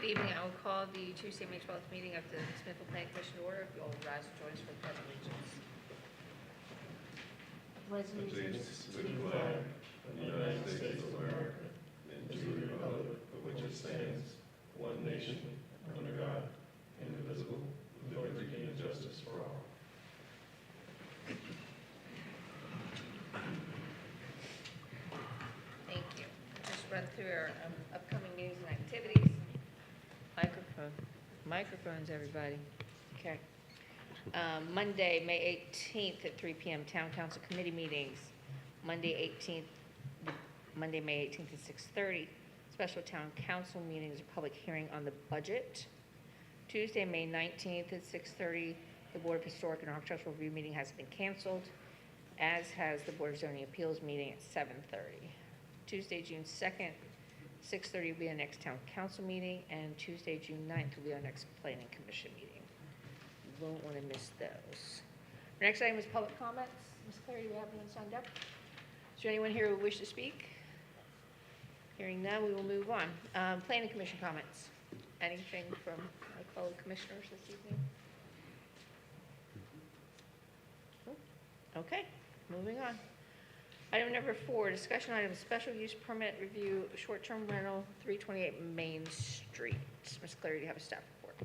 Good evening. I will call the Tuesday, May 12th meeting of the Smithfield Planning Commission to order. If you all would rise and join us for the pledge of allegiance. Allegiance to the flag of the United States of America and to the republic for which it stands, one nation, under God, indivisible, with liberty and justice for all. Thank you. Just run through our upcoming meetings and activities. Microphones, everybody. Okay. Monday, May 18th at 3 p.m. Town Council Committee meetings. Monday, May 18th at 6:30. Special Town Council meetings, a public hearing on the budget. Tuesday, May 19th at 6:30. The Board of Historic and Architectural Review meeting has been canceled, as has the Board of Zoning Appeals meeting at 7:30. Tuesday, June 2nd, 6:30 will be our next Town Council meeting, and Tuesday, June 9th will be our next Planning Commission meeting. You won't want to miss those. Our next item is public comments. Ms. Clary, do we have anyone signed up? Is there anyone here who wish to speak? Hearing none, we will move on. Planning Commission comments. Anything from my fellow commissioners this evening? Okay, moving on. Item number 4, discussion item, special use permit review, short-term rental, 328 Main Street. Ms. Clary, do you have a staff report?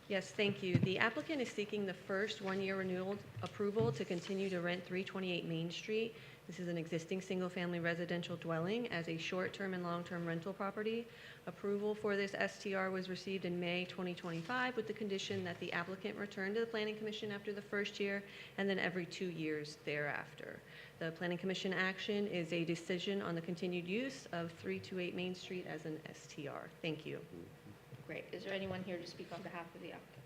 Yes, thank you. The applicant is seeking the first one-year renewal approval to continue to rent 328 Main Street. This is an existing single-family residential dwelling as a short-term and long-term rental property. Approval for this STR was received in May 2025 with the condition that the applicant return to the Planning Commission after the first year and then every 2 years thereafter. The Planning Commission action is a decision on the continued use of 328 Main Street as an STR. Thank you. Great. Is there anyone here to speak on behalf of the applicant?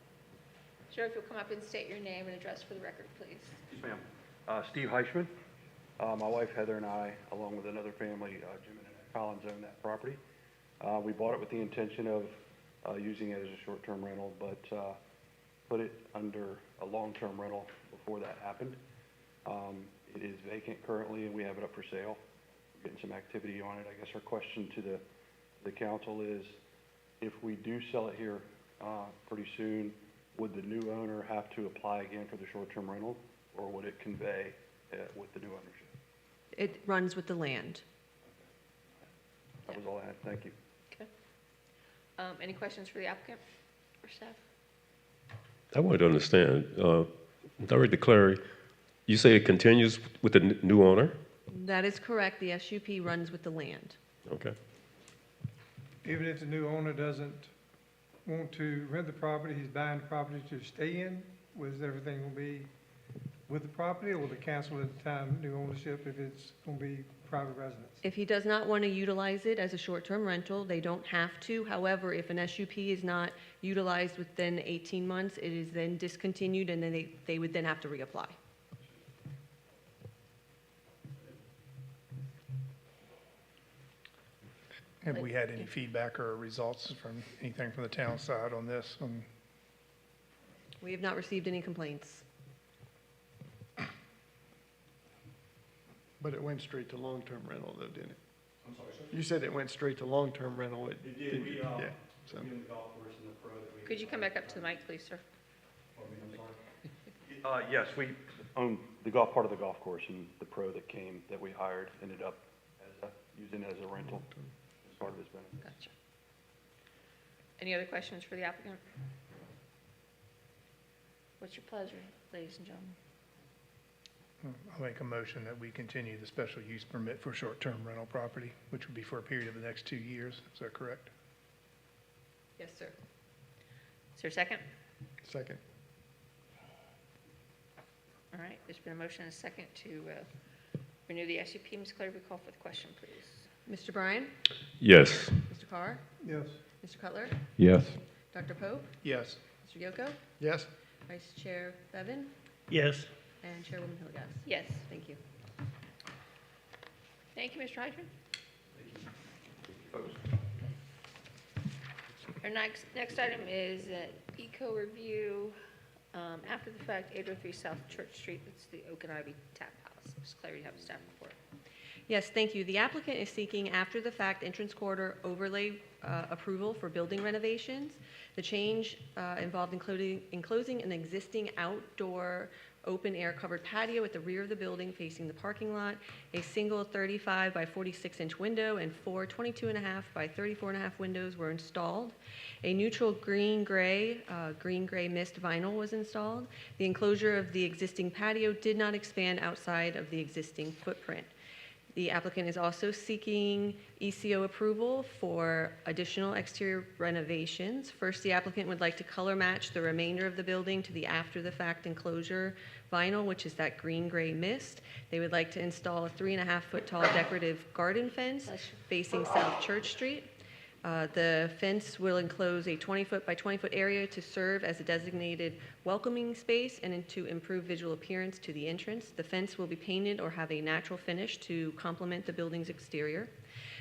Sir, if you'll come up and state your name and address for the record, please. Yes, ma'am. Steve Heichman. My wife Heather and I, along with another family, Jim and Annette Collins, own that property. We bought it with the intention of using it as a short-term rental, but put it under a long-term rental before that happened. It is vacant currently, and we have it up for sale. We're getting some activity on it. I guess our question to the council is, if we do sell it here pretty soon, would the new owner have to apply again for the short-term rental, or would it convey with the new ownership? It runs with the land. That was all I had. Thank you. Okay. Any questions for the applicant or staff? I wanted to understand, Director Clary, you say it continues with the new owner? That is correct. The SUP runs with the land. Okay. Even if the new owner doesn't want to rent the property, he's buying the property to stay in, was everything going to be with the property, or will it cancel at the time new ownership if it's going to be private residence? If he does not want to utilize it as a short-term rental, they don't have to. However, if an SUP is not utilized within 18 months, it is then discontinued, and then they would then have to reapply. Have we had any feedback or results from anything from the town side on this? We have not received any complaints. But it went straight to long-term rental though, didn't it? I'm sorry, sir? You said it went straight to long-term rental. It did. We, yeah. So. Could you come back up to the mic, please, sir? Yes, we own the golf part of the golf course, and the pro that we hired ended up using it as a rental as part of his benefit. Gotcha. Any other questions for the applicant? What's your pleasure, ladies and gentlemen? I'll make a motion that we continue the special use permit for short-term rental property, which would be for a period of the next 2 years. Is that correct? Yes, sir. Is there a second? Second. All right, there's been a motion and a second to renew the SUP. Ms. Clary, we call for the question, please. Mr. Bryan? Yes. Mr. Carr? Yes. Mr. Cutler? Yes. Dr. Pope? Yes. Mr. Yoko? Yes. Vice Chair Bevan? Yes. And Chairwoman Hilligas? Yes. Thank you. Thank you, Mr. Heidman. Our next item is eco review. After the fact, 803 South Church Street. It's the Oak and Ivy Tap House. Ms. Clary, you have a staff report. Yes, thank you. The applicant is seeking after-the-fact entrance corridor overlay approval for building renovations. The change involved enclosing an existing outdoor open-air covered patio at the rear of the building facing the parking lot. A single 35 by 46-inch window and four 22.5 by 34.5 windows were installed. A neutral green-gray mist vinyl was installed. The enclosure of the existing patio did not expand outside of the existing footprint. The applicant is also seeking ECO approval for additional exterior renovations. First, the applicant would like to color match the remainder of the building to the after-the-fact enclosure vinyl, which is that green-gray mist. They would like to install a 3.5-foot tall decorative garden fence facing South Church Street. The fence will enclose a 20-foot by 20-foot area to serve as a designated welcoming space and to improve visual appearance to the entrance. The fence will be painted or have a natural finish to complement the building's exterior.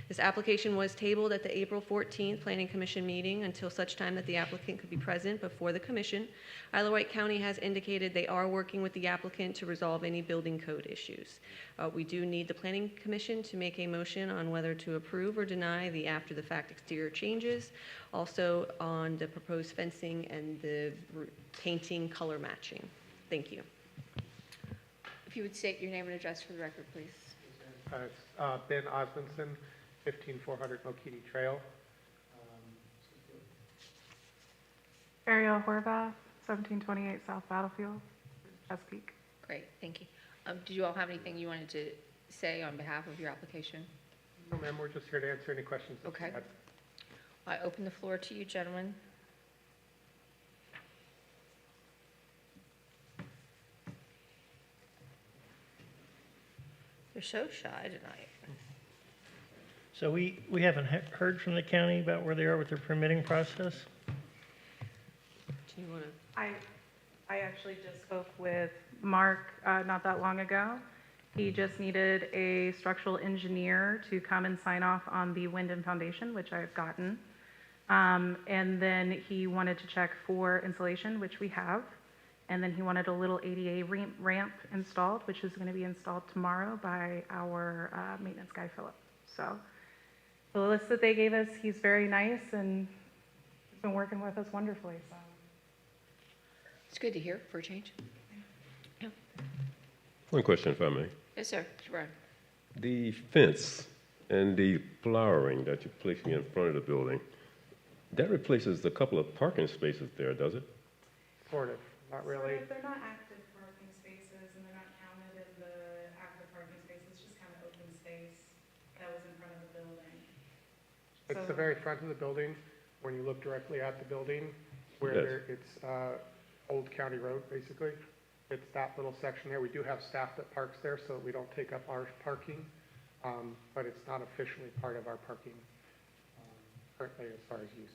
This application was tabled at the April 14th Planning Commission meeting until such time that the applicant could be present before the commission. Isle of Wight County has indicated they are working with the applicant to resolve any building code issues. We do need the Planning Commission to make a motion on whether to approve or deny the after-the-fact exterior changes, also on the proposed fencing and the painting color matching. Thank you. If you would state your name and address for the record, please. It's Ben Osmondson, 15400 Mokiti Trail. Ariel Horvath, 1728 South Battlefield, Chesapeake. Great, thank you. Did you all have anything you wanted to say on behalf of your application? No, ma'am, we're just here to answer any questions. that you Okay. have. I open the floor to you, gentlemen. You're so shy tonight. So we haven't heard from the county about where they are with their permitting process? Do you want to? I actually just spoke with Mark not that long ago. He just needed a structural engineer to come and sign off on the wind and foundation, which I've gotten. And then he wanted to check for insulation, which we have. And then he wanted a little ADA ramp installed, which is going to be installed tomorrow by our maintenance guy, Philip. So the list that they gave us, he's very nice and he's been working with us wonderfully. So. It's good to hear for a change. One question, if I may. Yes, sir. Sure. The fence and the flowering that you're placing in front of the building, that replaces a couple of parking spaces there, does it? Sort of, not really. They're not active parking spaces and they're not counted in the active parking spaces. It's just kind of open space that was in front of the building. It's the very front of the building, when you look directly at the building, where Yes. it's Old County Road, basically. It's that little section there. We do have staff that parks there, so that we don't take up our parking, but it's not officially part of our parking currently as far as usage.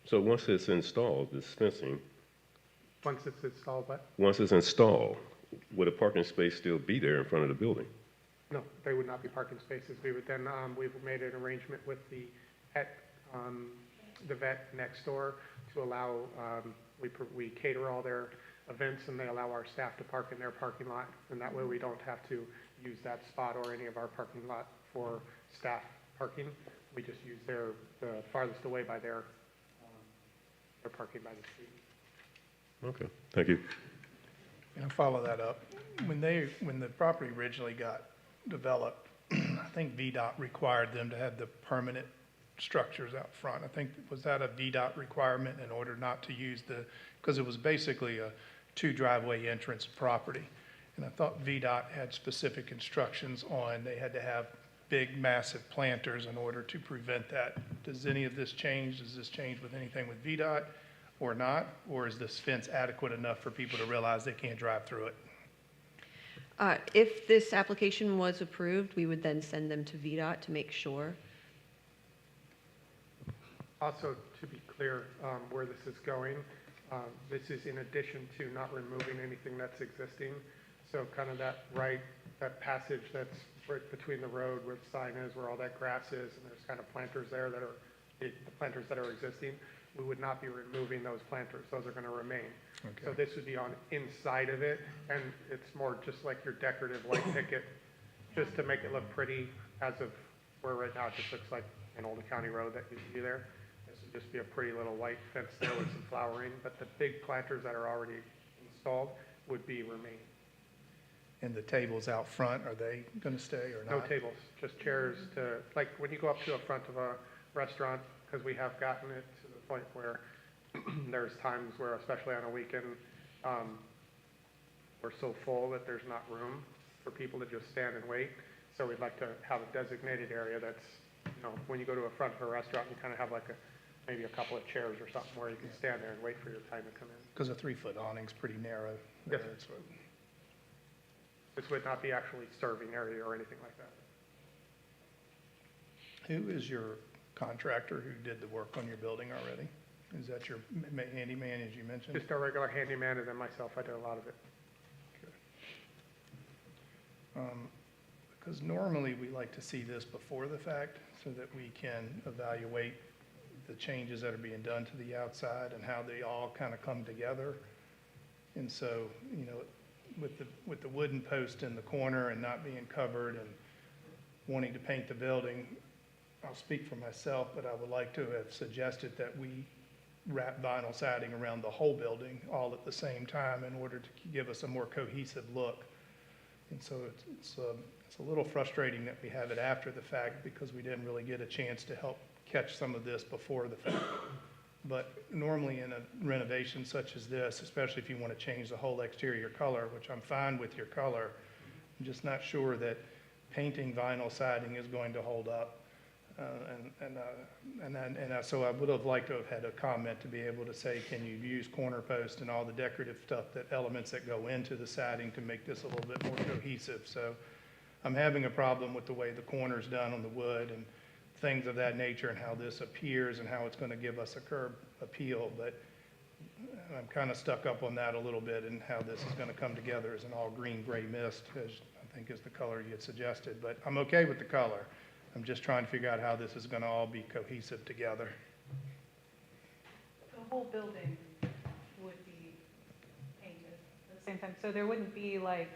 So once it's installed, this fencing, Once it's installed, but once it's installed, would a parking space still be there in front of the building? no, they would not be parking spaces. We would then, we've made an arrangement with the vet next door to allow, we cater all their events and they allow our staff to park in their parking lot. And that way we don't have to use that spot or any of our parking lot for staff parking. We just use the farthest away by their parking by the street. Okay, thank you. And I'll follow that up. When the property originally got developed, I think VDOT required them to have the permanent structures out front. I think, was that a VDOT requirement in order not to use because it was basically a 2 driveway entrance property. And I thought VDOT had specific instructions on, they had to have big, massive planters in order to prevent that. Does any of this change? Does this change with anything with VDOT or not? Or is this fence adequate enough for people to realize they can't drive through it? If this application was approved, we would then send them to VDOT to make sure. Also, to be clear, where this is going, this is in addition to not removing anything that's existing. So kind of that passage that's right between the road where the sign is, where all that grass is, and there's kind of planters there that are, the planters that are existing, we would not be removing those planters. Those are going to remain. Okay. So this would be on inside of it, and it's more just like your decorative white picket just to make it look pretty. As of where right now, it just looks like an old county road that used to be there. This would just be a pretty little white fence there with some flowering, but the big planters that are already installed would be remaining. And the tables out front, are they gonna stay or No not? tables, just chairs to, like, when you go up to the front of a restaurant, because we have gotten it to the point where there's times where, especially on a weekend, we're so full that there's not room for people to just stand and wait. So we'd like to have a designated area that's, you know, when you go to a front of a restaurant, you kind of have like maybe a couple of chairs or something where you can stand there and wait for your time to come in. Because a 3-foot awning's pretty narrow. Yes. That's what- This would not be actually serving area or anything like that. Who is your contractor who did the work on your building already? Is that your handyman, as you mentioned? Just a regular handyman, and then myself, I did a lot of it. Because normally we like to see this before the fact so that we can evaluate the changes that are being done to the outside and how they all kind of come together. And so, you know, with the wooden post in the corner and not being covered and wanting to paint the building, I'll speak for myself, but I would like to have suggested that we wrap vinyl siding around the whole building all at the same time in order to give us a more cohesive look. And so it's a little frustrating that we have it after the fact because we didn't really get a chance to help catch some of this before the fact. But normally in a renovation such as this, especially if you want to change the whole exterior color, which I'm fine with your color, I'm just not sure that painting vinyl siding is going to hold up. So I would have liked to have had a comment to be able to say, can you use corner post and all the decorative stuff, elements that go into the siding to make this a little bit more cohesive. So I'm having a problem with the way the corner's done on the wood and things of that nature and how this appears and how it's going to give us a curb appeal. But I'm kind of stuck up on that a little bit and how this is going to come together as an all green gray mist, as I think is the color you had suggested. But I'm okay with the color. I'm just trying to figure out how this is going to all be cohesive together. The whole building would be painted at the same time. So there wouldn't be like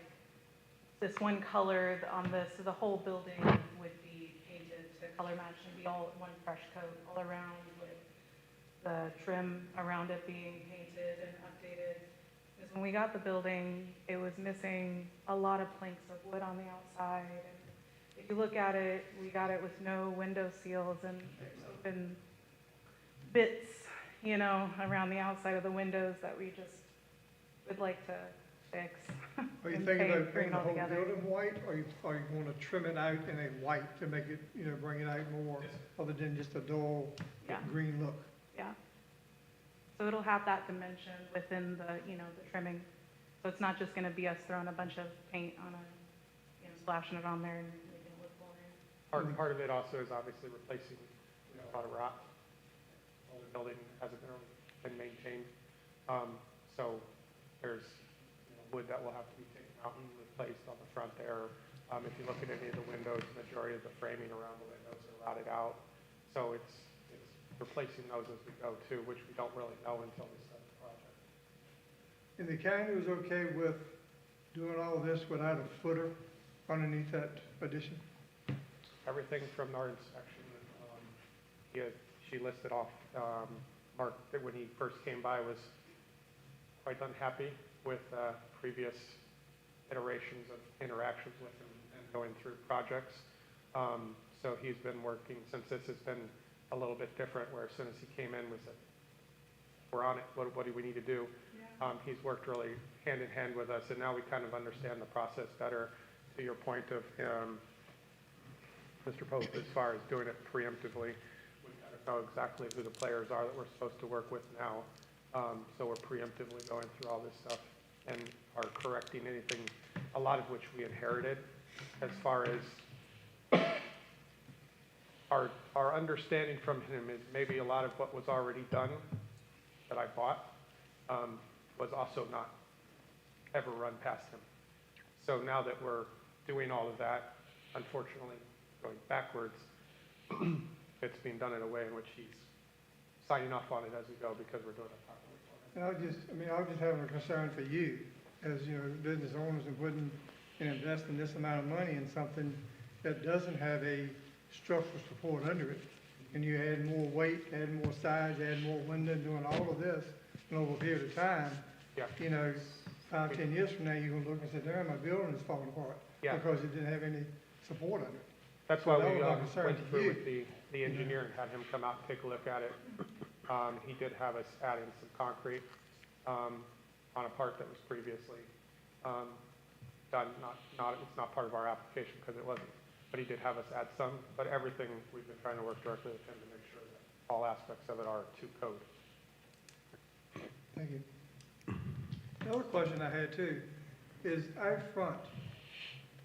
this one color on this, so the whole building would be painted to color match and be all one fresh coat all around with the trim around it being painted and updated. Because when we got the building, it was missing a lot of planks of wood on the outside. And if you look at it, we got it with no window seals and there's open bits, you know, around the outside of the windows that we just would like to fix. Are you and thinking about bring painting it the all whole together. building white, or you want to trim it out in a white to make it, you know, bring it out more, other than just a dull Yeah. green look? Yeah. So it'll have that dimension within the, you know, the trimming. So it's not just gonna be us throwing a bunch of paint on a, you know, splashing it on there and making it look boring. Part of it also is obviously replacing, you know, a lot of rot. The building hasn't been maintained. So there's, you know, wood that will have to be taken out and replaced on the front there. If you look at any of the windows, the majority of the framing around the windows are rotted out. So it's replacing those as we go too, which we don't really know until we start the project. And the county was okay with doing all this without a footer underneath that addition? Everything from our inspection, she listed off, Mark, that when he first came by, was quite unhappy with previous iterations of interactions with him and going through projects. So he's been working, since this has been a little bit different, where as soon as he came in, we said, we're on it, what do we need to do? He's worked really hand in hand with us, and now we kind of understand the process better, to your point of Mr. Pope, as far as doing it preemptively. We kind of know exactly who the players are that we're supposed to work with now. So we're preemptively going through all this stuff and are correcting anything, a lot of which we inherited, as far as our understanding from him is maybe a lot of what was already done that I bought was also not ever run past him. So now that we're doing all of that, unfortunately, going backwards, it's being done in a way in which he's signing off on it as we go because we're doing it properly. And I was just having a concern for you, as, you know, business owners and putting and investing this amount of money in something that doesn't have a structural support under it. And you add more weight, add more size, add more window, doing all of this, and over a period of time, Yeah. you know, 5, 10 years from now, you're gonna look and say, damn, my building is falling apart. Yeah. Because it didn't have any support under it. That's why That we was my concern went to through you. with the engineer and had him come out and take a look at it. He did have us add in some concrete on a part that was previously done, it's not part of our application because it wasn't, but he did have us add some, but everything, we've been trying to work directly with him to make sure that all aspects of it are to code. Thank you. Another question I had too is out front,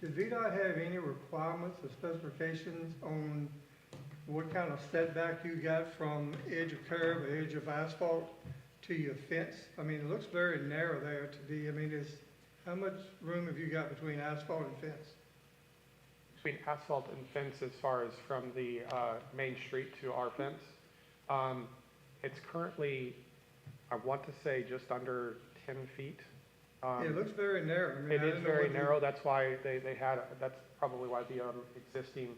does VDOT have any requirements or specifications on what kind of setback you got from edge of curb or edge of asphalt to your fence? I mean, it looks very narrow there to be, I mean, how much room have you got between asphalt and fence? Between asphalt and fence as far as from the main street to our fence, it's currently, I want to say, just under 10 feet. It looks very narrow. I mean, It I is didn't know very what the- narrow, that's why they had, that's probably why the existing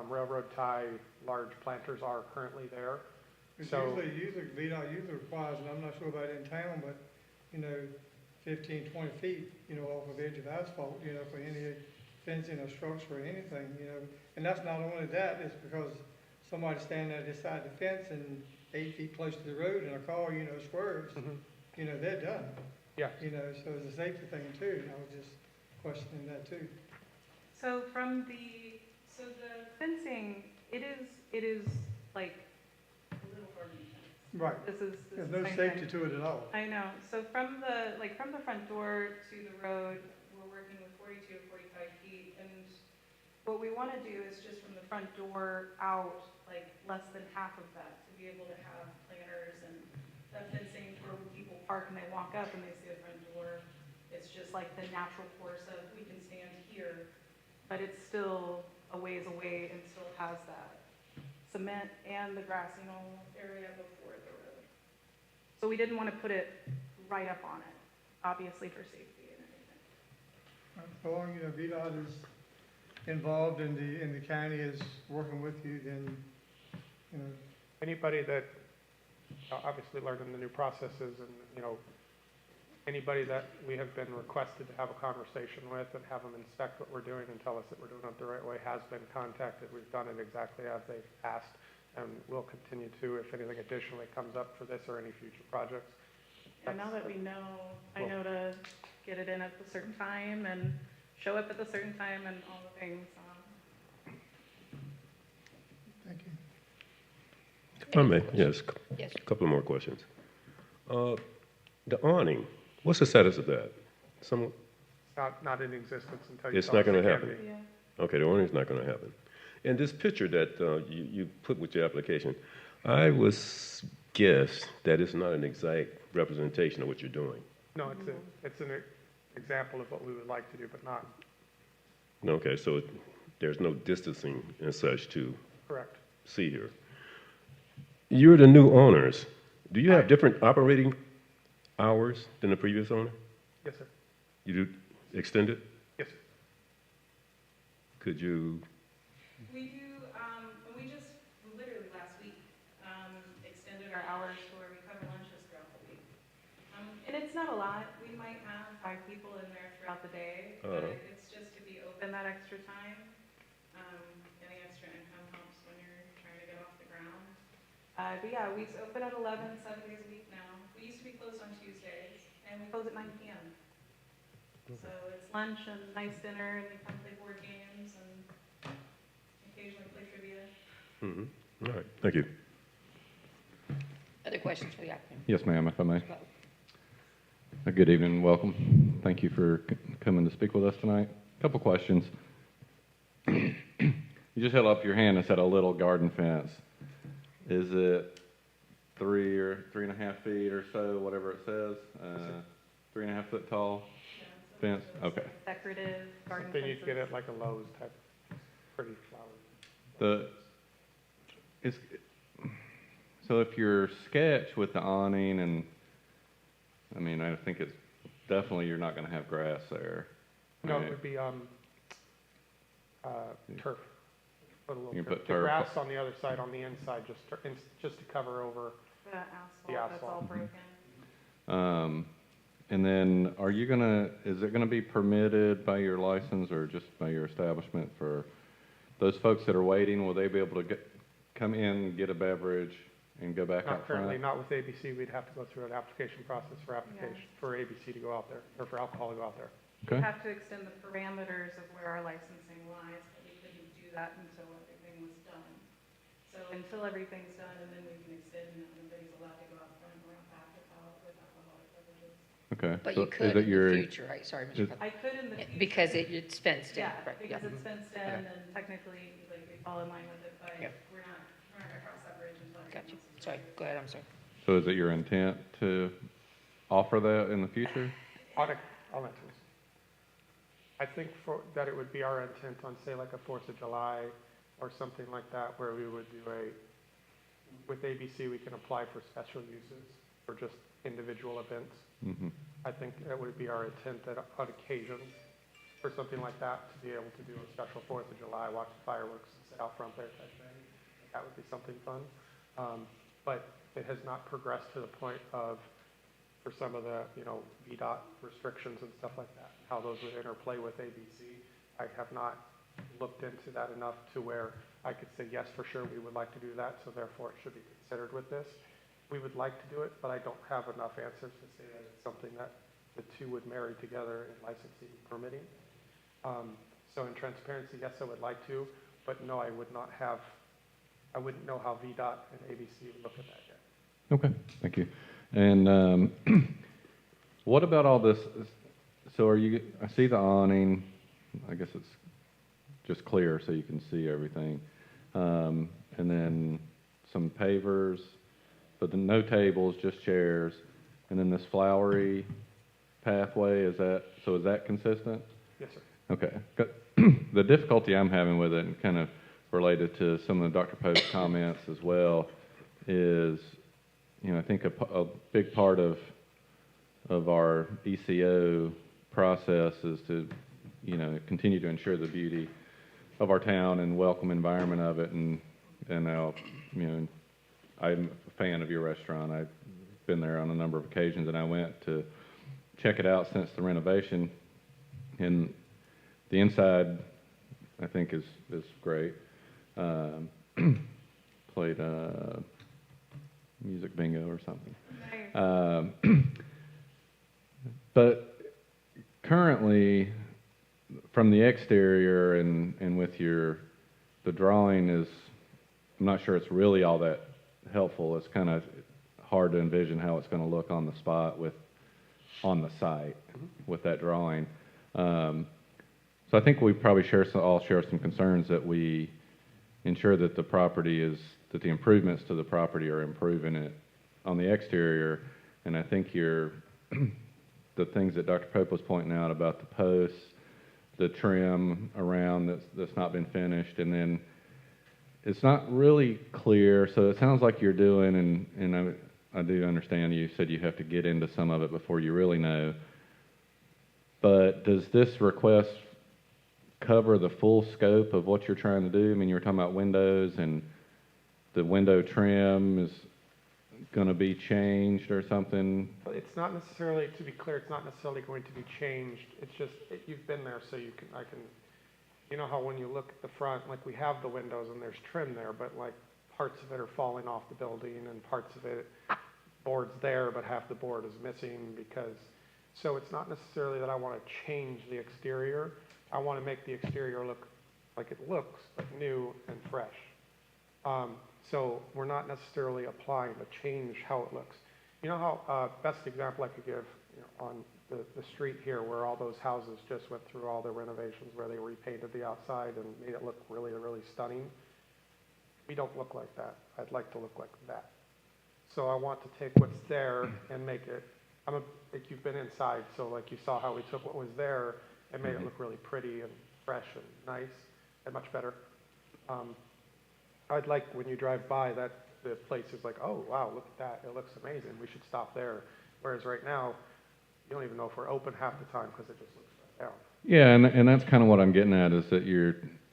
railroad tie large planters are currently there. Because So, usually VDOT usually requires, and I'm not sure about in town, but, you know, 15, 20 feet, you know, off of edge of asphalt, you know, for any fencing or structure or anything, you know. And that's not only that, it's because somebody standing there beside the fence and 8 feet close to the road and a car, you know, swerves, you know, they're done. yeah, You know, so it's a safety thing too, and I was just questioning that too. So the fencing, it is like a little garden fence. Right. This is There's the no same safety thing. to it at all. I know, so from the front door to the road, we're working with 42 or 45 feet, and what we want to do is just from the front door out, like less than half of that, to be able to have planters and that fencing where when people park and they walk up and they see the front door, it's just like the natural course of, we can stand here, but it's still a ways away and still has that cement and the grassy knoll area before the road. So we didn't want to put it right up on it, obviously for safety and everything. So long, you know, VDOT is involved in the county is working with you, then, you know, anybody that obviously learning the new processes and, you know, anybody that we have been requested to have a conversation with and have them inspect what we're doing and tell us that we're doing it the right way has been contacted. We've done it exactly as they've asked, and we'll continue to if anything additionally comes up for this or any future projects. And now that we know, I know to get it in at a certain time and show up at a certain time and all the things. thank you. If I may, yes, Yes. a couple more questions. The awning, what's the status of that? Some, Not in existence until you It's tell not us it gonna can happen. be. Yeah. okay, the awning's not gonna happen. And this picture that you put with your application, I was guessed that it's not an exact representation of what you're doing. No, it's an example of what we would like to do, but not Okay, so there's no distancing and such to correct. see here. You're the new owners. Do you have Right. different operating hours than the previous owner? Yes, sir. You do extended? Yes, sir. Could you, We do, we just, literally last week, extended our hours to where we cover lunches throughout the week. And it's not a lot, we might have 5 people in there throughout the day, but it's just to be open that extra time. Getting extra income helps when you're trying to get off the ground. But yeah, we open at 11, 7 days a week now. We used to be closed on Tuesdays, and we close at 9 p.m. So it's lunch and nice dinner, and they come play board games and occasionally play trivia. all right, thank you. Other questions for the applicant? Yes, ma'am, if I may. Go. Good evening and welcome. Thank you for coming to speak with us tonight. Couple questions. You just held up your hand and said a little garden fence. Is it 3 or 3.5 feet or so, whatever it says? 3.5 foot tall fence? Okay. Decorative garden Then you'd get fences. it like a Lowe's type, pretty flower. So if your sketch with the awning and, I mean, I think it's definitely you're not going to have grass there. No, Right. it would be, turf. Put a little You can turf. put The turf. grass on the other side, on the inside, just to cover over. The asphalt The that's asphalt. all broken. And then is it gonna be permitted by your license or just by your establishment for those folks that are waiting? Will they be able to come in, get a beverage and go back Not out front? currently, not with ABC, we'd have to go through an application process for ABC to go out there, or for alcohol to go out there. We Okay, have to extend the parameters of where our licensing lies, but we couldn't do that until everything was done. So until everything's done, and then we can extend, and everybody's allowed to go out front and around back with alcoholic beverages. okay. But So you is could it in your- the future, right? Sorry, Mr. is- President. I could in the future. Because it's fenced in, Yeah, right? because Yeah. it's fenced in, and technically, like, we fall in line with it, but Yeah. we're not gonna cross that bridge until. Got you. everything else is Sorry, ready. go ahead, I'm sorry. So is it your intent to offer that in the future? I'll answer this. I think that it would be our intent on, say, like a 4th of July or something like that, where we would do with ABC, we can apply for special uses for just individual events. Mm-hmm. I think that would be our intent that on occasions for something like that, to be able to do a special 4th of July, watch the fireworks and sit out front there type thing. That would be something fun. But it has not progressed to the point of, for some of the, VDOT restrictions and stuff like that, how those would interplay with ABC. I have not looked into that enough to where I could say, yes, for sure, we would like to do that, so therefore it should be considered with this. We would like to do it, but I don't have enough answers to say that it's something that the two would marry together in licensing and permitting. So in transparency, yes, I would like to, but no, I wouldn't know how VDOT and ABC would look at that yet. Okay, thank you. And what about all this? So I see the awning, I guess it's just clear so you can see everything. And then some pavers, but then no tables, just chairs. And then this flowery pathway, is that consistent? Yes, sir. Okay. The difficulty I'm having with it, and kind of related to some of Dr. Pope's comments as well, is, I think a big part of our ECO process is to, continue to ensure the beauty of our town and welcome environment of it. And now, I'm a fan of your restaurant. I've been there on a number of occasions, and I went to check it out since the renovation. And the inside, I think, is great. Played music bingo or something. But currently, from the exterior and with the drawing I'm not sure it's really all that helpful. It's kind of hard to envision how it's going to look on the spot on the site with that drawing. So I think we probably all share some concerns that we ensure that that the improvements to the property are improving it on the exterior. And I think the things that Dr. Pope was pointing out about the posts, the trim around that's not been finished, and then it's not really clear. So it sounds like you're doing, and I do understand you said you have to get into some of it before you really know. But does this request cover the full scope of what you're trying to do? I mean, you were talking about windows, and the window trim is going to be changed or something. But it's not necessarily, to be clear, it's not necessarily going to be changed. It's just, you've been there, so you know how when you look at the front, like we have the windows and there's trim there, but like parts of it are falling off the building and parts of it, board's there, but half the board is missing so it's not necessarily that I want to change the exterior. I want to make the exterior look like it looks, but new and fresh. So we're not necessarily applying to change how it looks. You know how, best example I could give, on the street here where all those houses just went through all their renovations, where they repainted the outside and made it look really, really stunning. We don't look like that. I'd like to look like that. So I want to take what's there and make it, like you've been inside, so like you saw how we took what was there and made it look really pretty and fresh and nice and much better. I'd like when you drive by that the place is like, oh, wow, look at that. It looks amazing. We should stop there. Whereas right now, you don't even know if we're open half the time because it just looks right down. Yeah, and that's kind of what I'm getting at, is that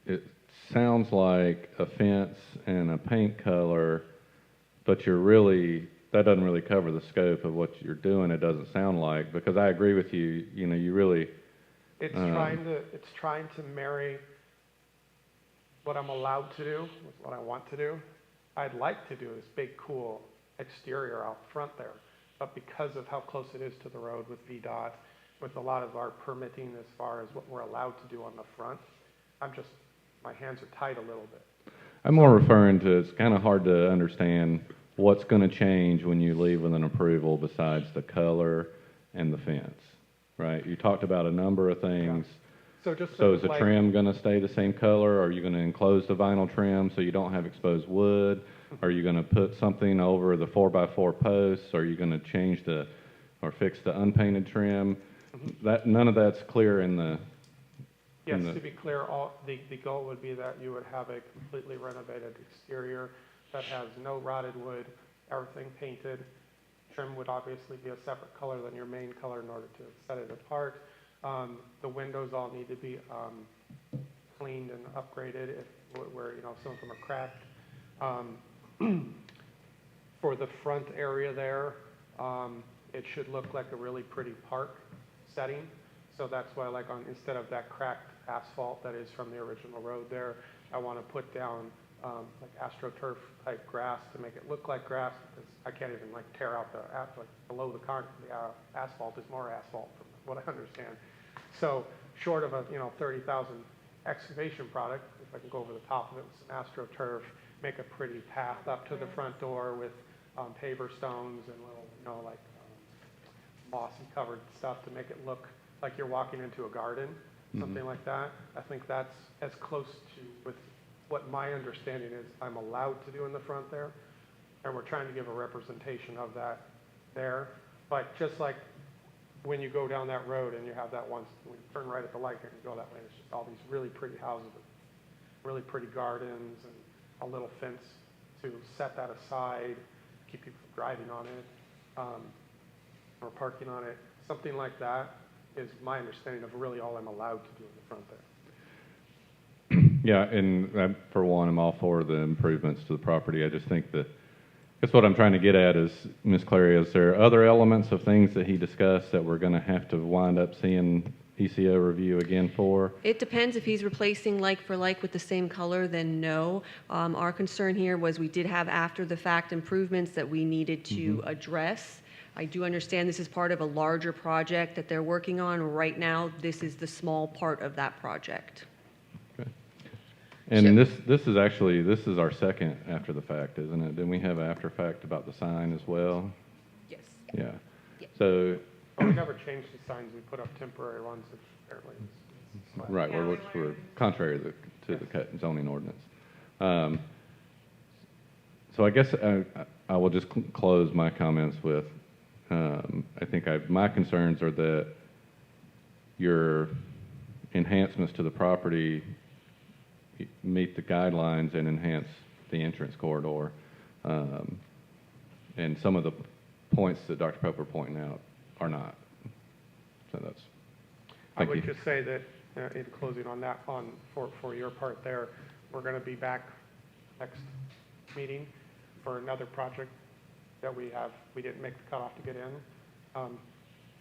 it sounds like a fence and a paint color, but that doesn't really cover the scope of what you're doing, it doesn't sound like, because I agree with you, you know, you really, It's trying to marry what I'm allowed to do with what I want to do. I'd like to do this big, cool exterior out front there, but because of how close it is to the road with VDOT, with a lot of our permitting as far as what we're allowed to do on the front, my hands are tied a little bit. I'm more referring to, it's kind of hard to understand what's going to change when you leave with an approval besides the color and the fence, right? You talked about a number of things. So just So is the like- trim going to stay the same color? Are you going to enclose the vinyl trim so you don't have exposed wood? Are you going to put something over the 4x4 posts? Are you going to change or fix the unpainted trim? None of that's clear in the... Yes, to be clear, the goal would be that you would have a completely renovated exterior that has no rotted wood, everything painted. Trim would obviously be a separate color than your main color in order to set it apart. The windows all need to be cleaned and upgraded where some of them are cracked. For the front area there, it should look like a really pretty park setting. So that's why, like, instead of that cracked asphalt that is from the original road there, I want to put down like AstroTurf type grass to make it look like grass, because I can't even like tear out the below the asphalt is more asphalt from what I understand. So short of a 30,000 excavation product, if I can go over the top of it with some AstroTurf, make a pretty path up to the front door with paver stones and little mossy covered stuff to make it look like you're walking into a garden, something like that. I think that's as close to with what my understanding is I'm allowed to do in the front there, and we're trying to give a representation of that there. But just like when you go down that road and you have that when you turn right at the light and you go that way, it's just all these really pretty houses, really pretty gardens, and a little fence to set that aside, keep people from driving on it, or parking on it. Something like that is my understanding of really all I'm allowed to do in the front there. Yeah, and for one, I'm all for the improvements to the property. I just think that, that's what I'm trying to get at is, Ms. Clary, is there other elements of things that he discussed that we're going to have to wind up seeing ECO review again for? It depends. If he's replacing like for like with the same color, then no. Our concern here was we did have after the fact improvements that we needed to address. I do understand this is part of a larger project that they're working on. Right now, this is the small part of that project. Okay. And this is our second after the fact, isn't it? Didn't we have after fact about the sign as well? Yes. Yeah. Yeah. So, Well, we never changed the signs. We put up temporary ones, which apparently is right, which were contrary to the zoning ordinance. So I guess I will just close my comments with, I think my concerns are that your enhancements to the property meet the guidelines and enhance the entrance corridor. And some of the points that Dr. Pope are pointing out are not. So that's, I thank you. would just say that, in closing on that, for your part there, we're going to be back next meeting for another project that we didn't make the cutoff to get in.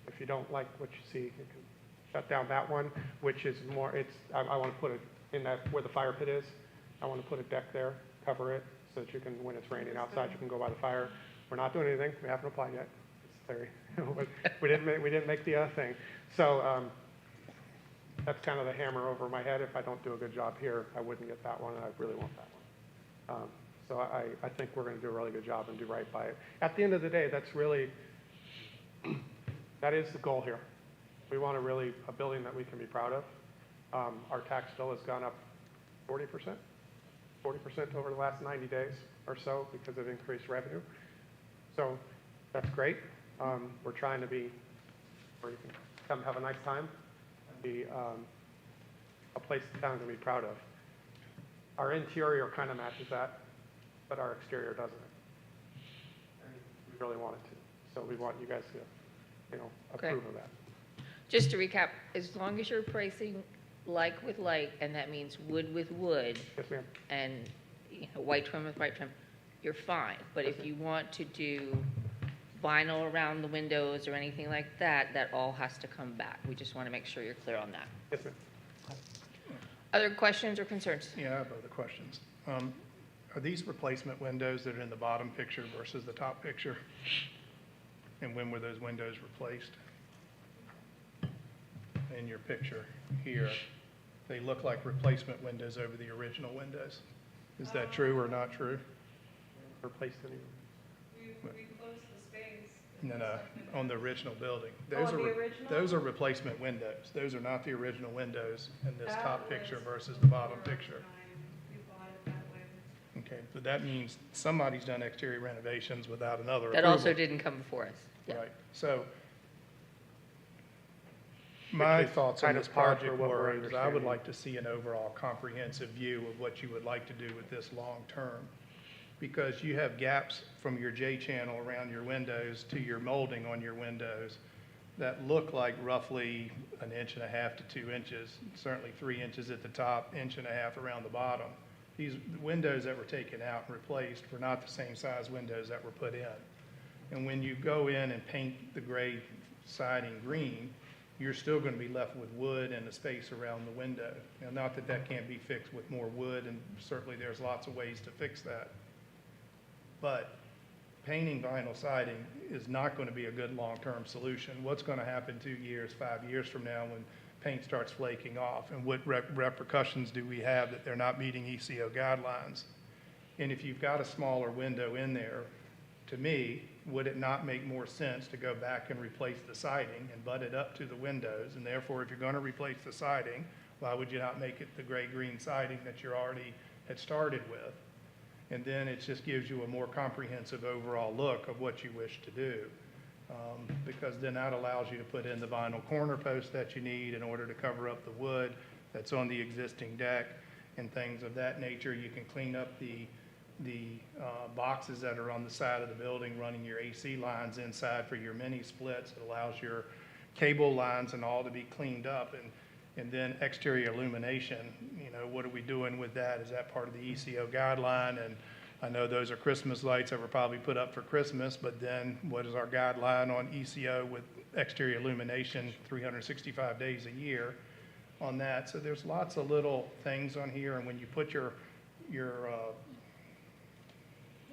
If you don't like what you see, you can shut down that one, which is more, I want to put it in that, where the fire pit is. I want to put a deck there, cover it, so that you can, when it's raining outside, you can go by the fire. We're not doing anything. We haven't applied yet. It's theory. we didn't make the thing. So that's kind of the hammer over my head. If I don't do a good job here, I wouldn't get that one, and I really want that one. So I think we're going to do a really good job and do right by it. At the end of the day, that is the goal here. We want a building that we can be proud of. Our tax bill has gone up 40% over the last 90 days or so because of increased revenue. So that's great. We're trying to be where you can come have a nice time and be a place the town can be proud of. Our interior kind of matches that, but our exterior doesn't. And we really want it to. So we want you guys to, approve of that. Just to recap, as long as you're replacing like with like, and that means wood with wood, Yes, ma'am. and, white trim with white trim, you're fine. But if you want to do vinyl around the windows or anything like that, that all has to come back. We just want to make sure you're clear on that. Yes, ma'am. Other questions or concerns? Yeah, I have other questions. Are these replacement windows that are in the bottom picture versus the top picture? And when were those windows replaced? In your picture here, they look like replacement windows over the original windows. Is that true or not true? Replaced any? We closed the space. No, on the original building. Oh, on the original? Those are replacement windows. Those are not the original windows in this That top was picture versus the bottom before our picture. time. We bought it that way. Okay, but that means somebody's done exterior renovations without another That approval. also didn't come before us. Yeah. Right, so my Which is thoughts on kind this of par for project what we're were, is I would understanding. like to see an overall comprehensive view of what you would like to do with this long-term. Because you have gaps from your J-channel around your windows to your molding on your windows that look like roughly 1.5 to 2 inches, certainly 3 inches at the top, 1.5 inches around the bottom. These windows that were taken out and replaced were not the same size windows that were put in. And when you go in and paint the gray siding green, you're still going to be left with wood and a space around the window. Now, not that that can't be fixed with more wood, and certainly there's lots of ways to fix that. But painting vinyl siding is not going to be a good long-term solution. What's going to happen 2 years, 5 years from now when paint starts flaking off? And what repercussions do we have that they're not meeting ECO guidelines? And if you've got a smaller window in there, to me, would it not make more sense to go back and replace the siding and butt it up to the windows? And therefore, if you're going to replace the siding, why would you not make it the gray-green siding that you already had started with? And then it just gives you a more comprehensive overall look of what you wish to do. Because then that allows you to put in the vinyl corner posts that you need in order to cover up the wood that's on the existing deck and things of that nature. You can clean up the boxes that are on the side of the building, running your AC lines inside for your mini splits. It allows your cable lines and all to be cleaned up. And then exterior illumination, what are we doing with that? Is that part of the ECO guideline? And I know those are Christmas lights that were probably put up for Christmas, but then what is our guideline on ECO with exterior illumination 365 days a year on that? So there's lots of little things on here, and when you put your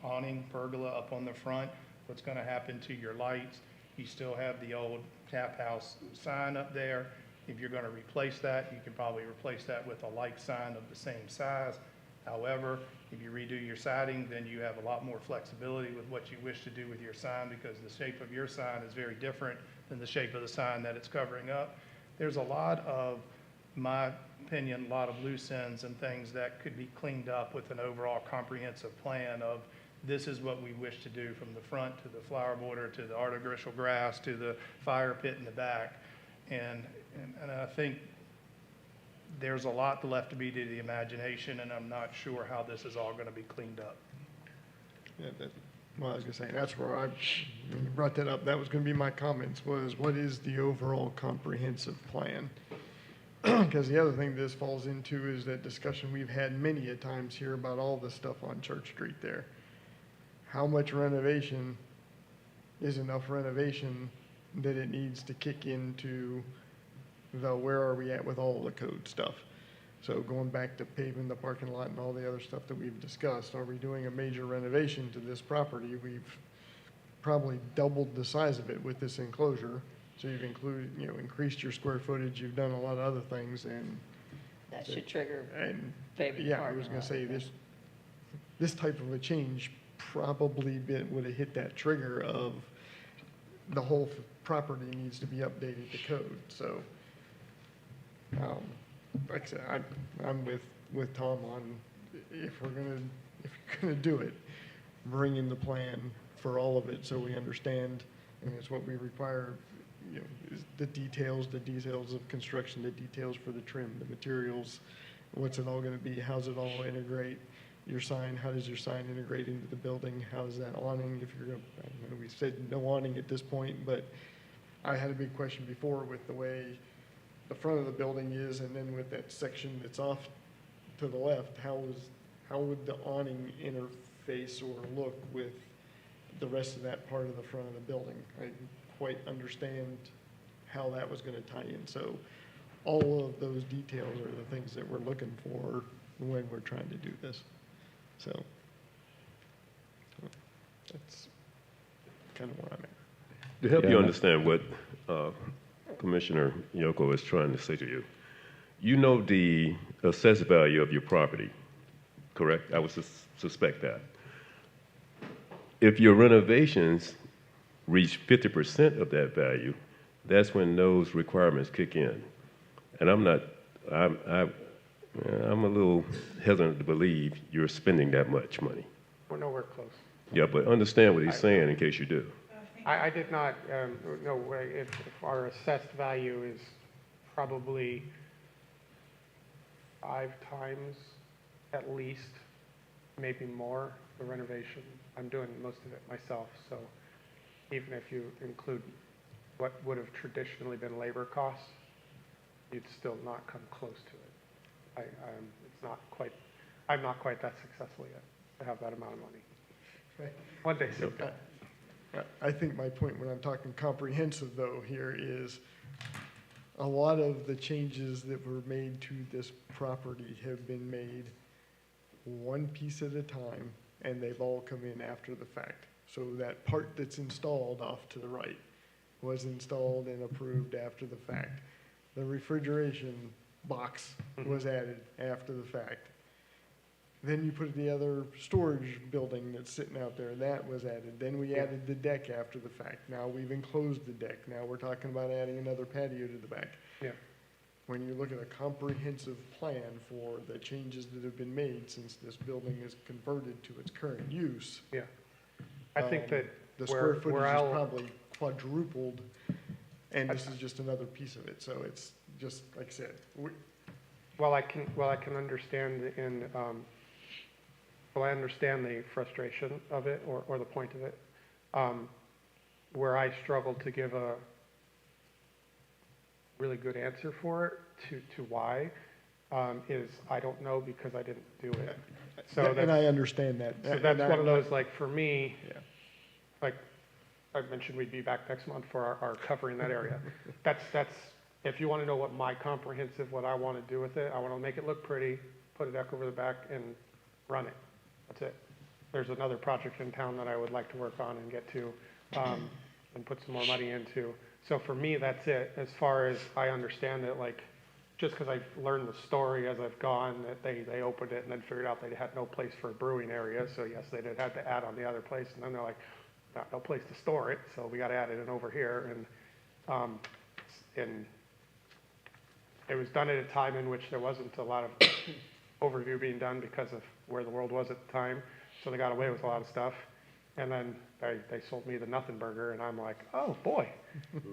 awning pergola up on the front, what's going to happen to your lights? You still have the old tap house sign up there. If you're going to replace that, you can probably replace that with a like sign of the same size. However, if you redo your siding, then you have a lot more flexibility with what you wish to do with your sign, because the shape of your sign is very different than the shape of the sign that it's covering up. There's a lot of, in my opinion, a lot of loose ends and things that could be cleaned up with an overall comprehensive plan of this is what we wish to do from the front to the flower border to the artificial grass to the fire pit in the back. And I think there's a lot left to be to the imagination, and I'm not sure how this is all going to be cleaned up. Yeah, well, I was gonna say, that's where when you brought that up, that was gonna be my comments, was what is the overall comprehensive plan? Because the other thing this falls into is that discussion we've had many a times here about all the stuff on Church Street there. How much renovation is enough renovation that it needs to kick into the where are we at with all the code stuff? So going back to paving the parking lot and all the other stuff that we've discussed, are we doing a major renovation to this property? We've probably doubled the size of it with this enclosure. So you've increased your square footage, you've done a lot of other things, and That should trigger and paving yeah, I parking was gonna lot. say this type of a change probably would have hit that trigger of the whole property needs to be updated to code. So, like I said, I'm with Tom on if we're gonna do it, bring in the plan for all of it so we understand, and it's what we require. Is the details of construction, the details for the trim, the materials, what's it all going to be, how's it all integrate, your sign, how does your sign integrate into the building, how's that awning, if you're going to, I don't know, we said no awning at this point, but I had a big question before with the way the front of the building is, and then with that section that's off to the left, how would the awning interface or look with the rest of that part of the front of the building? I didn't quite understand how that was gonna tie in, so all of those details are the things that we're looking for when we're trying to do this, so. That's kind of where I'm at. To help Yeah, you no- understand what Commissioner Yoko is trying to say to you, you know the assessed value of your property, correct? I would suspect that. If your renovations reach 50% of that value, that's when those requirements kick in. And I'm a little hesitant to believe you're spending that much money. We're nowhere close. Yeah, but understand what he's saying in case you do. I did not, no way, if our assessed value is probably 5 times at least, maybe more, the renovation. I'm doing most of it myself, so even if you include what would have traditionally been labor costs, you'd still not come close to it. It's not quite, I'm not quite that successful yet to have that amount of money. Right. One day soon. I think my point when I'm talking comprehensive though here is a lot of the changes that were made to this property have been made one piece at a time, and they've all come in after the fact. So that part that's installed off to the right was installed and approved after the fact. The refrigeration box was added after the fact. Then you put the other storage building that's sitting out there, that was added. Then we added the deck after the fact. Now we've enclosed the deck. Now we're talking about adding another patio to the back. Yeah. When you look at a comprehensive plan for the changes that have been made since this building is converted to its current use, Yeah. I think that the where square footage where is I'll, probably quadrupled, and this is just another piece of it. So it's just, like I said, well, I can understand I understand the frustration of it or the point of it. Where I struggle to give a really good answer for it to why is I don't know because I didn't do it. So and I understand that. So And that's I- one of those, like, for me, Yeah. like, I mentioned we'd be back next month for our covering that area. That's, if you want to know what my comprehensive, what I want to do with it, I want to make it look pretty, put a deck over the back and run it. That's it. There's another project in town that I would like to work on and get to, and put some more money into. So for me, that's it. As far as I understand it, like, just because I've learned the story as I've gone, that they opened it and then figured out they had no place for a brewing area, so yes, they did have to add on the other place, and then they're like, no place to store it, so we got to add it in over here, and it was done at a time in which there wasn't a lot of overview being done because of where the world was at the time, so they got away with a lot of stuff, and then they sold me the nothing burger, and I'm like, oh boy,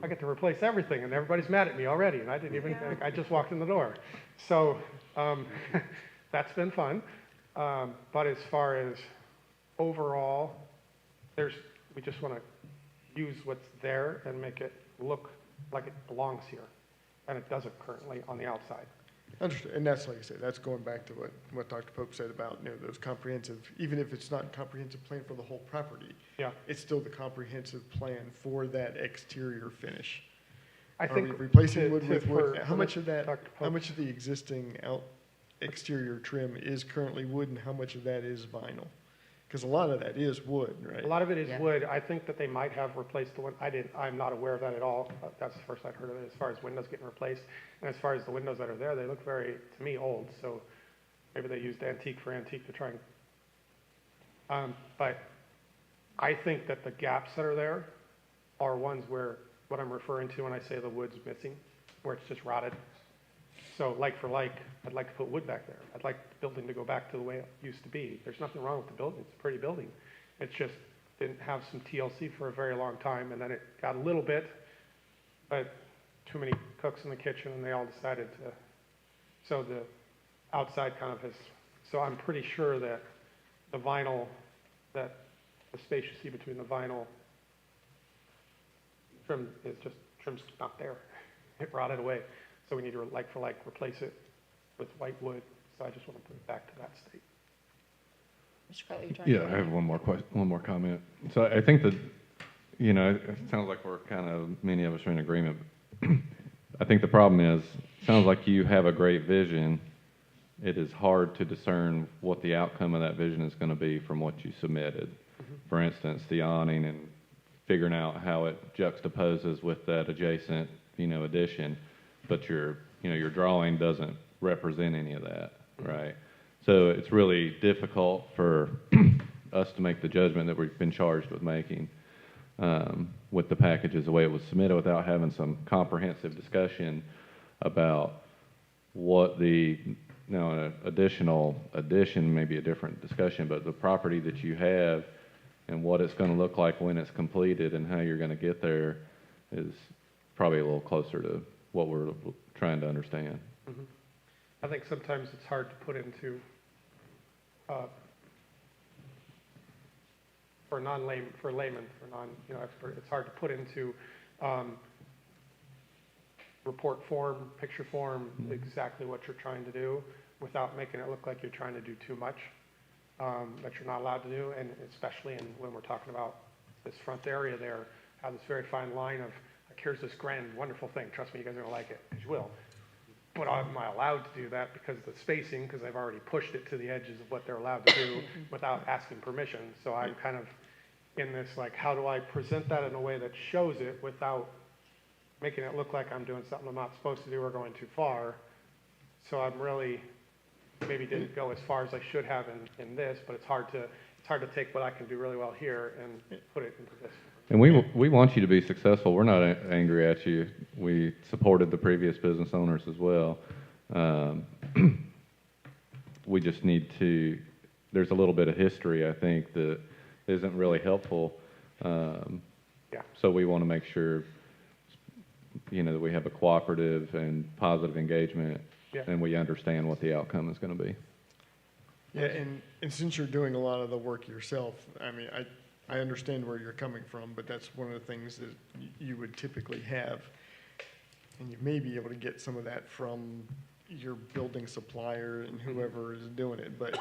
I get to replace everything, and everybody's mad at me already, and I didn't even, I just walked in the door. So that's been fun. But as far as overall, we just want to use what's there and make it look like it belongs here, and it doesn't currently on the outside. Understood, and that's, like I said, that's going back to what Dr. Pope said about, those comprehensive, even if it's not a comprehensive plan for the whole property. Yeah. It's still the comprehensive plan for that exterior finish. I Are we think replacing wood with wood? for How much of that, Dr. how Pope- much of the existing exterior trim is currently wood, and how much of that is vinyl? Because a lot of that is wood, right? A lot of it is Yeah. wood. I think that they might have replaced the one, I'm not aware of that at all. That's the first I've heard of it, as far as windows getting replaced. And as far as the windows that are there, they look very, to me, old, so maybe they used antique for antique to try and, but I think that the gaps that are there are ones where, what I'm referring to when I say the wood's missing, where it's just rotted. So like for like, I'd like to put wood back there. I'd like the building to go back to the way it used to be. There's nothing wrong with the building. It's a pretty building. It's just didn't have some TLC for a very long time, and then it got a little bit, but too many cooks in the kitchen, and they all decided to, so the outside kind of has, so I'm pretty sure that the vinyl, that the space you see between the vinyl trim is just trim's not there. It rotted away. So we need to, like for like, replace it with white wood. So I just want to put it back to that state. Mr. Cutler, you're trying to. Yeah, I have one more comment. So I think that, you know, it sounds like we're kind of, many of us are in agreement. I think the problem is, it sounds like you have a great vision. It is hard to discern what the outcome of that vision is going to be from what you submitted. For instance, the awning and figuring out how it juxtaposes with that adjacent, you know, addition, but your drawing doesn't represent any of that, right? So it's really difficult for us to make the judgment that we've been charged with making with the packages the way it was submitted without having some comprehensive discussion about what the, now an additional addition may be a different discussion, but the property that you have and what it's going to look like when it's completed and how you're going to get there is probably a little closer to what we're trying to understand. Mm-hmm. I think sometimes it's hard to put into, for layman, for non-expert, it's hard to put into report form, picture form, exactly what you're trying to do without making it look like you're trying to do too much that you're not allowed to do, and especially when we're talking about this front area there, have this very fine line of, like, here's this grand, wonderful thing. Trust me, you guys are going to like it, because you will. But am I allowed to do that because of the spacing, because I've already pushed it to the edges of what they're allowed to do without asking permission? So I'm kind of in this, like, how do I present that in a way that shows it without making it look like I'm doing something I'm not supposed to do or going too far? So I'm really, maybe didn't go as far as I should have in this, but it's hard to take what I can do really well here and put it into this. And we want you to be successful. We're not angry at you. We supported the previous business owners as well. We just need to, there's a little bit of history, I think, that isn't really helpful. So we want to make sure, you know, that we have a cooperative and positive engagement, and we understand what the outcome is going to be. Yeah, and since you're doing a lot of the work yourself, I mean, I understand where you're coming from, but that's one of the things that you would typically have. And you may be able to get some of that from your building supplier and whoever is doing it, but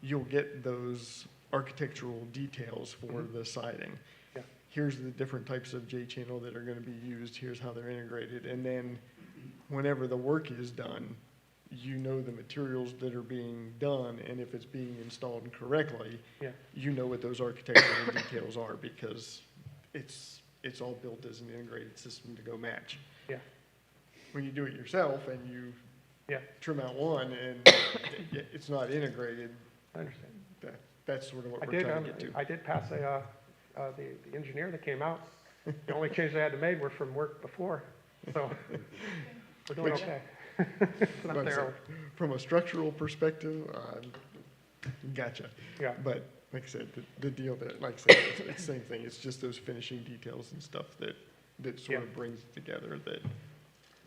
you'll get those architectural details for the siding. Yeah. Here's the different types of J-channel that are going to be used, here's how they're integrated, and then whenever the work is done, you know the materials that are being done, and if it's being installed correctly, you know what those architectural details are, because it's all built as an integrated system to go match. Yeah. When you do it yourself and you trim out one and it's not integrated, I understand. That's sort of what we're trying to get to. I did pass the engineer that came out. The only change I had to make were from work before, so we're doing okay. It's not terrible. From a structural perspective, gotcha. Yeah. But like I said, the deal that, like I said, it's the same thing. It's just those finishing details and stuff that sort of brings it together. That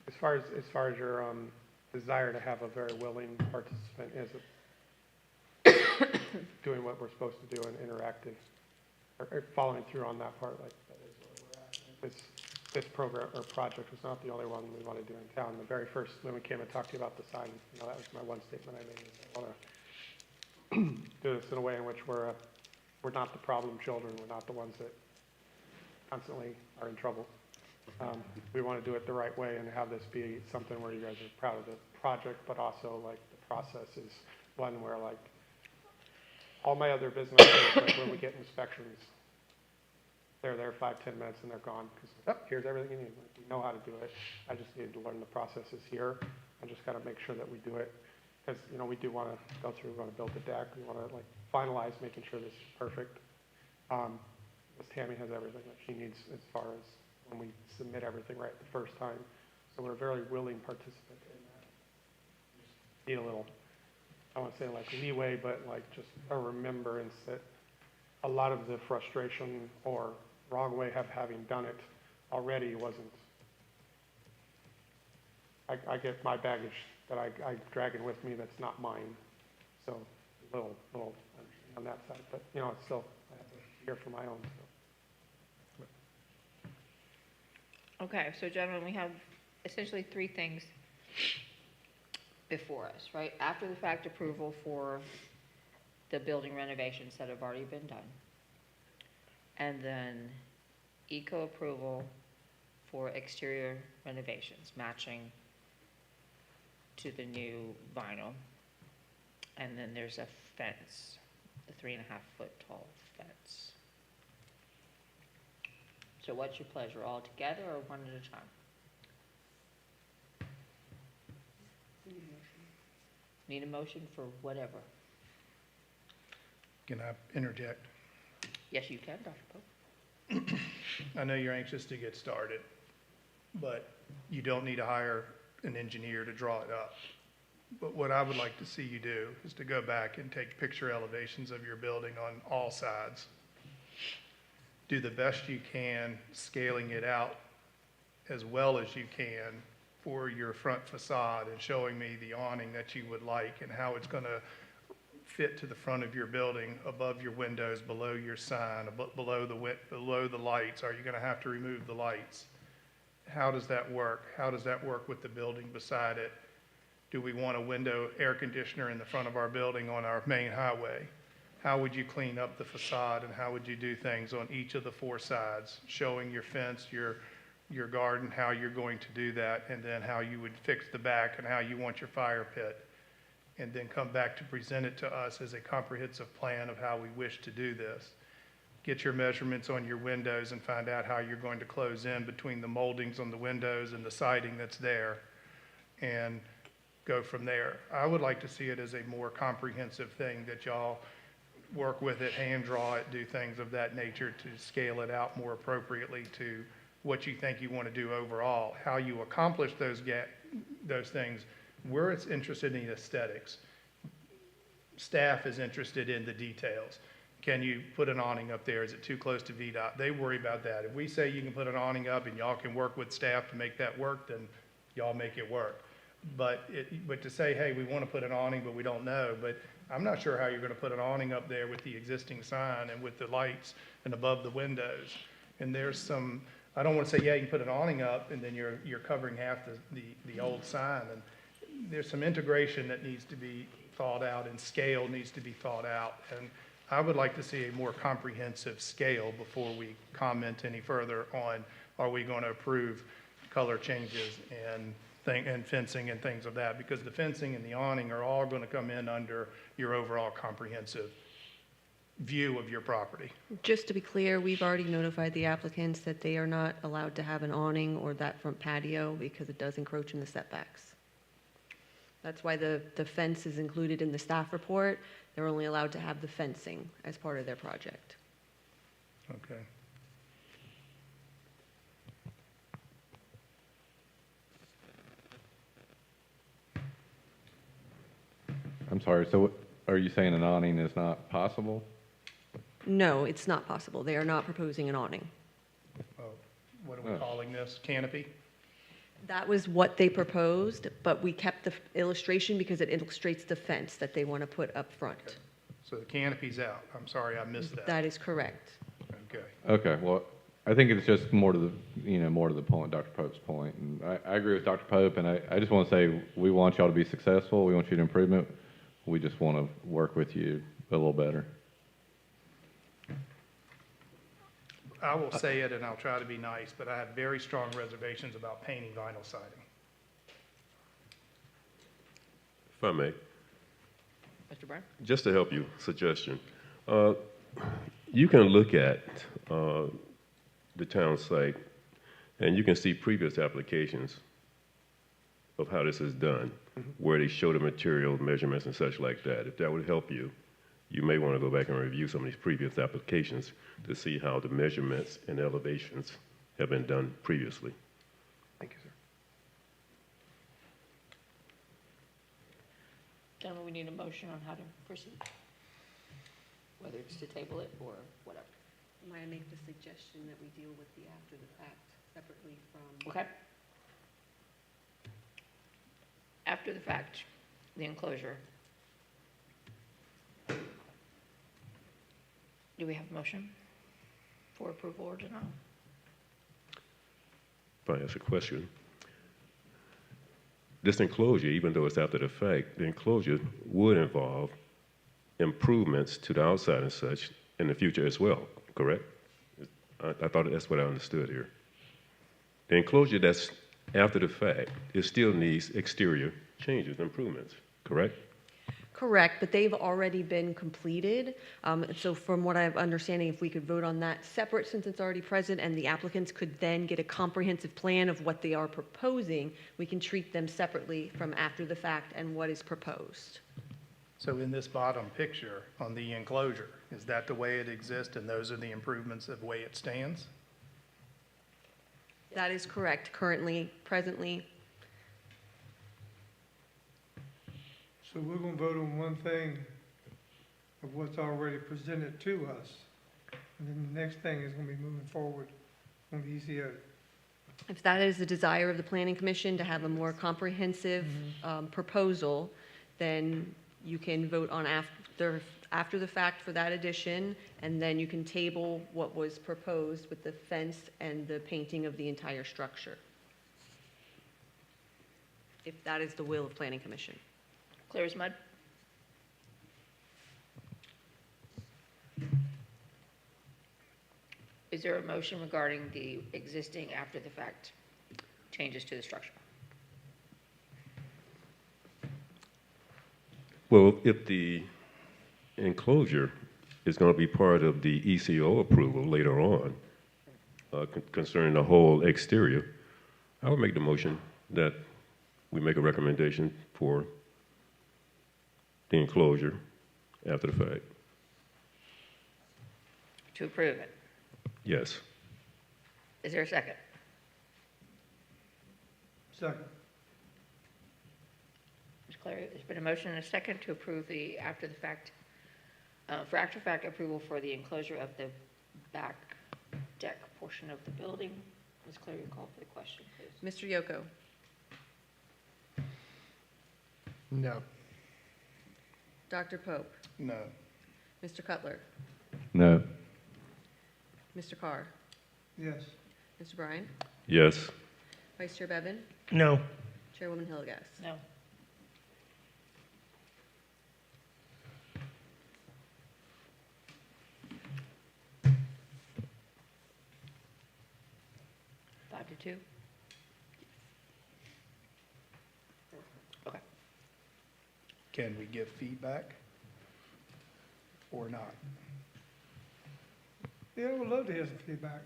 as far as your desire to have a very willing participant is doing what we're supposed to do and interactive, or following through on that part, like that is where we're at. This program or project was not the only one we want to do in town. The very first, when we came and talked to you about the sign, that was my one statement I made, is I want to do this in a way in which we're not the problem children. We're not the ones that constantly are in trouble. We want to do it the right way and have this be something where you guys are proud of the project, but also, like, the process is one where, like, all my other businesses, like when we get inspections, they're there 5-10 minutes and they're gone because, here's everything you need. Like, we know how to do it. I just need to learn the processes here. I just got to make sure that we do it because, we do want to go through, we want to build the deck. We want to, like, finalize making sure this is perfect. Miss Tammy has everything that she needs as far as when we submit everything right the first time. So we're a very willing participant in that. Just need a little, I don't want to say like leeway, but like just a remembrance that a lot of the frustration or wrong way of having done it already wasn't. I get my baggage that I drag in with me that's not mine. So a little on that side, but it's still, I have to hear for my own. So. Okay, so gentlemen, we have essentially three things before us, right? After the fact approval for the building renovations that have already been done. And then eco approval for exterior renovations, matching to the new vinyl. And then there's a fence, the 3.5-foot tall fence. So what's your pleasure, all together or one at a time? Need a motion for whatever. Can I interject? Yes, you can, Dr. Pope. I know you're anxious to get started, but you don't need to hire an engineer to draw it up. But what I would like to see you do is to go back and take picture elevations of your building on all sides. Do the best you can, scaling it out as well as you can for your front facade and showing me the awning that you would like and how it's going to fit to the front of your building, above your windows, below your sign, below the lights. Are you going to have to remove the lights? How does that work? How does that work with the building beside it? Do we want a window air conditioner in the front of our building on our main highway? How would you clean up the facade and how would you do things on each of the four sides, showing your fence, your garden, how you're going to do that, and then how you would fix the back and how you want your fire pit, and then come back to present it to us as a comprehensive plan of how we wish to do this. Get your measurements on your windows and find out how you're going to close in between the moldings on the windows and the siding that's there, and go from there. I would like to see it as a more comprehensive thing that y'all work with it, hand draw it, do things of that nature to scale it out more appropriately to what you think you want to do overall. How you accomplish those things, we're interested in aesthetics. Staff is interested in the details. Can you put an awning up there? Is it too close to VDOT? They worry about that. If we say you can put an awning up and y'all can work with staff to make that work, then y'all make it work. But to say, hey, we want to put an awning, but we don't know, but I'm not sure how you're going to put an awning up there with the existing sign and with the lights and above the windows. And there's some, I don't want to say, yeah, you can put an awning up and then you're covering half the old sign. And there's some integration that needs to be thought out and scale needs to be thought out. And I would like to see a more comprehensive scale before we comment any further on, are we going to approve color changes and fencing and things of that, because the fencing and the awning are all going to come in under your overall comprehensive view of your property. Just to be clear, we've already notified the applicants that they are not allowed to have an awning or that front patio because it does encroach in the setbacks. That's why the fence is included in the staff report. They're only allowed to have the fencing as part of their project. Okay. I'm sorry, so are you saying an awning is not possible? No, it's not possible. They are not proposing an awning. Oh, what are we calling this? Canopy? That was what they proposed, but we kept the illustration because it illustrates the fence that they want to put up front. Okay. So the canopy's out. I'm sorry, I missed that. That is correct. Okay. Okay, well, I think it's just more to the point, Dr. Pope's point. And I agree with Dr. Pope, and I just want to say, we want y'all to be successful. We want you to improvement. We just want to work with you a little better. I will say it and I'll try to be nice, but I have very strong reservations about painting vinyl siding. If I may, Mr. Brown? just to help you, suggestion. You can look at the town site and you can see previous applications of how this is done, where they show the material measurements and such like that. If that would help you, you may want to go back and review some of these previous applications to see how the measurements and elevations have been done previously. Thank you, sir. Gentlemen, we need a motion on how to proceed, whether it's to table it or whatever. Might I make the suggestion that we deal with the after the fact separately from? Okay. After the fact, the enclosure. Do we have a motion for approval or denial? if I ask a question. This enclosure, even though it's after the fact, the enclosure would involve improvements to the outside and such in the future as well, correct? I thought that's what I understood here. The enclosure that's after the fact, it still needs exterior changes, improvements, correct? Correct, but they've already been completed. So from what I'm understanding, if we could vote on that separate since it's already present and the applicants could then get a comprehensive plan of what they are proposing, we can treat them separately from after the fact and what is proposed. So in this bottom picture on the enclosure, is that the way it exists and those are the improvements of the way it stands? That is correct, currently, presently. So we're gonna vote on one thing of what's already presented to us. And then the next thing is gonna be moving forward on the ECO. If that is the desire of the Planning Commission to have a more comprehensive proposal, then you can vote on after the fact for that addition, and then you can table what was proposed with the fence and the painting of the entire structure. If that is the will of Planning Commission. Clear as mud? Is there a motion regarding the existing after-the-fact changes to the structure? Well, if the enclosure is going to be part of the ECO approval later on, concerning the whole exterior, I would make the motion that we make a recommendation for the enclosure after the fact. To approve it. Yes. Is there a second? Second. Ms. Clary, there's been a motion and a second to approve the after-the-fact, for after-fact approval for the enclosure of the back deck portion of the building. Ms. Clary, you call for the question, please. Mr. Yoko? No. Dr. Pope? No. Mr. Cutler? No. Mr. Carr? Yes. Mr. Bryan? Yes. Vice Chair Bevan? No. Chairwoman Hillegas? No. Five to two? Okay. Can we give feedback or not? Yeah, I would love to hear some feedback.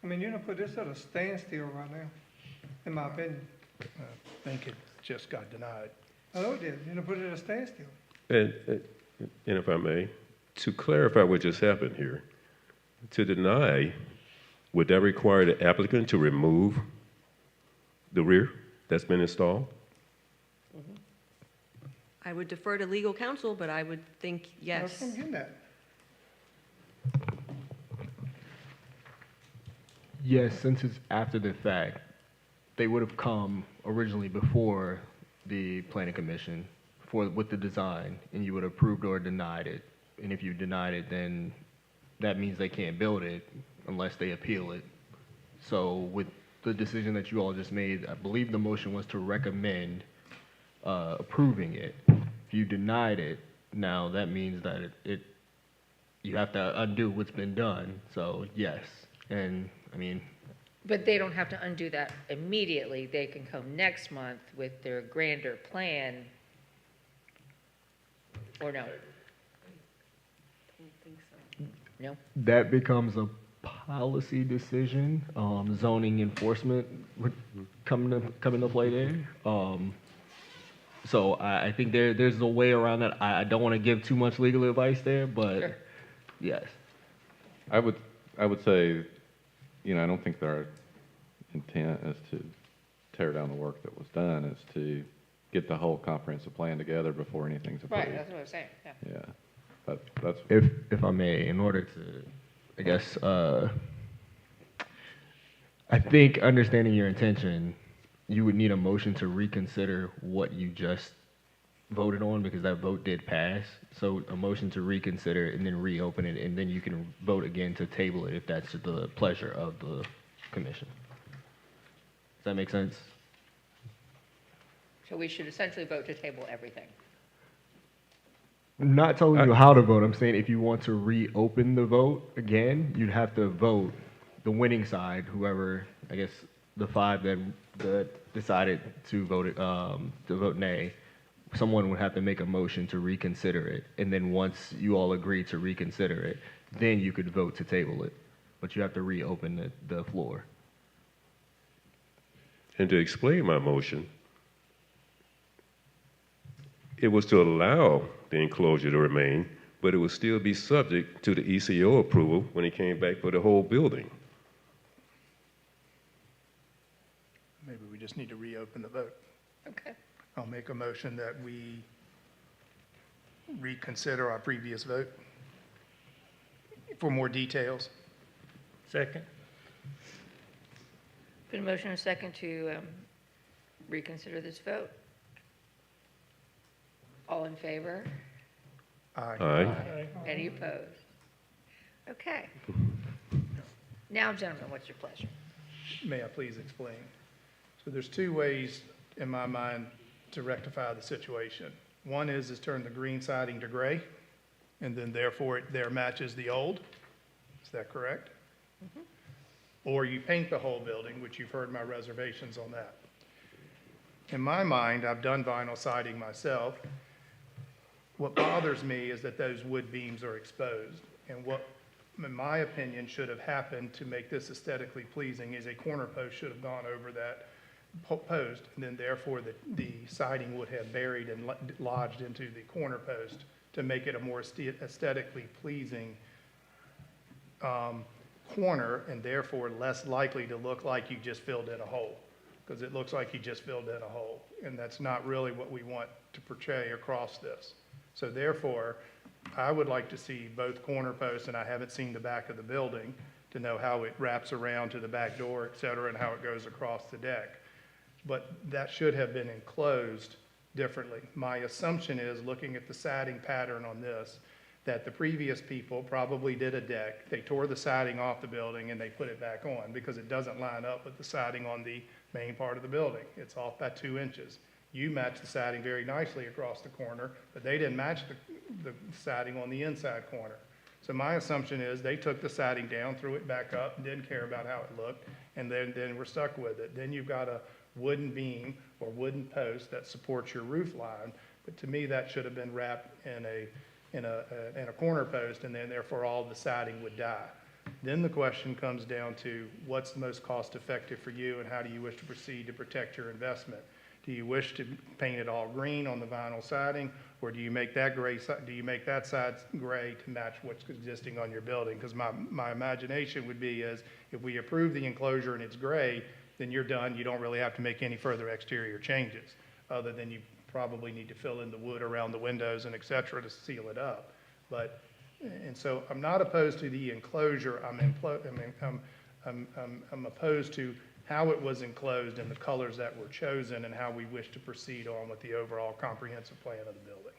I mean, you don't put this at a standstill right now, in my opinion. I think it just got denied. I know it did. You don't put it at a standstill. And if I may, to clarify what just happened here, to deny, would that require the applicant to remove the rear that's been installed? I would defer to legal counsel, but I would think yes. That's what I'm getting at. Yes, since it's after the fact, they would have come originally before the planning commission with the design, and you would have approved or denied it. And if you denied it, then that means they can't build it unless they appeal it. So with the decision that you all just made, I believe the motion was to recommend approving it. If you denied it, now that means that you have to undo what's been done. So yes, and I mean. But they don't have to undo that immediately. They can come next month with their grander plan, or no? I don't think so. No? That becomes a policy decision. Zoning enforcement would come into play there. So I think there's a way around that. I don't want to give too much legal advice there, but Sure. yes. I would say, I don't think their intent is to tear down the work that was done. It's to get the whole comprehensive plan together before anything's approved. Right, that's what I was saying, yeah. Yeah, that's. If I may, in order to, I guess, I think understanding your intention, you would need a motion to reconsider what you just voted on because that vote did pass. So a motion to reconsider and then reopen it, and then you can vote again to table it if that's the pleasure of the commission. that make sense? So we should essentially vote to table everything. Not telling you how to vote. I'm saying if you want to reopen the vote again, you'd have to vote the winning side, whoever, I guess, the five that decided to vote nay. Someone would have to make a motion to reconsider it, and then once you all agree to reconsider it, then you could vote to table it. But you have to reopen the floor. And to explain my motion, it was to allow the enclosure to remain, but it would still be subject to the ECO approval when it came back for the whole building. Maybe we just need to reopen the vote. Okay. I'll make a motion that we reconsider our previous vote for more details. Second. Been a motion and a second to reconsider this vote. All in favor? Aye. Aye. Any opposed? Okay. Now, gentlemen, what's your pleasure? May I please explain? So there's two ways, in my mind, to rectify the situation. One is turn the green siding to gray, and then therefore it there matches the old. Is that correct? Mm-hmm. Or you paint the whole building, which you've heard my reservations on that. In my mind, I've done vinyl siding myself. What bothers me is that those wood beams are exposed. And what, in my opinion, should have happened to make this aesthetically pleasing is a corner post should have gone over that post, and then therefore the siding would have buried and lodged into the corner post to make it a more aesthetically pleasing corner, and therefore less likely to look like you just filled in a hole, because it looks like you just filled in a hole, and that's not really what we want to portray across this. So therefore, I would like to see both corner posts, and I haven't seen the back of the building to know how it wraps around to the back door, et cetera, and how it goes across the deck. But that should have been enclosed differently. My assumption is, looking at the siding pattern on this, that the previous people probably did a deck, they tore the siding off the building and they put it back on because it doesn't line up with the siding on the main part of the building. It's off by 2 inches. You match the siding very nicely across the corner, but they didn't match the siding on the inside corner. So my assumption is they took the siding down, threw it back up, and didn't care about how it looked, and then we're stuck with it. Then you've got a wooden beam or wooden post that supports your roof line, but to me that should have been wrapped in a corner post, and then therefore all the siding would die. Then the question comes down to what's the most cost effective for you, and how do you wish to proceed to protect your investment? Do you wish to paint it all green on the vinyl siding, or do you make that side gray to match what's existing on your building? Because my imagination would be is if we approve the enclosure and it's gray, then you're done. You don't really have to make any further exterior changes, other than you probably need to fill in the wood around the windows and et cetera to seal it up. And so I'm not opposed to the enclosure. I'm opposed to how it was enclosed and the colors that were chosen and how we wish to proceed on with the overall comprehensive plan of the building.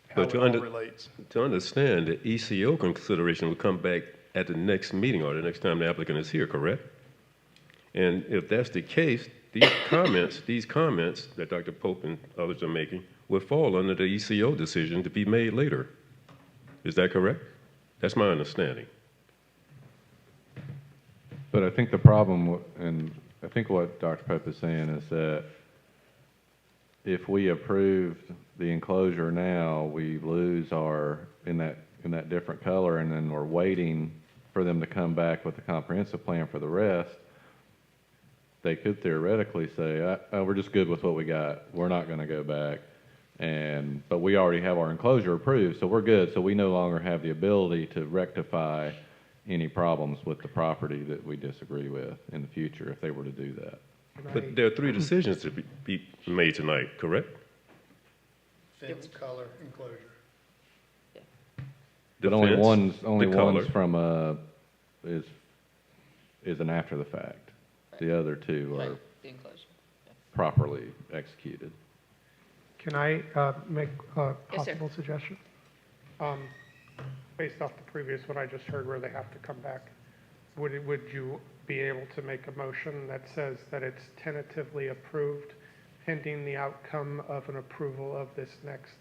How But it all relates. to understand, the ECO consideration will come back at the next meeting or the next time the applicant is here, correct? And if that's the case, these comments that Dr. Pope and others are making will fall under the ECO decision to be made later. Is that correct? That's my understanding. But I think the problem, and I think what Dr. Pope is saying is that if we approved the enclosure now, we lose our, in that different color, and then we're waiting for them to come back with a comprehensive plan for the rest. They could theoretically say, we're just good with what we got. We're not going to go back. But we already have our enclosure approved, so we're good. So we no longer have the ability to rectify any problems with the property that we disagree with in the future if they were to do that. But there are 3 decisions to be made tonight, correct? Fence, color, enclosure. But only one's color. from is an after the fact. The other 2 are The enclosure. properly executed. Can I make a Yes, sir. possible suggestion? Based off the previous one I just heard where they have to come back would you be able to make a motion that says that it's tentatively approved pending the outcome of an approval of this next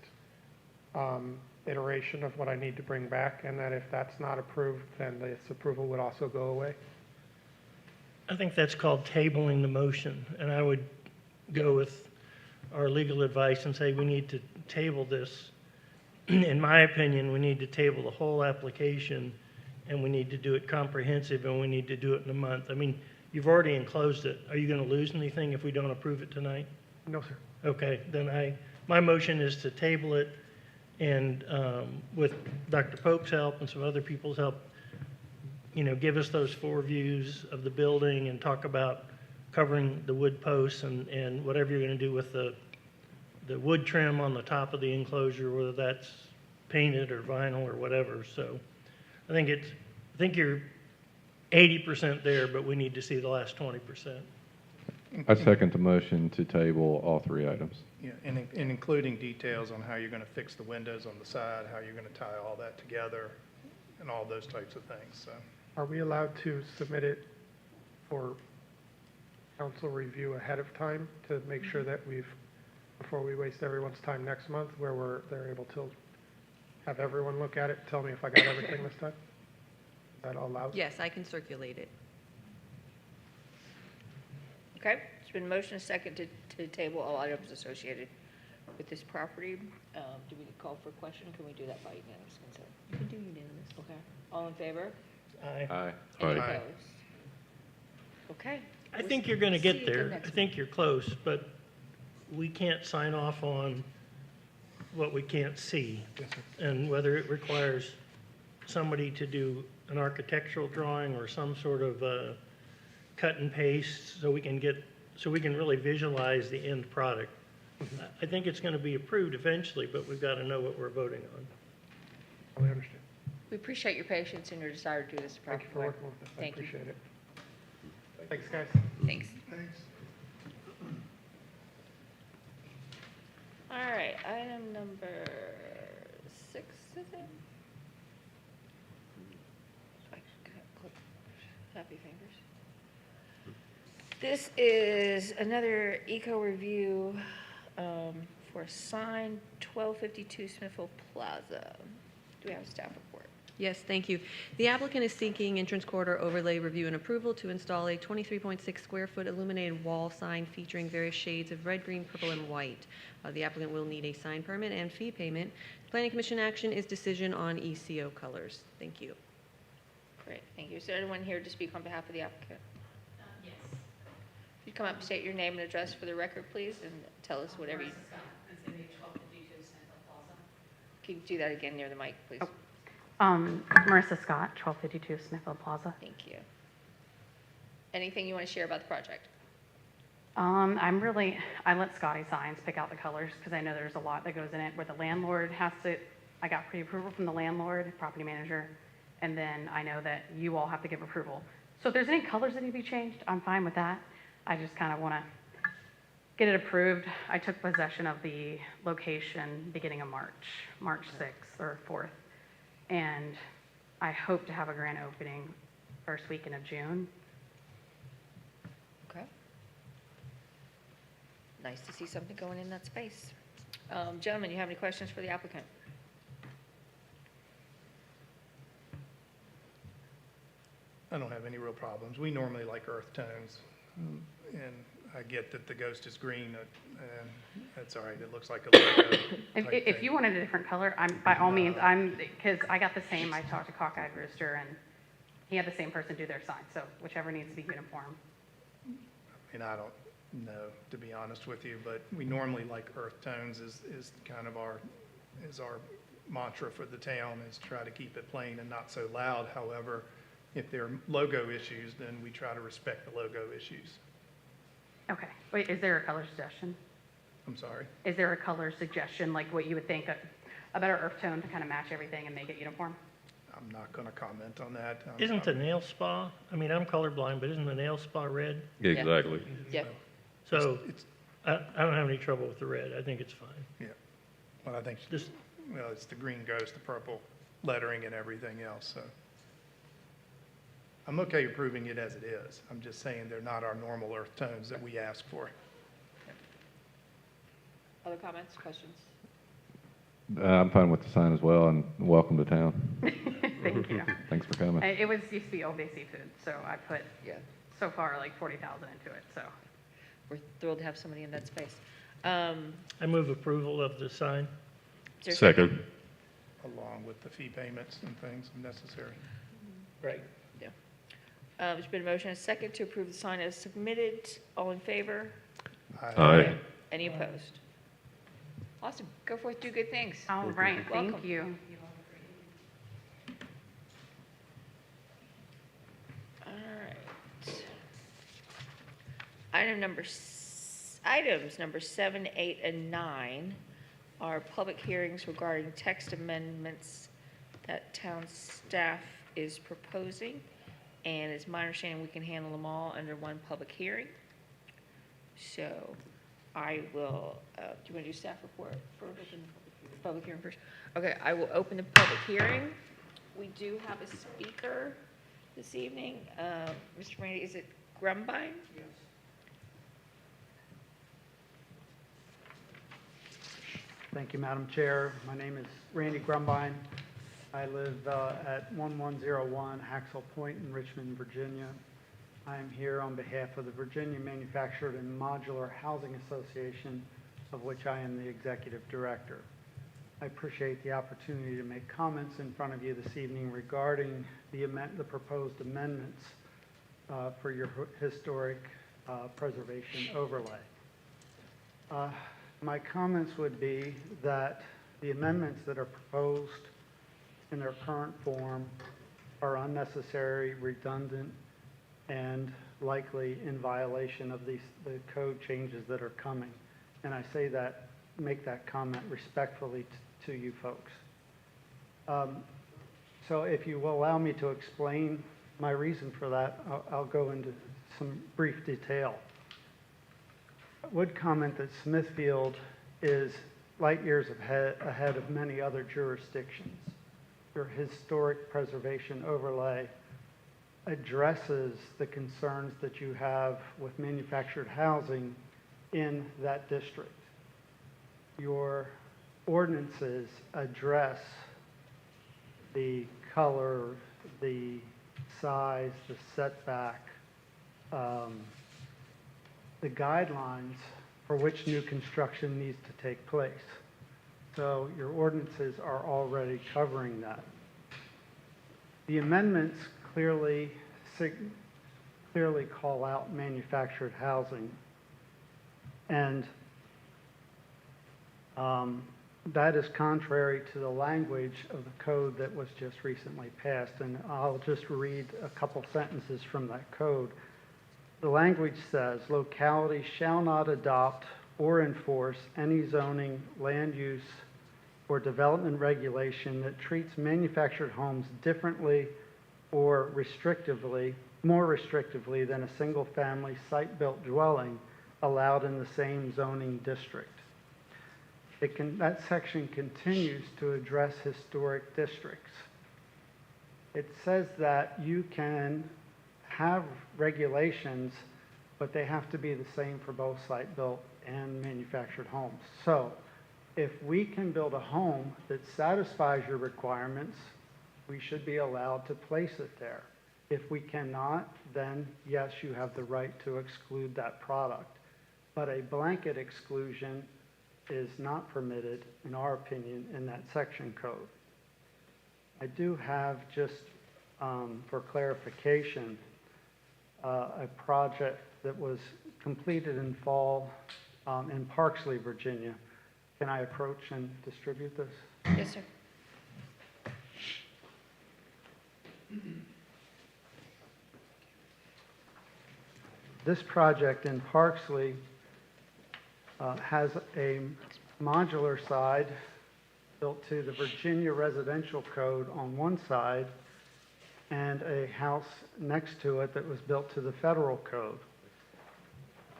iteration of what I need to bring back, and that if that's not approved, then this approval would also go away? I think that's called tabling the motion, and I would go with our legal advice and say we need to table this. In my opinion, we need to table the whole application, and we need to do it comprehensive, and we need to do it in a month. I mean, you've already enclosed it. Are you going to lose anything if we don't approve it tonight? No, sir. Okay, then my motion is to table it, and with Dr. Pope's help and some other people's help, give us those 4 views of the building and talk about covering the wood posts and whatever you're going to do with the wood trim on the top of the enclosure, whether that's painted or vinyl or whatever. So I think you're 80% there, but we need to see the last 20%. I second the motion to table all 3 items. Yeah, and including details on how you're going to fix the windows on the side, how you're going to tie all that together, and all those types of things, so. Are we allowed to submit it for council review ahead of time to make sure that before we waste everyone's time next month, where they're able to have everyone look at it, tell me if I got everything this time? Is that allowed? Yes, I can circulate it. Okay, it's been motion and second to table all items associated with this property. Do we call for a question? Can we do that by unanimous consent? You can do unanimous. Okay, all in favor? Aye. Aye. Any Aye. opposed? Okay. I think you're going to get See you there. next I think you're close, but we can't sign off on what we can't see. And whether it requires somebody to do an architectural drawing or some sort of cut and paste so we can really visualize the end product. I think it's going to be approved eventually, but we've got to know what we're voting on. I understand. We appreciate your patience and your desire to do this Thank you for properly. working with us. I Thank you. appreciate it. Thanks, guys. Thanks. All right, item number 6, is it? I can't click. Happy fingers. This is another eco-review for sign 1252 Smithfield Plaza. Do we have a staff report? Yes, thank you. The applicant is seeking entrance corridor overlay review and approval to install a 23.6 square foot illuminated wall sign featuring various shades of red, green, purple, and white. The applicant will need a sign permit and fee payment. Planning Commission action is decision on ECO colors. Thank you. Great, thank you. Is there anyone here to speak on behalf of the applicant? Yes. If you come up and state your name and address for the record, please, and tell us whatever you... Scott, it's going to be 1252 Smithfield Plaza. Can you do that again near the mic, please? Marissa Scott, 1252 Smithfield Plaza. Thank you. Anything you want to share about the project? I let Scotty Signs pick out the colors because I know there's a lot that goes in it where the landlord I got pre-approval from the landlord, property manager, and then I know that you all have to give approval. So if there's any colors that need to be changed, I'm fine with that. I just kind of want to get it approved. I took possession of the location beginning of March 6th or 4th. And I hope to have a grand opening first weekend of June. Okay. Nice to see something going in that space. Gentlemen, you have any questions for the applicant? I don't have any real problems. We normally like earth tones, and I get that the ghost is green, and that's all right. It looks like a logo type If thing. you wanted a different color, by all means, because I got the same, I talked to Cockeyed Rooster, and he had the same person do their sign, so whichever needs to be uniform. And I don't know, to be honest with you, but we normally like earth tones is kind of our mantra for the town, is try to keep it plain and not so loud. However, if there are logo issues, then we try to respect the logo issues. Okay, wait, is there a color suggestion? I'm sorry. Is there a color suggestion, like what you would think, a better earth tone to kind of match everything and make it uniform? I'm not going to comment on that. Isn't the nail spa, I mean, I'm colorblind, but isn't the nail spa red? Exactly. Yeah. So It's, I don't have any trouble with the red. I think it's fine. yeah, well, I think, Just, well, it's the green ghost, the purple lettering and everything else, so. I'm okay approving it as it is. I'm just saying they're not our normal earth tones that we ask for. Other comments, questions? I'm fine with the sign as well, and welcome to town. Thank you. Thanks for coming. It was, used to be Old Bay Seafood, so I put Yeah, so far like 40,000 into it, so. we're thrilled to have somebody in that space. I move approval of the sign. Is there a Second. Along with the fee payments and things if necessary. Right. There's been a motion and a second to approve the sign as submitted. All in favor? Aye. Any opposed? Awesome. Go forth, do good things. All right, thank Welcome. you. All right. Items number 7, 8, and 9 are public hearings regarding text amendments that town staff is proposing. And it's my understanding we can handle them all under one public hearing. So I will, do you want to do staff report first? Public hearing first? Okay, I will open the public hearing. We do have a speaker this evening. Mr. Randy, is it Grumbine? Yes. Thank you, Madam Chair. My name is Randy Grumbine. I live at 1101 Haxel Point in Richmond, Virginia. I am here on behalf of the Virginia Manufactured and Modular Housing Association, of which I am the executive director. I appreciate the opportunity to make comments in front of you this evening regarding the proposed amendments for your historic preservation overlay. My comments would be that the amendments that are proposed in their current form are unnecessary, redundant, and likely in violation of the code changes that are coming. And I say that, make that comment respectfully to you folks. So if you will allow me to explain my reason for that, I'll go into some brief detail. I would comment that Smithfield is light years ahead of many other jurisdictions. Your historic preservation overlay addresses the concerns that you have with manufactured housing in that district. Your ordinances address the color, the size, the setback, the guidelines for which new construction needs to take place. So your ordinances are already covering that. The amendments clearly call out manufactured housing, and that is contrary to the language of the code that was just recently passed. And I'll just read a couple sentences from that code. The language says, localities shall not adopt or enforce any zoning, land use, or development regulation that treats manufactured homes differently or more restrictively than a single-family site-built dwelling allowed in the same zoning district. That section continues to address historic districts. It says that you can have regulations, but they have to be the same for both site-built and manufactured homes. So if we can build a home that satisfies your requirements, we should be allowed to place it there. If we cannot, then yes, you have the right to exclude that product. But a blanket exclusion is not permitted, in our opinion, in that section code. I do have, just for clarification, a project that was completed in fall in Parksley, Virginia. Can I approach and distribute this? Yes, sir. This project in Parksley has a modular side built to the Virginia Residential Code on one side and a house next to it that was built to the federal code.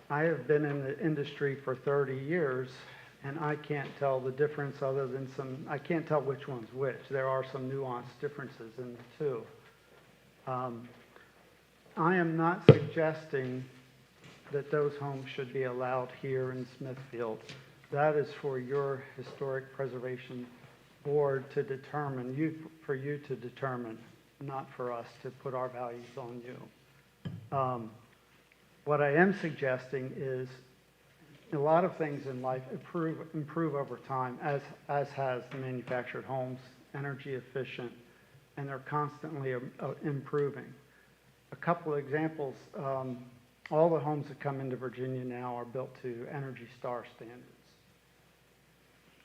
I have been in the industry for 30 years, and I can't tell the difference other than I can't tell which one's which. There are some nuanced differences in the two. I am not suggesting that those homes should be allowed here in Smithfield. That is for your Historic Preservation Board to determine, for you to determine, not for us to put our values on you. What I am suggesting is a lot of things in life improve over time, as has the manufactured homes, energy efficient, and they're constantly improving. A couple of examples, all the homes that come into Virginia now are built to Energy Star standards.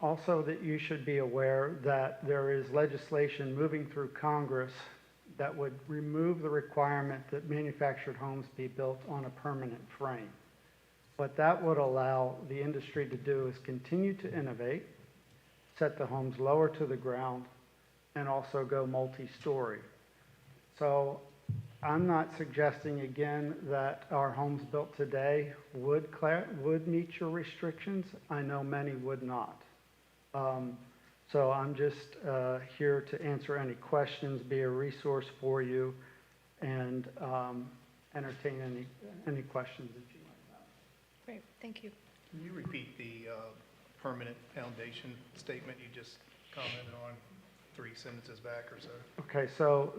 Also, that you should be aware that there is legislation moving through Congress that would remove the requirement that manufactured homes be built on a permanent frame. What that would allow the industry to do is continue to innovate, set the homes lower to the ground, and also go multi-story. So I'm not suggesting, again, that our homes built today would meet your restrictions. I know many would not. So I'm just here to answer any questions, be a resource for you, and entertain any questions that you might have. Great, thank you. Can you repeat the permanent foundation statement you just commented on 3 sentences back or so? Okay, so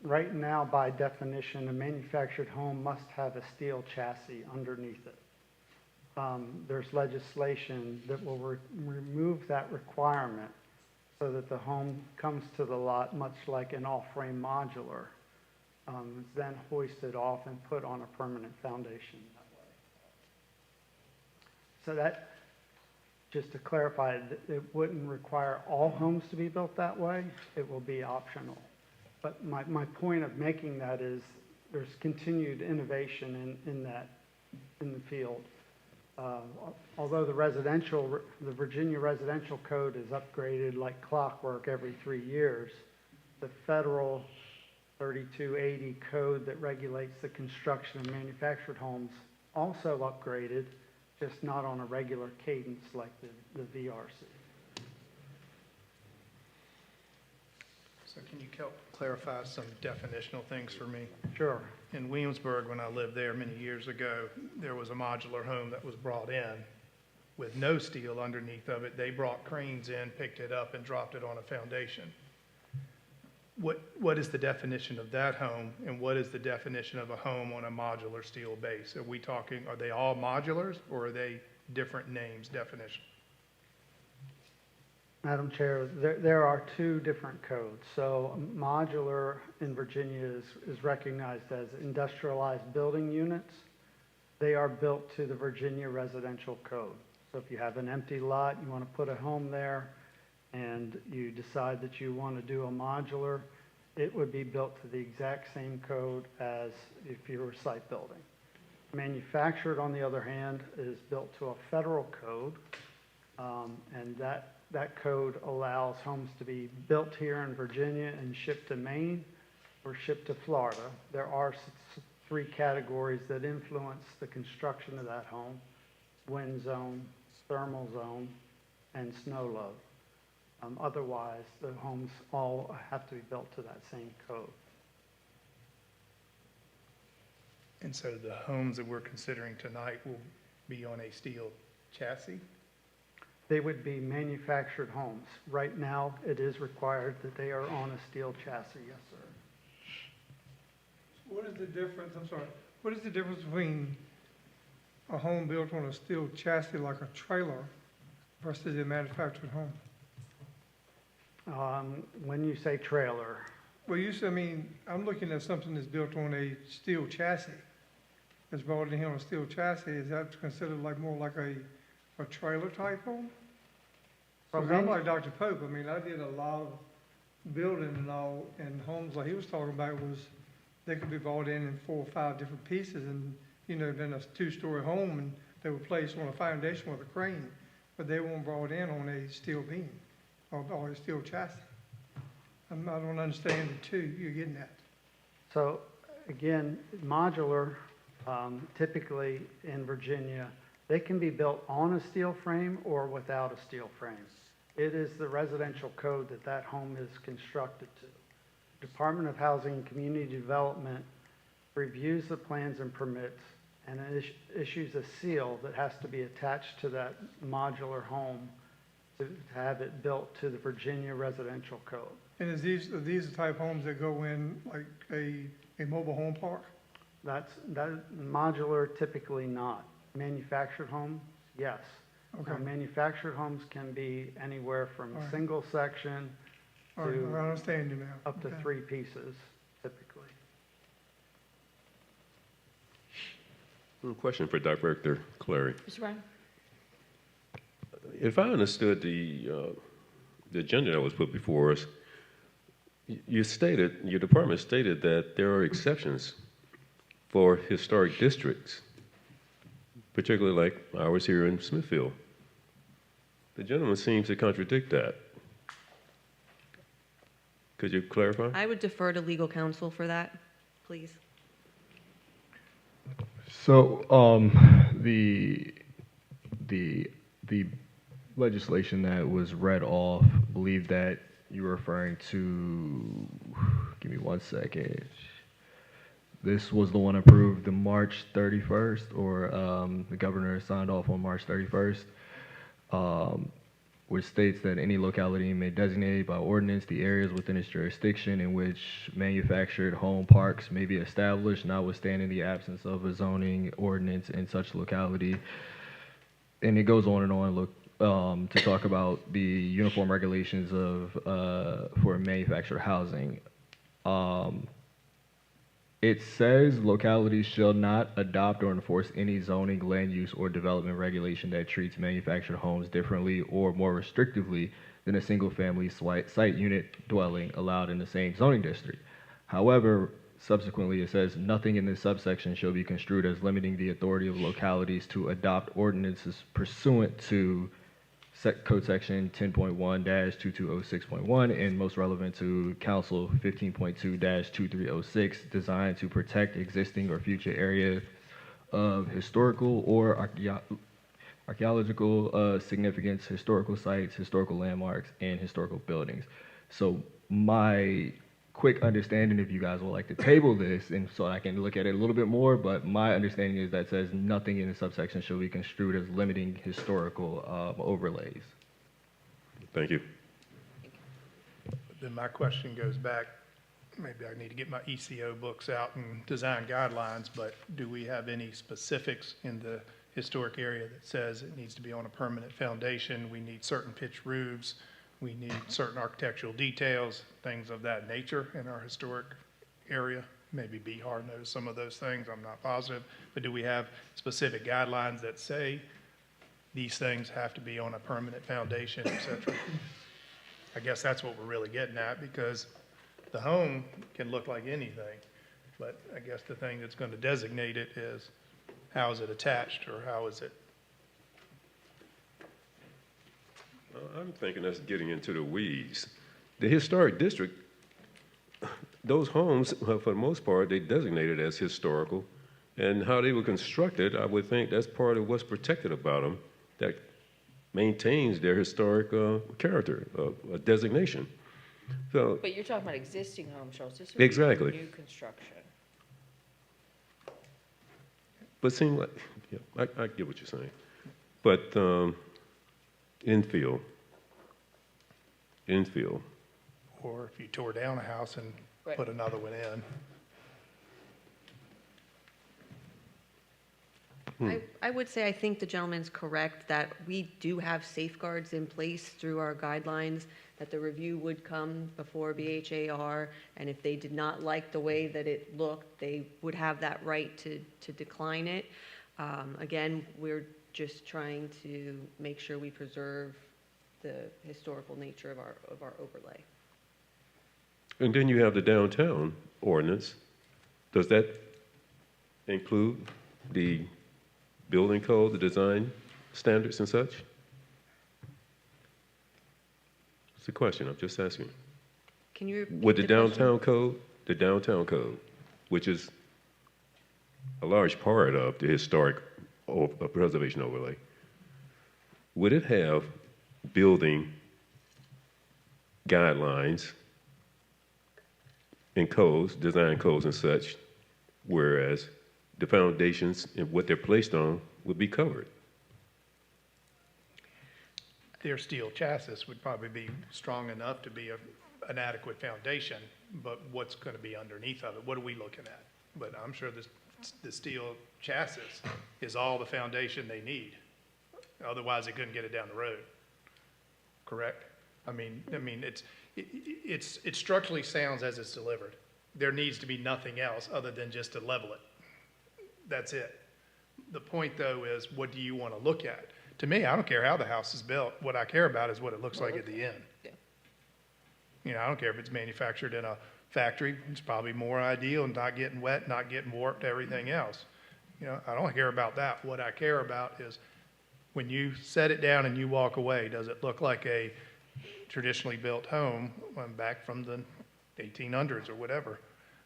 right now, by definition, a manufactured home must have a steel chassis underneath it. There's legislation that will remove that requirement so that the home comes to the lot much like an all-frame modular. It's then hoisted off and put on a permanent foundation that way. So that, just to clarify, it wouldn't require all homes to be built that way. It will be optional. But my point of making that is there's continued innovation in the field. Although the Virginia residential code is upgraded like clockwork every 3 years, the federal 3280 code that regulates the construction of manufactured homes also upgraded, just not on a regular cadence like the VRC. So can you clarify some definitional things for me? Sure. In Williamsburg, when I lived there many years ago, there was a modular home that was brought in with no steel underneath of it. They brought cranes in, picked it up, and dropped it on a foundation. What is the definition of that home, and what is the definition of a home on a modular steel base? Are they all modulars, or are they different names, definition? Madam Chair, there are 2 different codes. So modular in Virginia is recognized as industrialized building units. They are built to the Virginia Residential Code. So if you have an empty lot, you want to put a home there, and you decide that you want to do a modular, it would be built to the exact same code as if you were site building. Manufactured, on the other hand, is built to a federal code, and that code allows homes to be built here in Virginia and shipped to Maine or shipped to Florida. There are 3 categories that influence the construction of that home: wind zone, thermal zone, and snow load. Otherwise, the homes all have to be built to that same code. And so the homes that we're considering tonight will be on a steel chassis? They would be manufactured homes. Right now, it is required that they are on a steel chassis, yes, sir. What is the difference, I'm sorry, what is the difference between a home built on a steel chassis like a trailer versus a manufactured home? When you say trailer, Well, I'm looking at something that's built on a steel chassis. It's brought in here on a steel chassis. Is that considered more like a trailer type home? Because I'm like Dr. Pope. I did a lot of building and homes like he was talking about they could be brought in 4 or 5 different pieces, and then a 2-story home, and they were placed on a foundation with a crane, but they weren't brought in on a steel beam or a steel chassis. I don't understand the 2 you're getting at. So again, modular, typically in Virginia, they can be built on a steel frame or without a steel frame. It is the residential code that home is constructed to. Department of Housing and Community Development reviews the plans and permits, and issues a seal that has to be attached to that modular home to have it built to the Virginia residential code. And are these the type homes that go in like a mobile home park? That modular, typically not. Manufactured homes, yes. Okay. Manufactured homes can be anywhere from All right. single section All right, to I understand you now. up to Okay. 3 pieces, typically. Question for Director Clary. Mr. Brown? If I understood the agenda that was put before us, you stated, your department stated that there are exceptions for historic districts, particularly like ours here in Smithfield. The gentleman seems to contradict that. Could you clarify? I would defer to legal counsel for that, please. So, the legislation that was read off, I believe that you were referring to, give me one second. This was the one approved on March 31st, or the governor signed off on March 31st, which states that any locality may designate by ordinance the areas within its jurisdiction in which manufactured home parks may be established, notwithstanding the absence of a zoning ordinance in such locality. And it goes on and on, to talk about the uniform regulations for manufactured housing. It says localities shall not adopt or enforce any zoning, land use, or development regulation that treats manufactured homes differently or more restrictively than a single-family site unit dwelling allowed in the same zoning district. However, subsequently it says nothing in this subsection shall be construed as limiting the authority of localities to adopt ordinances pursuant to Code Section 10.1-2206.1 and most relevant to Council 15.2-2306, designed to protect existing or future area of historical or archaeological significance, historical sites, historical landmarks, and historical buildings. So my quick understanding, if you guys would like to table this, and so I can look at it a little bit more, but my understanding is that says nothing in the subsection shall be construed as limiting historical overlays. Thank you. Then my question goes back, maybe I need to get my ECO books out and design guidelines, but do we have any specifics in the historic area that says it needs to be on a permanent foundation, we need certain pitch roofs, we need certain architectural details, things of that nature in our historic area? Maybe Bihar knows some of those things, I'm not positive, but do we have specific guidelines that say these things have to be on a permanent foundation, et cetera? I guess that's what we're really getting at, because the home can look like anything, but I guess the thing that's going to designate it is how is it attached, or how is it? I'm thinking that's getting into the weeds. The historic district, those homes, for the most part, they designated as historical, and how they were constructed, I would think that's part of what's protected about them, that maintains their historic character, a designation. So, But you're talking about existing homes, Charles. This would Exactly. be new construction. but seem like, yeah, I get what you're saying. But infill. Or if you tore down a house and Right. put another one in. I would say I think the gentleman's correct that we do have safeguards in place through our guidelines, that the review would come before BHAR, and if they did not like the way that it looked, they would have that right to decline it. Again, we're just trying to make sure we preserve the historical nature of our overlay. And then you have the downtown ordinance. Does that include the building code, the design standards and such? It's a question, I'm just asking. Can you repeat With the question? downtown code, which is a large part of the historic preservation overlay, would it have building guidelines and codes, design codes and such, whereas the foundations and what they're placed on would be covered. Their steel chassis would probably be strong enough to be an adequate foundation, but what's going to be underneath of it? What are we looking at? But I'm sure the steel chassis is all the foundation they need. Otherwise, they couldn't get it down the road. Correct? I mean, it structurally sounds as it's delivered. There needs to be nothing else other than just to level it. That's it. The point, though, is what do you want to look at? To me, I don't care how the house is built. What I care about is what it looks like at the end. Yeah. You know, I don't care if it's manufactured in a factory. It's probably more ideal and not getting wet, not getting warped, everything else. You know, I don't care about that. What I care about is when you set it down and you walk away, does it look like a traditionally built home back from the 1800s or whatever?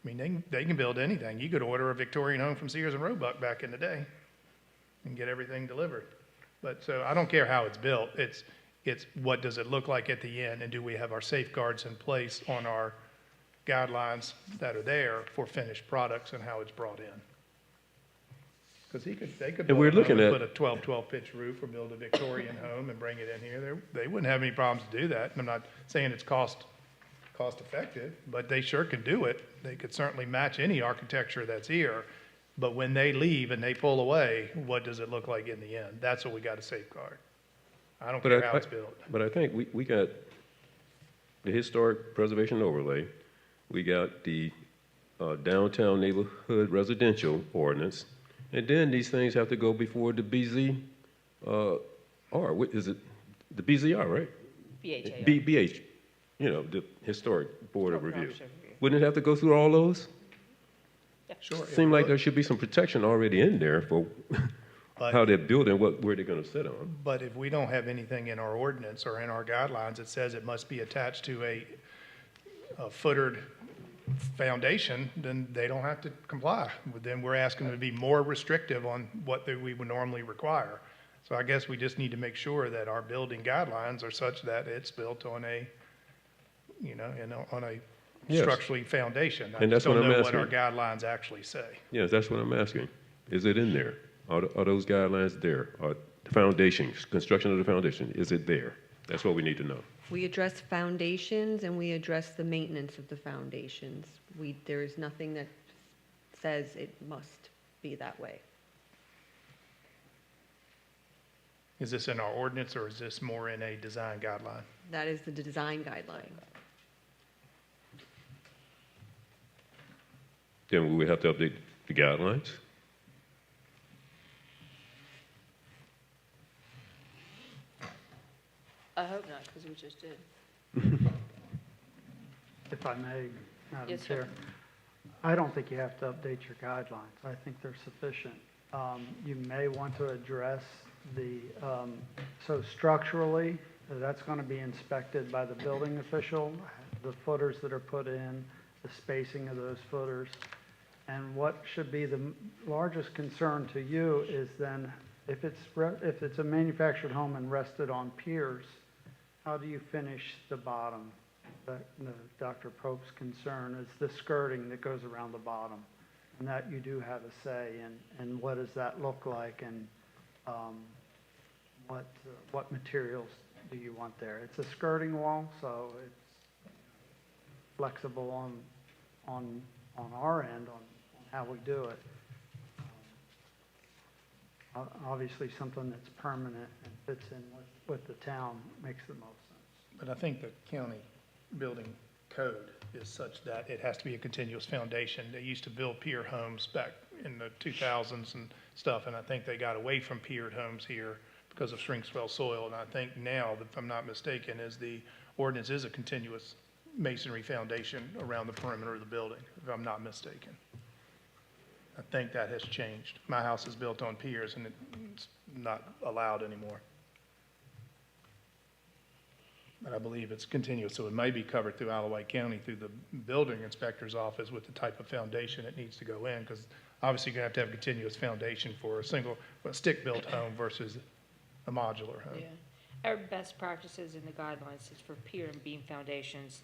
I mean, they can build anything. You could order a Victorian home from Sears and Roebuck back in the day and get everything delivered. But so I don't care how it's built. It's what does it look like at the end, and do we have our safeguards in place on our guidelines that are there for finished products and how it's brought in? Because they could build we're a home looking and at- put a 12-pitch roof or build a Victorian home and bring it in here. They wouldn't have any problems to do that. And I'm not saying it's cost effective, but they sure can do it. They could certainly match any architecture that's here. But when they leave and they pull away, what does it look like in the end? That's what we got to safeguard. I don't care how it's built. But I think we got the historic preservation overlay. We got the downtown neighborhood residential ordinance. And then these things have to go before the BZ, what is it? The BZR, right? BHA. BH, you know, the Historic Board of Review. Officer Review. Wouldn't it have to go through all those? Sure. Seem like there should be some protection already in there for But- how they're building, where they're gonna sit on. But if we don't have anything in our ordinance or in our guidelines that says it must be attached to a footered foundation, then they don't have to comply. But then we're asking them to be more restrictive on what we would normally require. So I guess we just need to make sure that our building guidelines are such that it's built on a, on a Yes. structurally foundation. I And just that's what don't I'm know what our asking. guidelines actually say. Yes, that's what I'm asking. Is it in there? Are those guidelines there? Are the foundations, construction of the foundation, is it there? That's what we need to know. We address foundations and we address the maintenance of the foundations. There is nothing that says it must be that way. Is this in our ordinance or is this more in a design guideline? That is the design guideline. Then we would have to update the guidelines. I hope not, because we just did. If I may, Madam Yes, sir. Chair. I don't think you have to update your guidelines. I think they're sufficient. You may want to address so structurally, that's going to be inspected by the building official, the footers that are put in, the spacing of those footers. And what should be the largest concern to you is then, if it's a manufactured home and rested on piers, how do you finish the bottom? Dr. Pope's concern is the skirting that goes around the bottom, and that you do have a say in, and what does that look like, and what materials do you want there? It's a skirting wall, so it's flexible on our end on how we do it. Obviously, something that's permanent and fits in with the town makes the most sense. But I think the county building code is such that it has to be a continuous foundation. They used to build pier homes back in the 2000s and stuff, and I think they got away from piered homes here because of shrink swell soil. And I think now, if I'm not mistaken, the ordinance is a continuous masonry foundation around the perimeter of the building, if I'm not mistaken. I think that has changed. My house is built on piers and it's not allowed anymore. But I believe it's continuous, so it may be covered through Alawite County through the building inspector's office with the type of foundation it needs to go in, because obviously you're gonna have to have a continuous foundation for a stick-built home versus a modular home. Yeah. Our best practices in the guidelines is for pier and beam foundations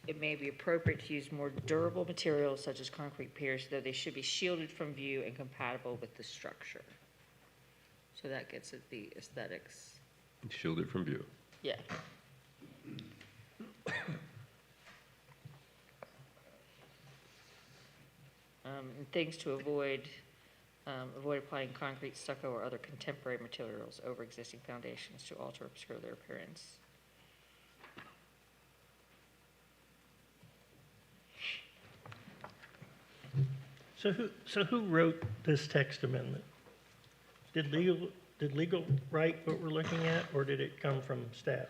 it may be appropriate to use more durable materials such as concrete piers, though they should be shielded from view and compatible with the structure. So that gets at the aesthetics. Shielded from view. Yeah. And things to avoid, avoid applying concrete, stucco, or other contemporary materials over existing foundations to alter or obscure their appearance. So who wrote this text amendment? Did legal write what we're looking at, or did it come from staff?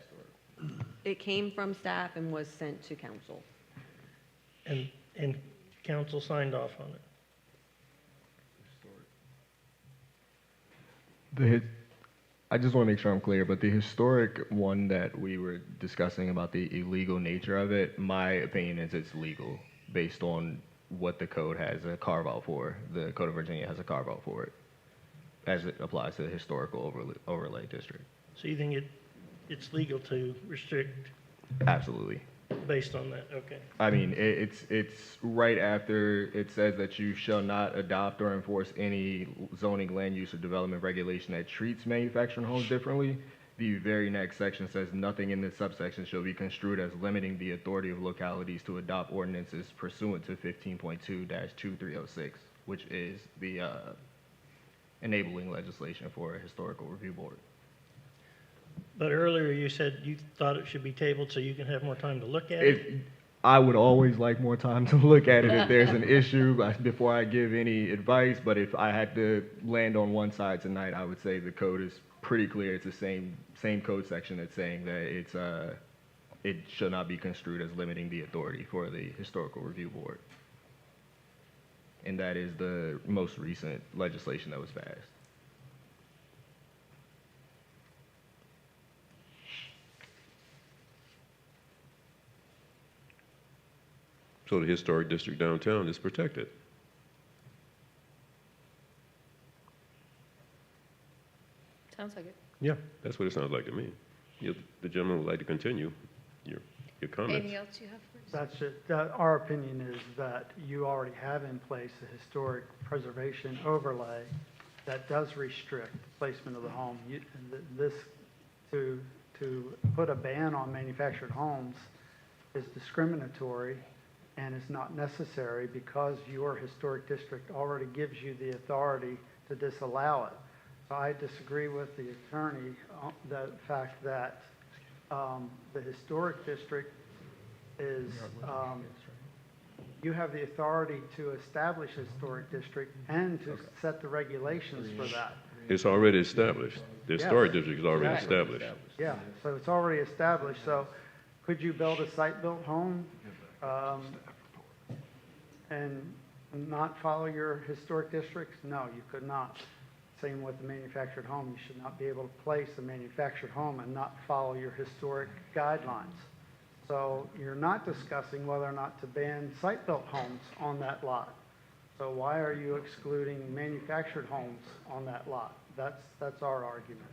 It came from staff and was sent to council. And council signed off on it? I just want to make sure I'm clear, but the historic one that we were discussing about the illegal nature of it, my opinion is it's legal based on what the code has a carve out for. The Code of Virginia has a carve out for it as it applies to the historical overlay district. So you think it's legal to restrict Absolutely. based on that? Okay. I mean, it's right after it says that you shall not adopt or enforce any zoning, land use, or development regulation that treats manufactured homes differently. The very next section says nothing in this subsection shall be construed as limiting the authority of localities to adopt ordinances pursuant to 15.2-2306, which is the enabling legislation for a historical review board. But earlier you said you thought it should be tabled so you can have more time to look at it? I would always like more time to look at it if there's an issue before I give any advice, but if I had to land on one side tonight, I would say the code is pretty clear. It's the same code section that's saying that it should not be construed as limiting the authority for the historical review board. And that is the most recent legislation that was passed. So the historic district downtown is protected. Sounds like it. Yeah. That's what it sounds like to me. The gentleman would like to continue your comments. Anything else you have for us? That's it. Our opinion is that you already have in place a historic preservation overlay that does restrict placement of the home. To put a ban on manufactured homes is discriminatory and is not necessary because your historic district already gives you the authority to disallow it. So I disagree with the attorney on the fact that the historic district is, you have the authority to establish a historic district and to set the regulations for that. It's already established. The historic Yes. district is already Exactly. established. Yeah, so it's already established, so could you build a site-built home and not follow your historic districts? No, you could not. Same with the manufactured home. You should not be able to place a manufactured home and not follow your historic guidelines. So you're not discussing whether or not to ban site-built homes on that lot. So why are you excluding manufactured homes on that lot? That's our argument.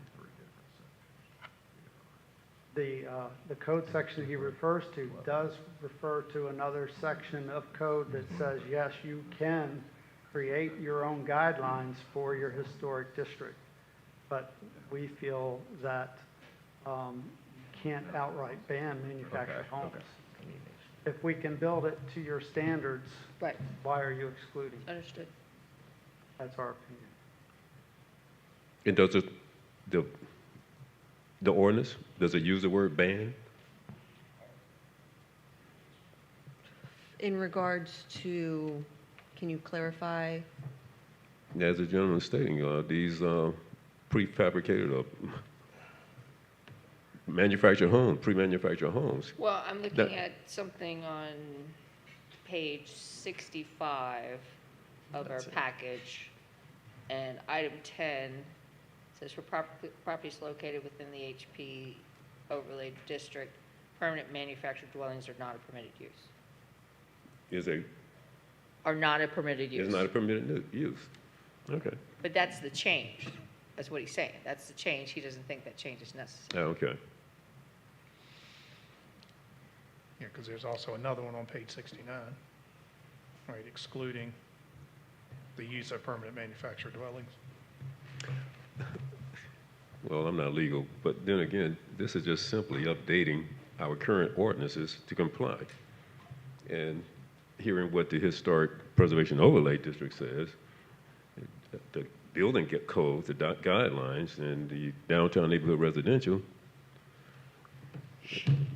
The code section he refers to does refer to another section of code that says, yes, you can create your own guidelines for your historic district. But we feel that you can't outright ban manufactured homes. If we can build it to your standards, Right. why are you excluding? Understood. That's our opinion. And does it, the ordinance, does it use the word ban? In regards to, can you clarify? As the gentleman was stating, these prefabricated manufactured homes, pre-manufactured homes. Well, I'm looking at something on page 65 of our package, and item 10 says for properties located within the HP overlay district, permanent manufactured dwellings are not a permitted use. Are not a permitted use. Is not a permitted use. Okay. But that's the change. That's what he's saying. That's the change. He doesn't think that change is necessary. Okay. Yeah, because there's also another one on page 69, right, excluding the use of permanent manufactured dwellings. Well, I'm not legal, but then again, this is just simply updating our current ordinances to comply. And hearing what the Historic Preservation Overlay District says, the building code, the guidelines, and the downtown neighborhood residential,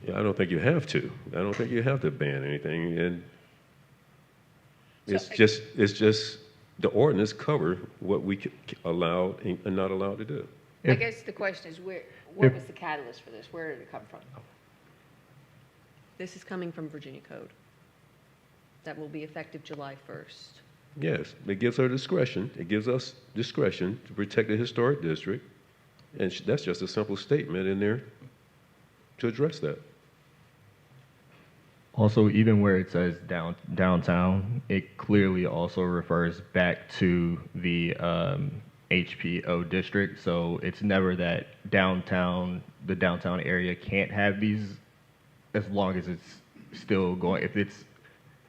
I don't think you have to. I don't think you have to ban anything. And it's just the ordinance cover what we allowed and not allowed to do. I guess the question is what was the catalyst for this? Where did it come from? This is coming from Virginia Code. That will be effective July 1st. Yes, it gives her discretion. It gives us discretion to protect the historic district. And that's just a simple statement in there to address that. Also, even where it says downtown, it clearly also refers back to the HPO district. So it's never that the downtown area can't have these, as long as it's still going.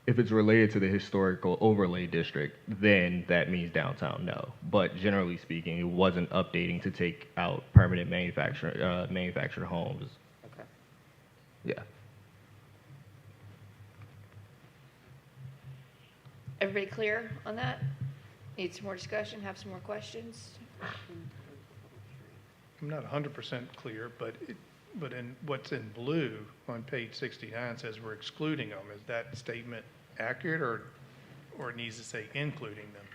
If it's related to the historical overlay district, then that means downtown, no. But generally speaking, it wasn't updating to take out permanent manufactured homes. Okay. Yeah. Everybody clear on that? Need some more discussion? Have some more questions? I'm not 100% clear, but in what's in blue on page 69 says we're excluding them. Is that statement accurate, or it needs to say including them?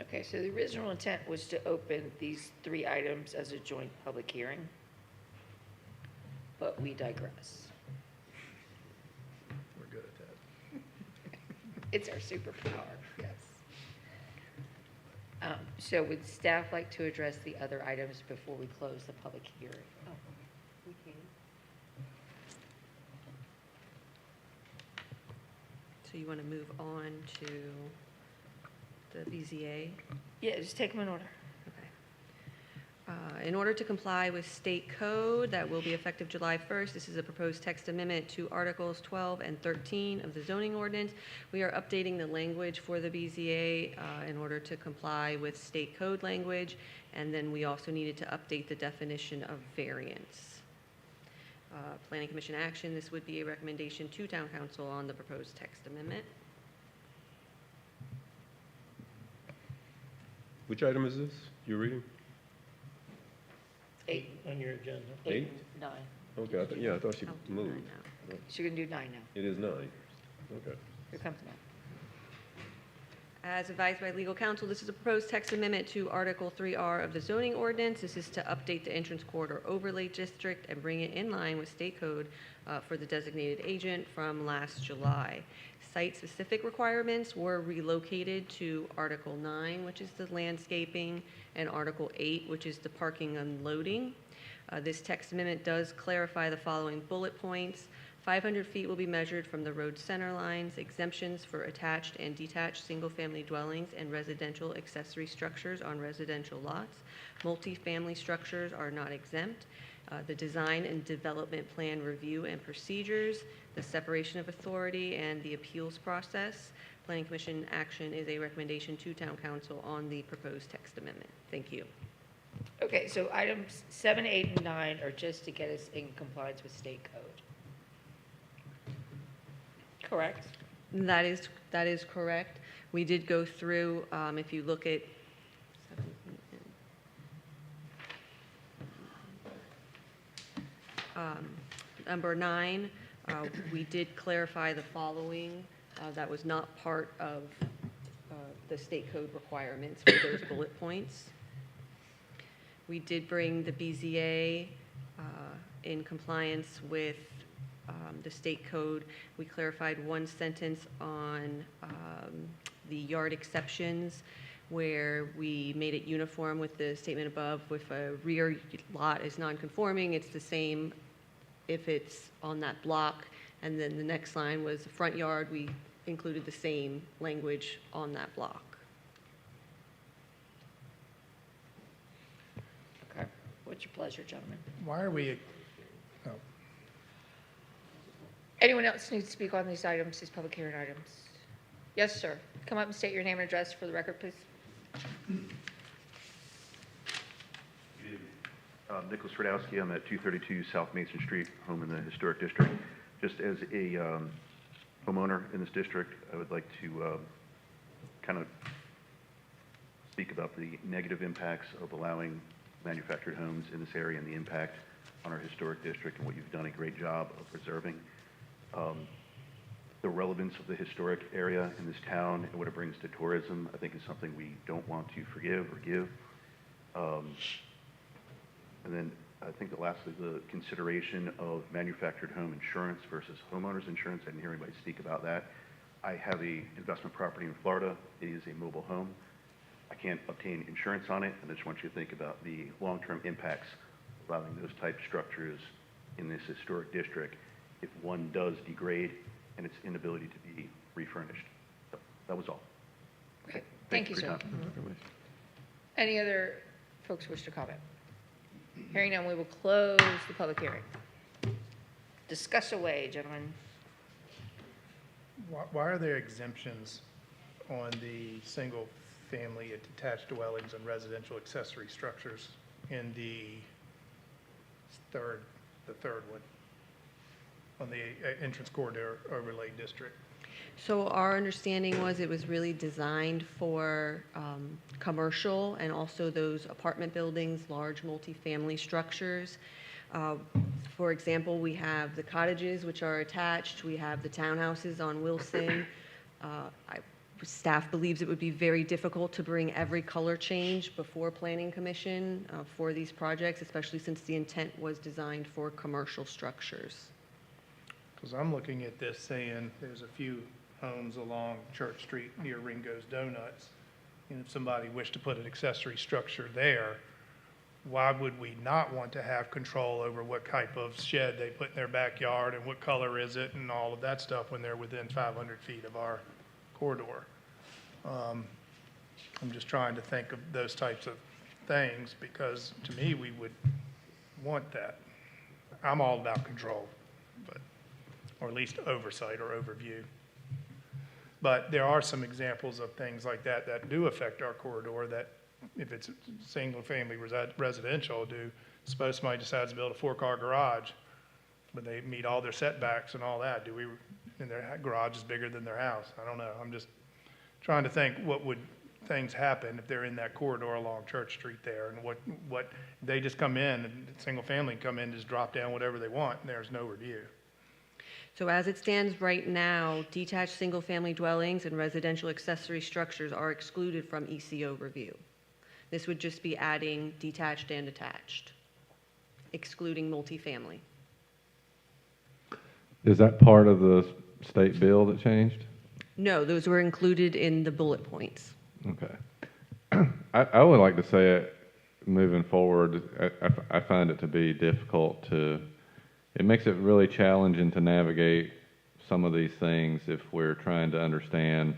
Okay, so the original intent was to open these 3 items as a joint public hearing, but we digress. We're good at that. It's our superpower, yes. So would staff like to address the other items before we close the public hearing? Oh, we can. So you want to move on to the BZA? Yeah, just take them in order. In order to comply with state code that will be effective July 1st, this is a proposed text amendment to Articles 12 and 13 of the zoning ordinance. We are updating the language for the BZA in order to comply with state code language, and then we also needed to update the definition of variance. Planning Commission action, this would be a recommendation to Town Council on the proposed text amendment. Which item is this you're reading? 8. On your agenda. 8 8? and 9. Okay, I thought she I'll do moved. 9 now. So you're going to do 9 now. It is 9. Okay. Here comes 9. As advised by legal counsel, this is a proposed text amendment to Article 3R of the zoning ordinance. This is to update the entrance corridor overlay district and bring it in line with state code for the designated agent from last July. Site-specific requirements were relocated to Article 9, which is the landscaping, and Article 8, which is the parking unloading. This text amendment does clarify the following bullet points. 500 feet will be measured from the road center lines. Exemptions for attached and detached single-family dwellings and residential accessory structures on residential lots. Multifamily structures are not exempt. The design and development plan review and procedures, the separation of authority, and the appeals process. Planning Commission action is a recommendation to Town Council on the proposed text amendment. Thank you. Okay, so items 7, 8, and 9 are just to get us in compliance with state code. Correct? That is correct. We did go through, if you look at number 9, we did clarify the following. That was not part of the state code requirements for those bullet points. We did bring the BZA in compliance with the state code. We clarified one sentence on the yard exceptions, where we made it uniform with the statement above. If a rear lot is non-conforming, it's the same if it's on that block. And then the next line was the front yard. We included the same language on that block. Okay. What What's your pleasure, gentlemen? Why are we, oh, Anyone else need to speak on these items, these public hearing items? Yes, sir. Come up and state your name and address for the record, please. Nicholas Radowski, I'm at 232 South Mason Street, home in the Historic District. Just as a homeowner in this district, I would like to kind of speak about the negative impacts of allowing manufactured homes in this area and the impact on our historic district and what you've done a great job of preserving. The relevance of the historic area in this town and what it brings to tourism, I think is something we don't want to forgive or give. And then I think that lastly, the consideration of manufactured home insurance versus homeowners insurance. I didn't hear anybody speak about that. I have a investment property in Florida. It is a mobile home. I can't obtain insurance on it, and I just want you to think about the long-term impacts of allowing those type structures in this historic district if one does degrade and its inability to be refurnished. So that was all. Okay, thank you, for your sir. time. Any other folks wish to comment? Hearing none, we will close the public hearing. Discuss away, gentlemen. why are there exemptions on the single-family detached dwellings and residential accessory structures in the third one, on the entrance corridor overlay district? So our understanding was it was really designed for commercial and also those apartment buildings, large multifamily structures. For example, we have the cottages, which are attached. We have the townhouses on Wilson. Staff believes it would be very difficult to bring every color change before Planning Commission for these projects, especially since the intent was designed for commercial structures. Because I'm looking at this saying there's a few homes along Church Street near Ringo's Donuts. And if somebody wished to put an accessory structure there, why would we not want to have control over what type of shed they put in their backyard and what color is it and all of that stuff when they're within 500 feet of our corridor? I'm just trying to think of those types of things because to me, we would want that. I'm all about control, or at least oversight or overview. But there are some examples of things like that that do affect our corridor that if it's single-family residential, suppose somebody decides to build a 4-car garage, but they meet all their setbacks and all that, and their garage is bigger than their house? I don't know. I'm just trying to think what would things happen if they're in that corridor along Church Street there, and what they just come in, and single-family come in, just drop down whatever they want, and there's no review. So as it stands right now, detached single-family dwellings and residential accessory structures are excluded from ECO review. This would just be adding detached and attached, excluding multifamily. Is that part of the state bill that changed? No, those were included in the bullet points. Okay. I would like to say it moving forward, I find it to be difficult it makes it really challenging to navigate some of these things if we're trying to understand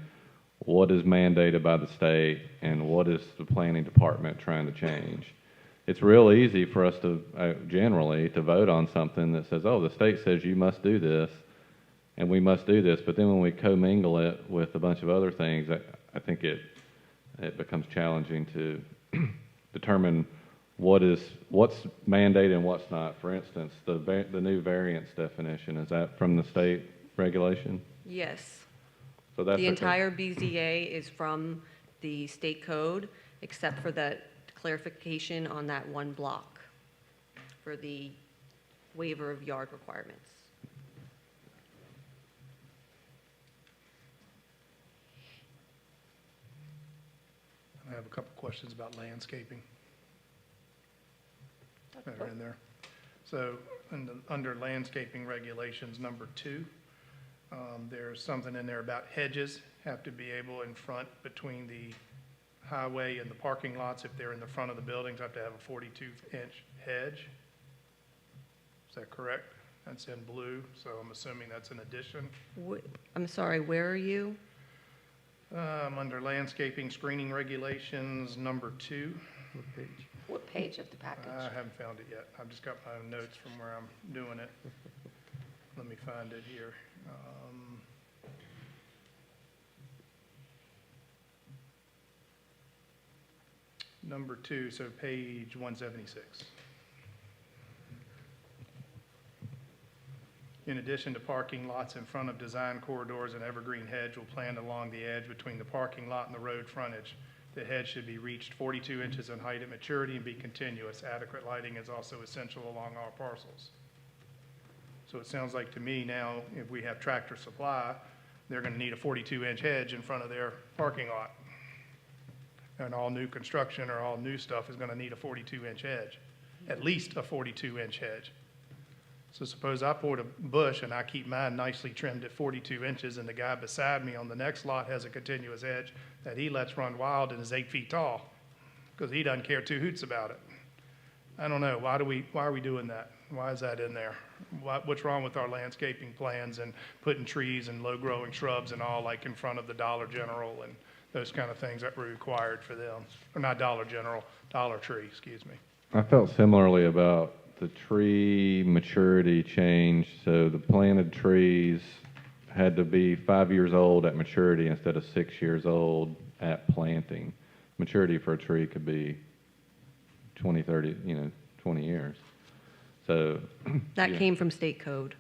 what is mandated by the state and what is the planning department trying to change. It's real easy for us to generally to vote on something that says, oh, the state says you must do this and we must do this, but then when we commingle it with a bunch of other things, I think it becomes challenging to determine what's mandated and what's not. For instance, the new variance definition, is that from the state regulation? Yes. So that's The okay. entire BZA is from the state code, except for that clarification on that one block for the waiver of yard requirements. I have a couple questions about landscaping that are in there. So under landscaping regulations, number 2, there's something in there about hedges have to be able in front between the highway and the parking lots. If they're in the front of the buildings, have to have a 42-inch hedge. Is that correct? That's in blue, so I'm assuming that's an addition. I'm sorry, where are you? Under landscaping screening regulations, number 2. What page of the package? I haven't found it yet. I've just got my own notes from where I'm doing it. Let me find it here. Number 2, so page 176. In addition to parking lots in front of design corridors, an evergreen hedge will plant along the edge between the parking lot and the road frontage. The hedge should be reached 42 inches in height at maturity and be continuous. Adequate lighting is also essential along all parcels. So it sounds like to me now, if we have Tractor Supply, they're going to need a 42-inch hedge in front of their parking lot. And all new construction or all new stuff is going to need a 42-inch hedge, at least a 42-inch hedge. So suppose I poured a bush and I keep mine nicely trimmed at 42 inches and the guy beside me on the next lot has a continuous hedge that he lets run wild and is 8 feet tall because he doesn't care two hoots about it. I don't know. Why are we doing that? Why is that in there? What's wrong with our landscaping plans and putting trees and low-growing shrubs and all like in front of the Dollar General and those kind of things that were required for them? Or not Dollar General, Dollar Tree, excuse me. I felt similarly about the tree maturity change. So the planted trees had to be 5 years old at maturity instead of 6 years old at planting. Maturity for a tree could be 20, 30, 20 years. So That yeah. came from state code.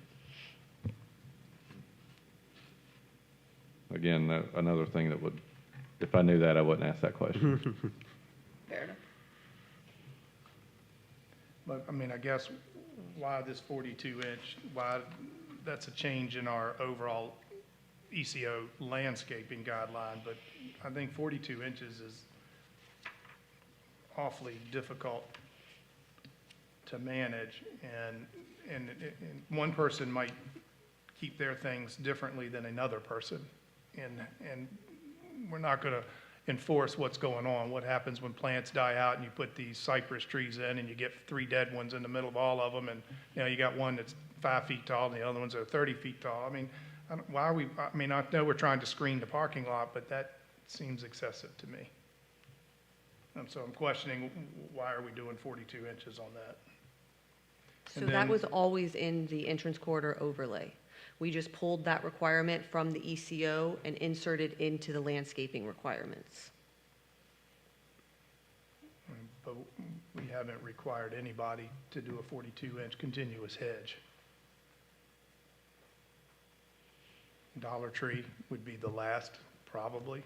Again, another thing that would, if I knew that, I wouldn't ask that question. Fair enough. But, I mean, I guess why this 42-inch, why, that's a change in our overall ECO landscaping guideline, but I think 42 inches is awfully difficult to manage, and one person might keep their things differently than another person, and we're not going to enforce what's going on. What happens when plants die out and you put these cypress trees in and you get 3 dead ones in the middle of all of them, and you got one that's 5 feet tall and the other ones are 30 feet tall. I mean, why are we? I mean, I know we're trying to screen the parking lot, but that seems excessive to me. And so I'm questioning why are we doing 42 inches on that? So And that then- was always in the entrance corridor overlay. We just pulled that requirement from the ECO and inserted into the landscaping requirements. But we haven't required anybody to do a 42-inch continuous hedge. Dollar Tree would be the last, probably.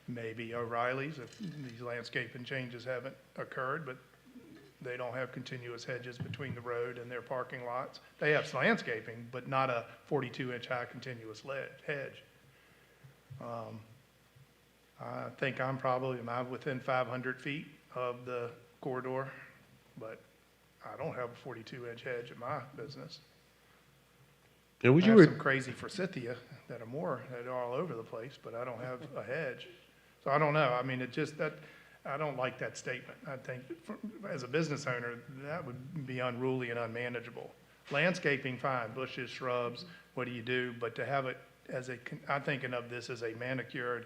Maybe O'Reilly's if these landscaping changes haven't occurred, but they don't have continuous hedges between the road and their parking lots. They have landscaping, but not a 42-inch high continuous hedge. I think I'm within 500 feet of the corridor, but I don't have a 42-inch hedge at my business. And would I you, have some crazy forsythia that are all over the place, but I don't have a hedge. So I don't know. I mean, I don't like that statement. I think as a business owner, that would be unruly and unmanageable. Landscaping, fine, bushes, shrubs, what do you do? But to have it I'm thinking of this as a manicured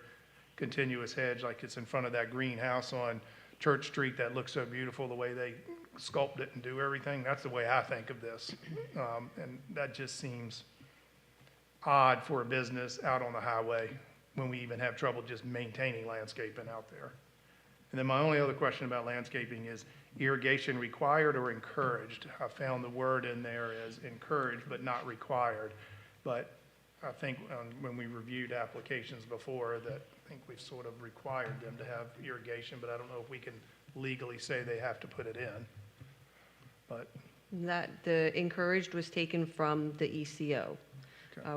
continuous hedge, like it's in front of that greenhouse on Church Street that looks so beautiful, the way they sculpt it and do everything. That's the way I think of this. And that just seems odd for a business out on the highway when we even have trouble just maintaining landscaping out there. And then my only other question about landscaping is irrigation required or encouraged? I found the word in there as encouraged but not required. But I think when we reviewed applications before that I think we've sort of required them to have irrigation, but I don't know if we can legally say they have to put it in. But That the encouraged was taken from the ECO.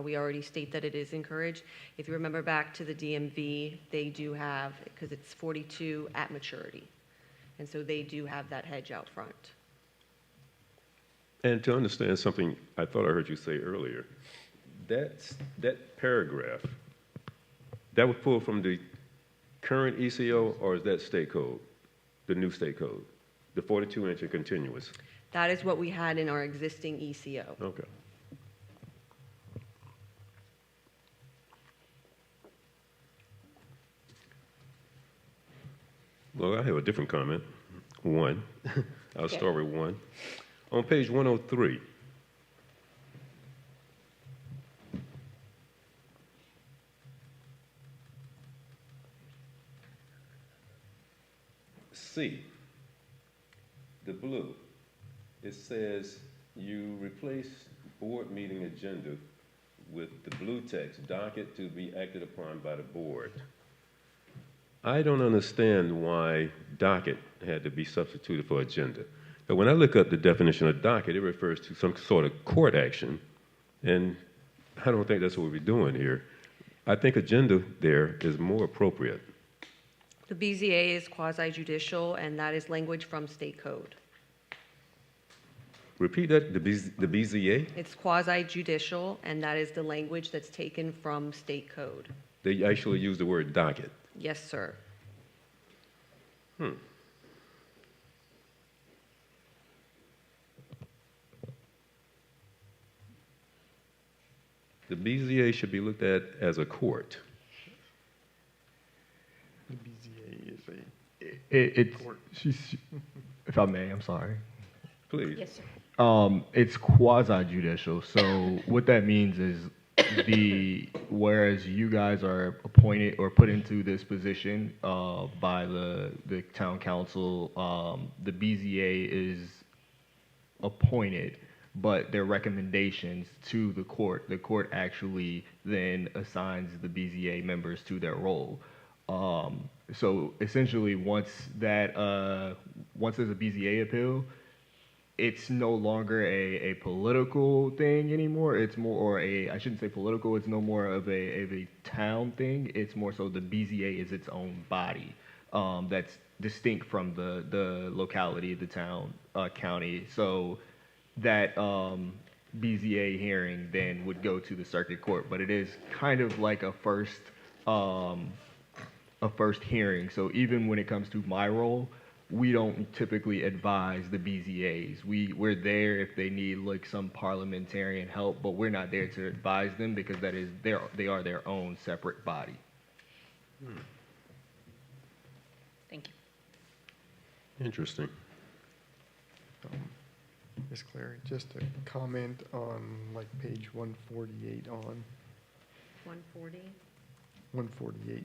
We already state that it is encouraged. If you remember back to the DMV, they do have, because it's 42 at maturity. And so they do have that hedge out front. and to understand something I thought I heard you say earlier, that paragraph, that was pulled from the current ECO, or is that state code, the new state code, the 42-inch and continuous? That is what we had in our existing ECO. Okay. Well, I have a different comment. one. I'll Okay. start with one. On page 103, C, the blue, it says you replace board meeting agenda with the blue text, docket to be acted upon by the board. I don't understand why docket had to be substituted for agenda. But when I look up the definition of docket, it refers to some sort of court action, and I don't think that's what we're doing here. I think agenda there is more appropriate. The BZA is quasi-judicial, and that is language from state code. Repeat that, the BZA? It's quasi-judicial, and that is the language that's taken from state code. They actually use the word docket. Yes, sir. The BZA should be looked at as a court. The BZA is a It's, court. if I may, I'm sorry. Please. Yes, sir. It's quasi-judicial. So what that means is whereas you guys are appointed or put into this position by the town council, the BZA is appointed, but their recommendations to the court actually then assigns the BZA members to their role. So essentially, once there's a BZA appeal, it's no longer a political thing anymore. It's more, or I shouldn't say political, it's no more of a town thing. It's more so the BZA is its own body that's distinct from the locality, the town, county. So that BZA hearing then would go to the circuit court, but it is kind of like a first hearing. So even when it comes to my role, we don't typically advise the BZAs. We're there if they need like some parliamentarian help, but we're not there to advise them because they are their own separate body. Thank you. Interesting. Ms. Clary, just a comment on like page 148 on 140, 148. 148.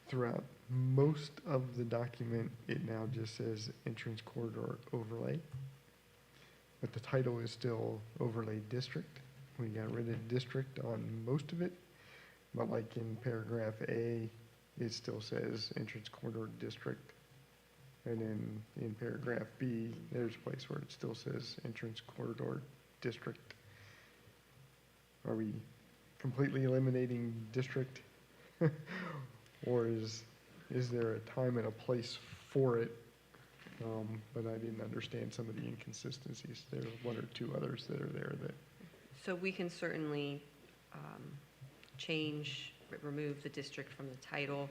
Throughout most of the document, it now just says entrance corridor overlay. But the title is still overlay district. We got rid of district on most of it. But like in paragraph A, it still says entrance corridor district. And then in paragraph B, there's a place where it still says entrance corridor district. Are we completely eliminating district? Or is there a time and a place for it? But I didn't understand some of the inconsistencies. There are one or two others that are there that. So we can certainly remove the district from the title.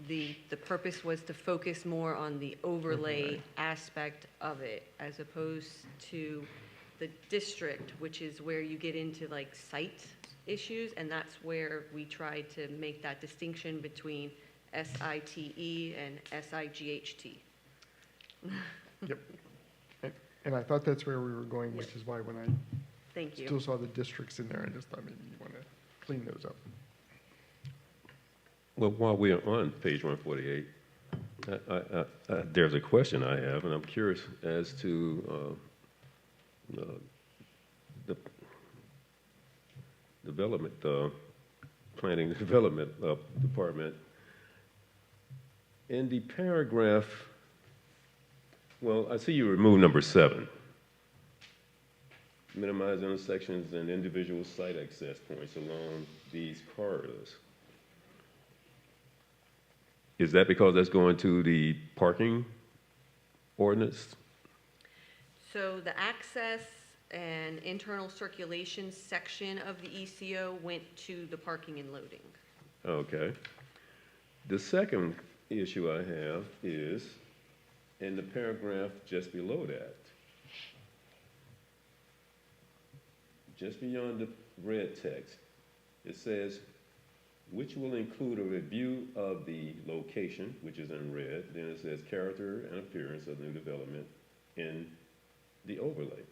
The purpose was to focus more on the overlay aspect of it as opposed to the district, which is where you get into like site issues, and that's where we tried to make that distinction between SITE and SIGHT. Yep. And I thought that's where we were going, which is why when I Thank you. still saw the districts in there, I just thought maybe you want to clean those up. Well, while we are on page 148, there's a question I have, and I'm curious as to the development, planning and development department. In the paragraph, well, I see you remove number 7. Minimize intersections and individual site access points along these corridors. Is that because that's going to the parking ordinance? So the access and internal circulation section of the ECO went to the parking and loading. Okay. The second issue I have is in the paragraph just below that. Just beyond the red text, it says which will include a review of the location, which is in red, then it says character and appearance of new development in the overlay.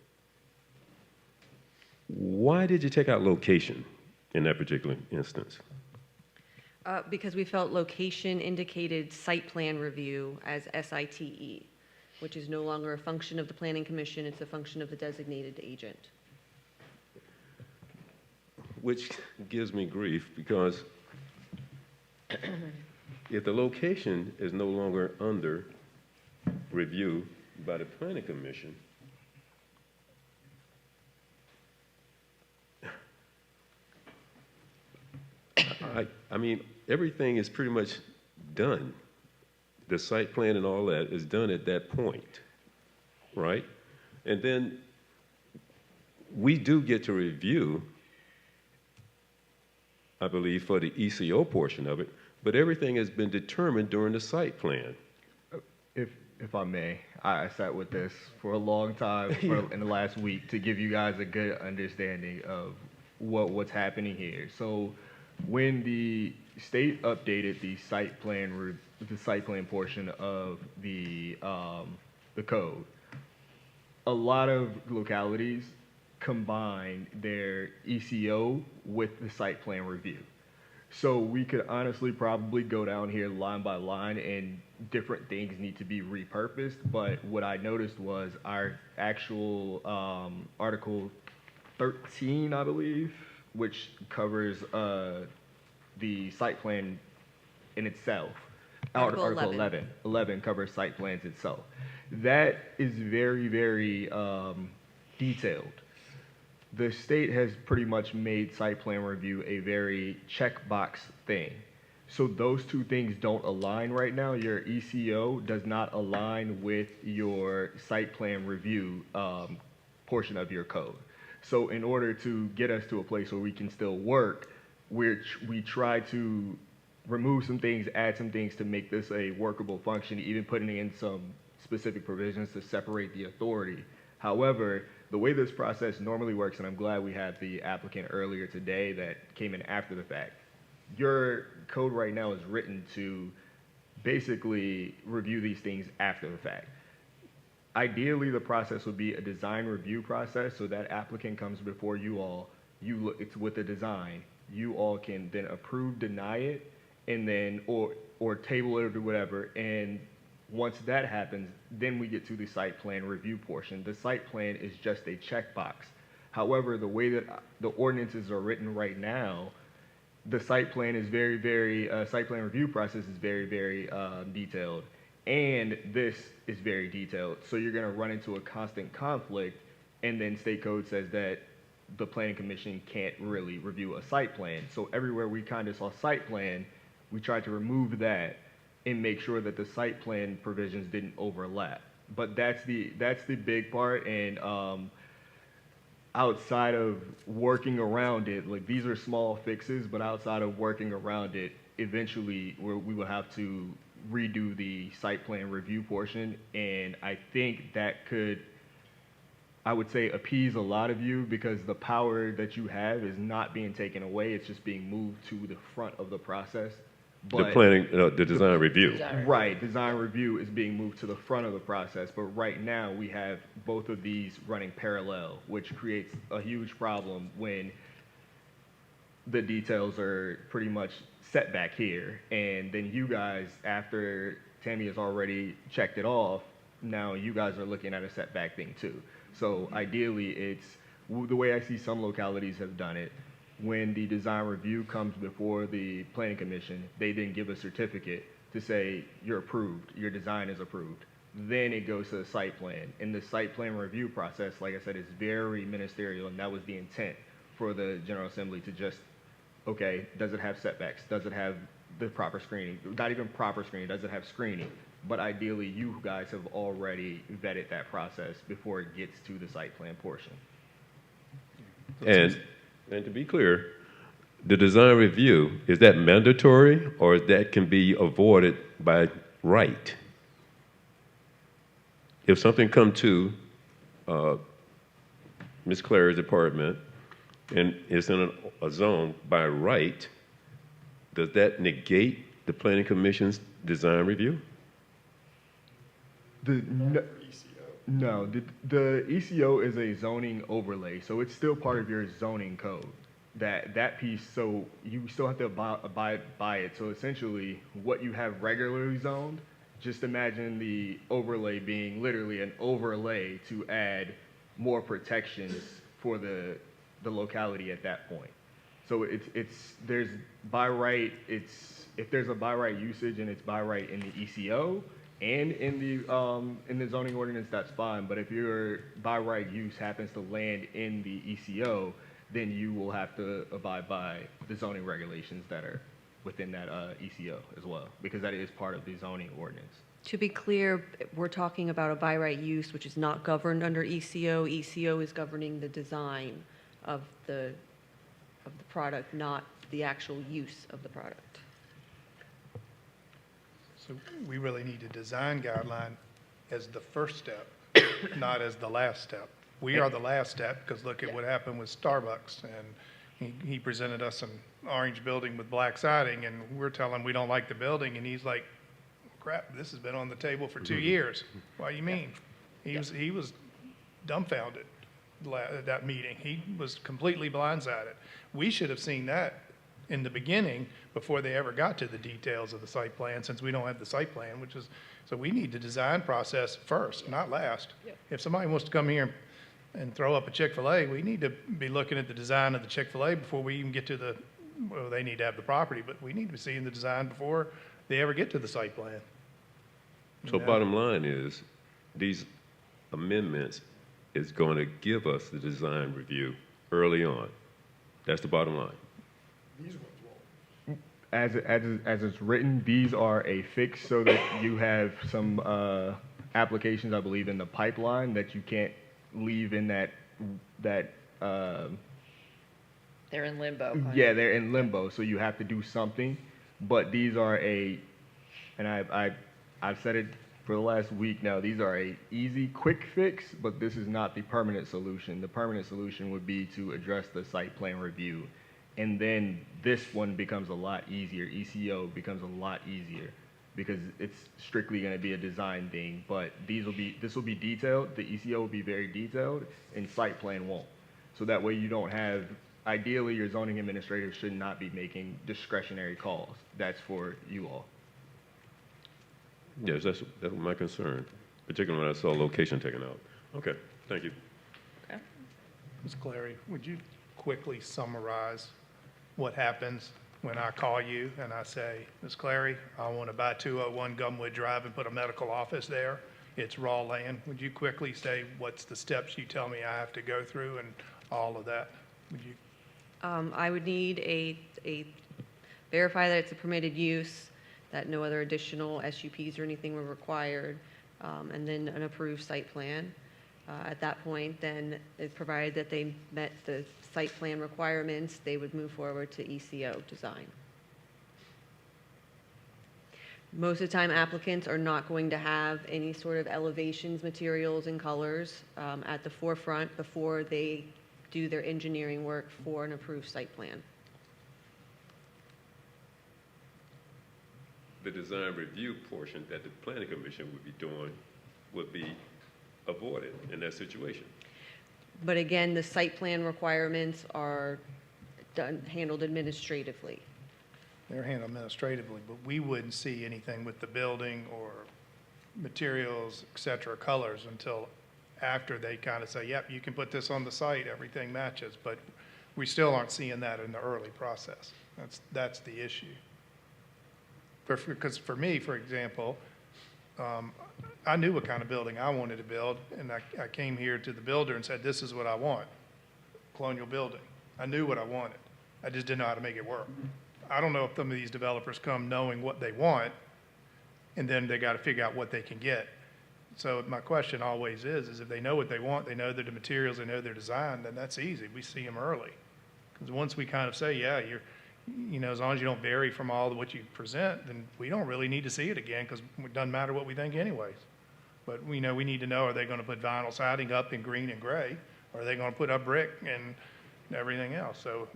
Why did you take out location in that particular instance? Because we felt location indicated site plan review as SITE, which is no longer a function of the Planning Commission, it's a function of the designated agent. Which gives me grief because if the location is no longer under review by the Planning Commission, I mean, everything is pretty much done. The site plan and all that is done at that point, right? And then we do get to review, I believe, for the ECO portion of it, but everything has been determined during the site plan. If I may, I sat with this for a long time in the last week to give you guys a good understanding of what's happening here. So when the state updated the site plan portion of the code, a lot of localities combine their ECO with the site plan review. So we could honestly probably go down here line by line and different things need to be repurposed, but what I noticed was our actual Article 13, I believe, which covers the site plan in itself. Article 11. 11 covers site plans itself. That is very, very detailed. The state has pretty much made site plan review a very checkbox thing. So those two things don't align right now. Your ECO does not align with your site plan review portion of your code. So in order to get us to a place where we can still work, we try to remove some things, add some things to make this a workable function, even putting in some specific provisions to separate the authority. However, the way this process normally works, and I'm glad we had the applicant earlier today that came in after the fact, your code right now is written to basically review these things after the fact. Ideally, the process would be a design review process, so that applicant comes before you all, it's with the design, you all can then approve, deny it, and then, or table it or whatever, and once that happens, then we get to the site plan review portion. The site plan is just a checkbox. However, the way that the ordinances are written right now, the site plan is very, very, site plan review process is very, very detailed. And this is very detailed. So you're gonna run into a constant conflict, and then state code says that the planning commission can't really review a site plan. So everywhere we kind of saw site plan, we tried to remove that and make sure that the site plan provisions didn't overlap. But that's the big part, and outside of working around it, like these are small fixes, but outside of working around it, eventually we will have to redo the site plan review portion, and I think that could, I would say, appease a lot of you because the power that you have is not being taken away, it's just being moved to the front of the process. The planning, the design review. Right, design review is being moved to the front of the process, but right now we have both of these running parallel, which creates a huge problem when the details are pretty much set back here, and then you guys, after Tammy has already checked it off, now you guys are looking at a setback thing too. So ideally, it's the way I see some localities have done it. When the design review comes before the planning commission, they then give a certificate to say you're approved, your design is approved. Then it goes to the site plan. And the site plan review process, like I said, is very ministerial, and that was the intent for the General Assembly to just, okay, does it have setbacks? Does it have the proper screening? Not even proper screening, does it have screening? But ideally, you guys have already vetted that process before it gets to the site plan portion. And to be clear, the design review, is that mandatory or that can be avoided by right? If something come to Ms. Clary's department and it's in a zone by right, does that negate the planning commission's design review? No, the ECO is a zoning overlay, so it's still part of your zoning code. That piece, so you still have to abide by it. So essentially, what you have regularly zoned, just imagine the overlay being literally an overlay to add more protections for the locality at that point. So there's by right, if there's a by right usage and it's by right in the ECO and in the zoning ordinance, that's fine. But if your by right use happens to land in the ECO, then you will have to abide by the zoning regulations that are within that ECO as well, because that is part of the zoning ordinance. To be clear, we're talking about a by right use, which is not governed under ECO. ECO is governing the design of the product, not the actual use of the product. So we really need a design guideline as the first step, not as the last step. We are the last step, because look at what happened with Starbucks, and he presented us an orange building with black siding, and we're telling him we don't like the building, and he's like, crap, this has been on the table for 2 years. What do you mean? He was dumbfounded at that meeting. He was completely blindsided. We should have seen that in the beginning before they ever got to the details of the site plan, since we don't have the site plan, so we need the design process first, not last. If somebody wants to come here and throw up a Chick-fil-A, we need to be looking at the design of the Chick-fil-A before we even get to well, they need to have the property, but we need to be seeing the design before they ever get to the site plan. So bottom line is, these amendments is going to give us the design review early on. That's the bottom line. As it's written, these are a fix so that you have some applications, I believe, in the pipeline that you can't leave in that They're in limbo. yeah, they're in limbo, so you have to do something. But these are and I've said it for the last week now, these are a easy, quick fix, but this is not the permanent solution. The permanent solution would be to address the site plan review. And then this one becomes a lot easier. ECO becomes a lot easier because it's strictly going to be a design thing. But this will be detailed. The ECO will be very detailed, and site plan won't. So that way you don't have. Ideally, your zoning administrator should not be making discretionary calls. That's for you all. Yes, that's my concern, particularly when I saw location taken out. Okay, thank you. Okay. Ms. Clary, would you quickly summarize what happens when I call you and I say, Ms. Clary, I want to buy 201 Gumwood Drive and put a medical office there. It's raw land. Would you quickly say what's the steps you tell me I have to go through and all of that? Would you? I would need a verify that it's a permitted use, that no other additional SUPs or anything were required, and then an approved site plan. At that point, then, provided that they met the site plan requirements, they would move forward to ECO design. Most of the time, applicants are not going to have any sort of elevations, materials, and colors at the forefront before they do their engineering work for an approved site plan. The design review portion that the planning commission would be doing would be avoided in that situation. But again, the site plan requirements are handled administratively. They're handled administratively, but we wouldn't see anything with the building or materials, et cetera, colors until after they kind of say, yep, you can put this on the site, everything matches, but we still aren't seeing that in the early process. That's the issue. Because for me, for example, I knew what kind of building I wanted to build, and I came here to the builder and said, this is what I want, colonial building. I knew what I wanted. I just didn't know how to make it work. I don't know if some of these developers come knowing what they want, and then they got to figure out what they can get. So my question always is if they know what they want, they know the materials, they know their design, then that's easy. We see them early. Because once we kind of say, yeah, as long as you don't vary from all of what you present, then we don't really need to see it again because it doesn't matter what we think anyways. But we need to know, are they going to put vinyl siding up in green and gray? Or are they going to put up brick and and everything else. So,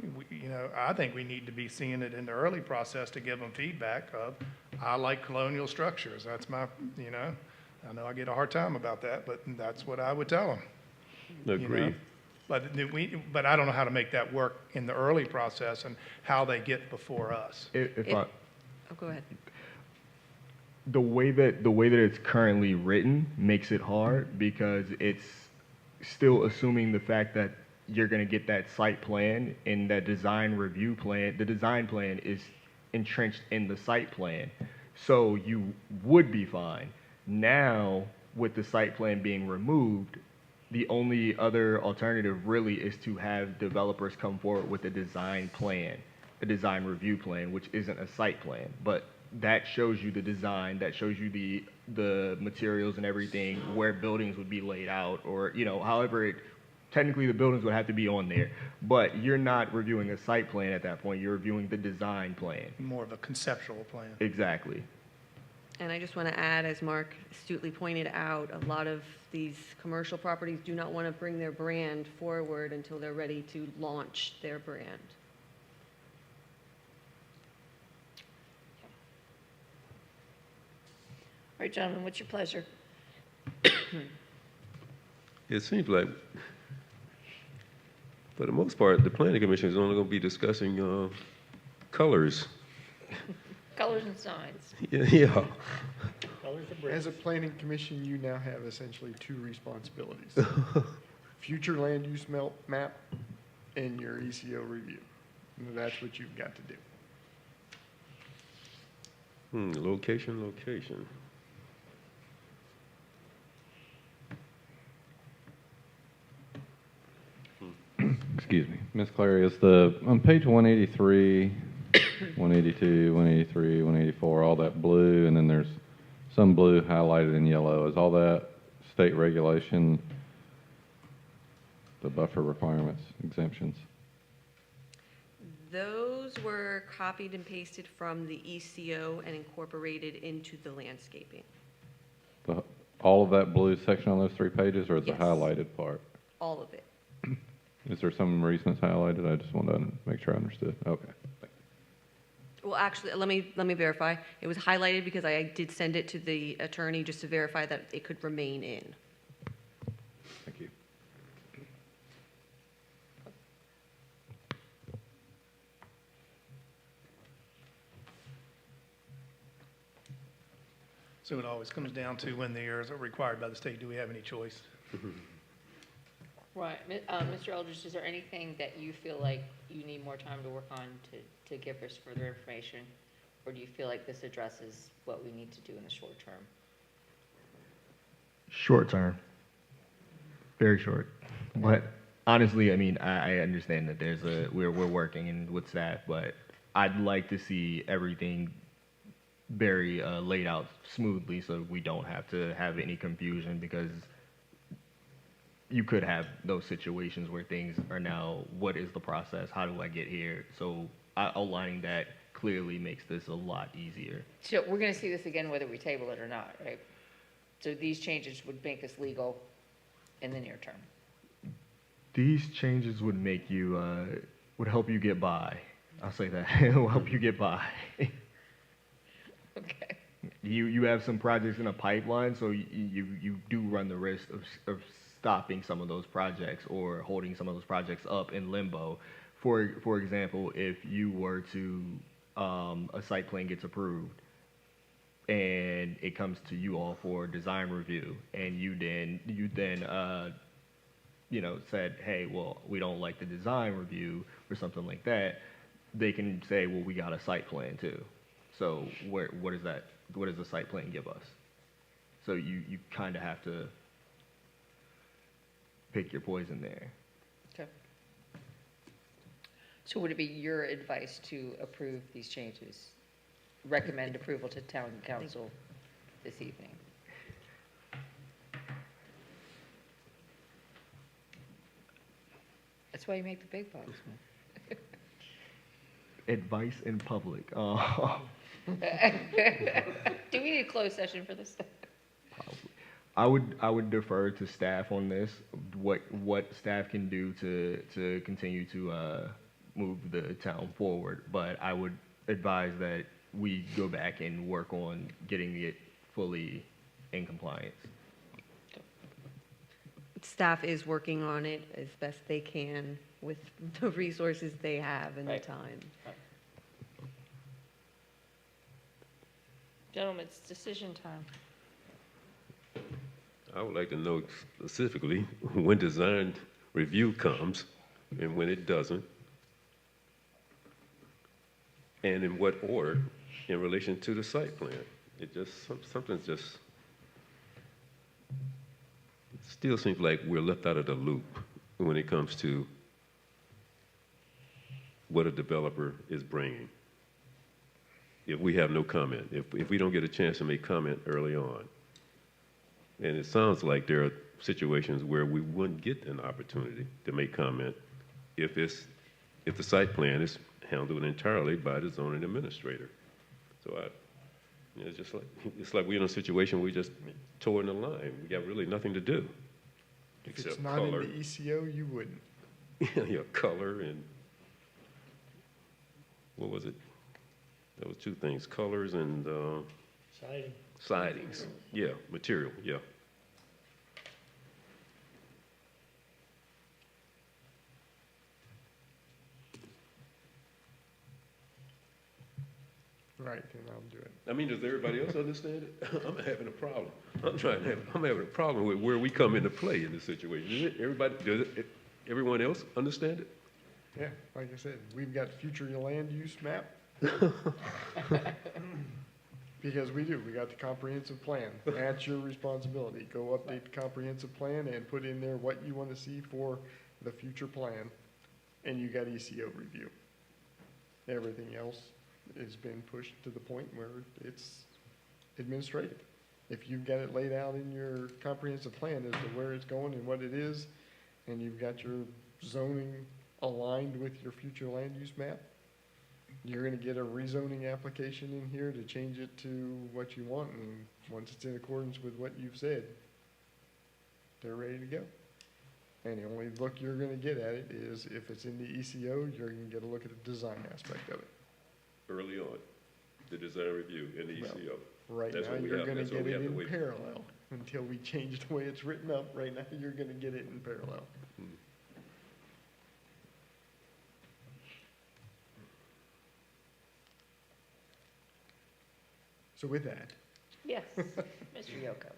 I think we need to be seeing it in the early process to give them feedback of, I like colonial structures. That's my, I know I get a hard time about that, but that's what I would tell them. Agreed. But I don't know how to make that work in the early process and how they get before us. Oh, go ahead. The way that it's currently written makes it hard because it's still assuming the fact that you're going to get that site plan and that design review plan. The design plan is entrenched in the site plan, so you would be fine. Now, with the site plan being removed, the only other alternative really is to have developers come forward with a design plan, a design review plan, which isn't a site plan, but that shows you the design, that shows you the materials and everything, where buildings would be laid out, or, however technically the buildings would have to be on there, but you're not reviewing a site plan at that point, you're reviewing the design plan. More of a conceptual plan. Exactly. And I just want to add, as Mark astutely pointed out, a lot of these commercial properties do not want to bring their brand forward until they're ready to launch their brand. All right, gentlemen, what's your pleasure? It seems like, for the most part, the planning commission is only going to be discussing colors. Colors and signs. Yeah. Colors of bricks. As a planning commission, you now have essentially two responsibilities. Future land use map and your ECO review. And that's what you've got to do. Location. Excuse me, Ms. Clary, is on page 183, 182, 183, 184, all that blue, and then there's some blue highlighted in yellow. Is all that state regulation, the buffer requirements, exemptions? Those were copied and pasted from the ECO and incorporated into the landscaping. All of that blue section on those 3 pages, or is Yes. the highlighted part? All of it. Is there some reason it's highlighted? I just wanted to make sure I understood. Okay. Well, actually, let me verify. It was highlighted because I did send it to the attorney just to verify that it could remain in. Thank you. So it always comes down to when the areas are required by the state, do we have any choice? Right. Mr. Eldridge, is there anything that you feel like you need more time to work on to give us further information? Or do you feel like this addresses what we need to do in the short term? Short term. Very short. But honestly, I mean, I understand that we're working and with staff, but I'd like to see everything very laid out smoothly so we don't have to have any confusion, because you could have those situations where things are now, what is the process? How do I get here? So outlining that clearly makes this a lot easier. So we're going to see this again whether we table it or not, right? So these changes would make us legal in the near term. These changes would make you, would help you get by. I'll say that. It will help you get by. Okay. You have some projects in a pipeline, so you do run the risk of stopping some of those projects or holding some of those projects up in limbo. For example, if you were to, a site plan gets approved and it comes to you all for design review, and you then said, hey, well, we don't like the design review or something like that, they can say, well, we got a site plan too. So what does the site plan give us? So you kind of have to pick your poison there. Okay. So would it be your advice to approve these changes? Recommend approval to town council this evening? That's why you make the big bucks, man. Advice in public. Do we need a closed session for this? I would defer to staff on this, what staff can do to continue to move the town forward. But I would advise that we go back and work on getting it fully in compliance. Staff is working on it as best they can with the resources they have and the Right. time. Gentlemen, it's decision time. I would like to know specifically when design review comes and when it doesn't, and in what order in relation to the site plan. It just, something's just, it still seems like we're left out of the loop when it comes to what a developer is bringing. If we have no comment, if we don't get a chance to make comment early on. And it sounds like there are situations where we wouldn't get an opportunity to make comment if the site plan is handled entirely by the zoning administrator. So it's like we're in a situation where we just tore in the line. We got really nothing to do. If Except it's not in color. the ECO, you wouldn't. Yeah, color and, what was it? There was two things, colors and, Siding. sidings. Yeah, material, yeah. Right, and I'll do it. I mean, does everybody else understand it? I'm having a problem. I'm having a problem with where we come into play in this situation. Everyone else understand it? Yeah, like I said, we've got future land use map. Because we do, we got the comprehensive plan. That's your responsibility. Go update the comprehensive plan and put in there what you want to see for the future plan. And you got ECO review. Everything else has been pushed to the point where it's administrative. If you've got it laid out in your comprehensive plan as to where it's going and what it is, and you've got your zoning aligned with your future land use map, you're gonna get a rezoning application in here to change it to what you want, and once it's in accordance with what you've said, they're ready to go. And the only look you're gonna get at it is if it's in the ECO, you're gonna get a look at the design aspect of it. Early on, the design review in the Well, ECO. Right That's now, what we you're have- gonna that's what get we it have to in wait for. parallel. Until we change the way it's written up, right now, you're gonna get it in parallel. So with that, Yes, Mr. Yoko.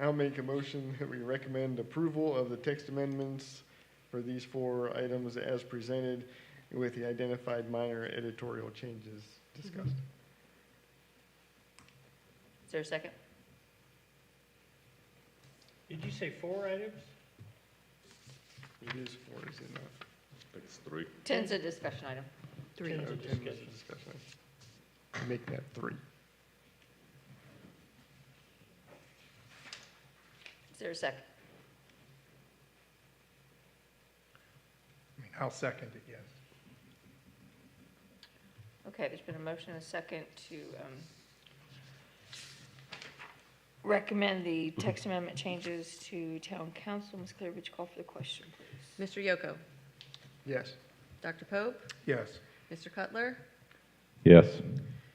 I'll make a motion that we recommend approval of the text amendments for these 4 items as presented with the identified minor editorial changes discussed. Is there a second? Did you say 4 items? It is 4, is it not? It's 3. 10's a discussion item. 3. Ten. Oh, 10 was the discussion. Make that 3. Is there a second? I mean, I'll second it, yes. Okay, there's been a motion and a second to recommend the text amendment changes to town council. Ms. Claire, would you call for the question, please? Mr. Yoko? Yes. Dr. Pope? Yes. Mr. Cutler? Yes.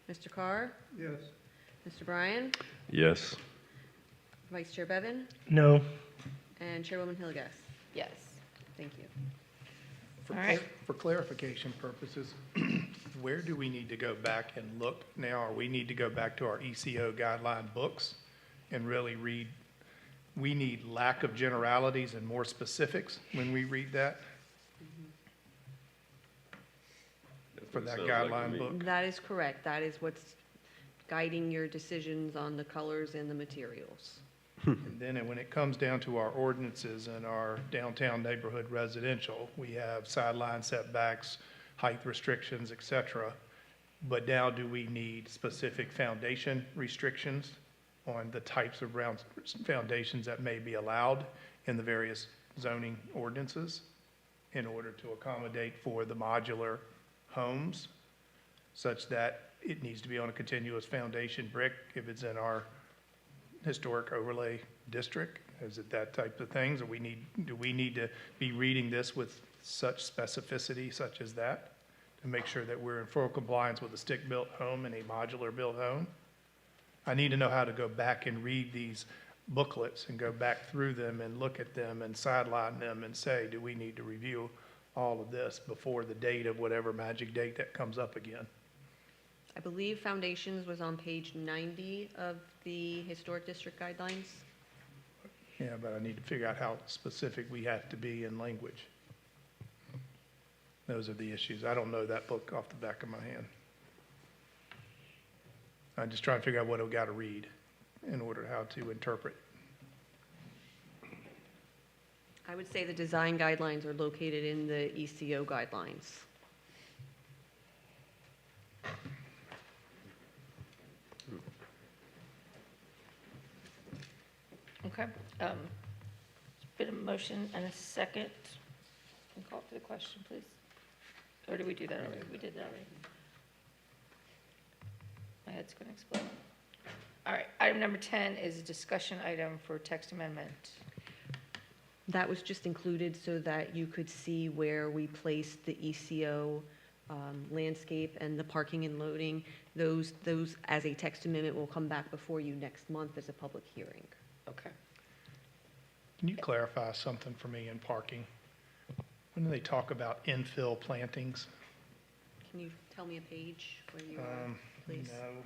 Mr. Carr? Yes. Mr. Bryan? Yes. Vice Chair Bevan? No. And Chairwoman Hillegas? Yes. Thank you. For All right. For clarification purposes, where do we need to go back and look now? Or we need to go back to our ECO guideline books and really read? We need lack of generalities and more specifics when we read that That's for what it that sounds like to guideline me. book. That is correct. That is what's guiding your decisions on the colors and the materials. And then when it comes down to our ordinances and our downtown neighborhood residential, we have sideline setbacks, height restrictions, et cetera. But now do we need specific foundation restrictions on the types of round foundations that may be allowed in the various zoning ordinances in order to accommodate for the modular homes, such that it needs to be on a continuous foundation brick if it's in our historic overlay district, Is it that type of things, or do we need to be reading this with such specificity such as that to make sure that we're in full compliance with a stick-built home and a modular-built home? I need to know how to go back and read these booklets and go back through them and look at them and sideline them and say, do we need to review all of this before the date of whatever magic date that comes up again? I believe foundations was on page 90 of the Historic District Guidelines. Yeah, but I need to figure out how specific we have to be in language. Those are the issues. I don't know that book off the back of my hand. I'm just trying to figure out what I've got to read in order how to interpret. I would say the design guidelines are located in the ECO guidelines. Okay. Been a motion and a second. Can you call for the question, please? Or did we do that already? We did that already. My head's going to explode. All right, item number 10 is a discussion item for text amendment. That was just included so that you could see where we placed the ECO landscape and the parking and loading. Those as a text amendment will come back before you next month as a public hearing. Okay. Can you clarify something for me in parking? When do they talk about infill plantings? Can you tell me a page where you are, please? No.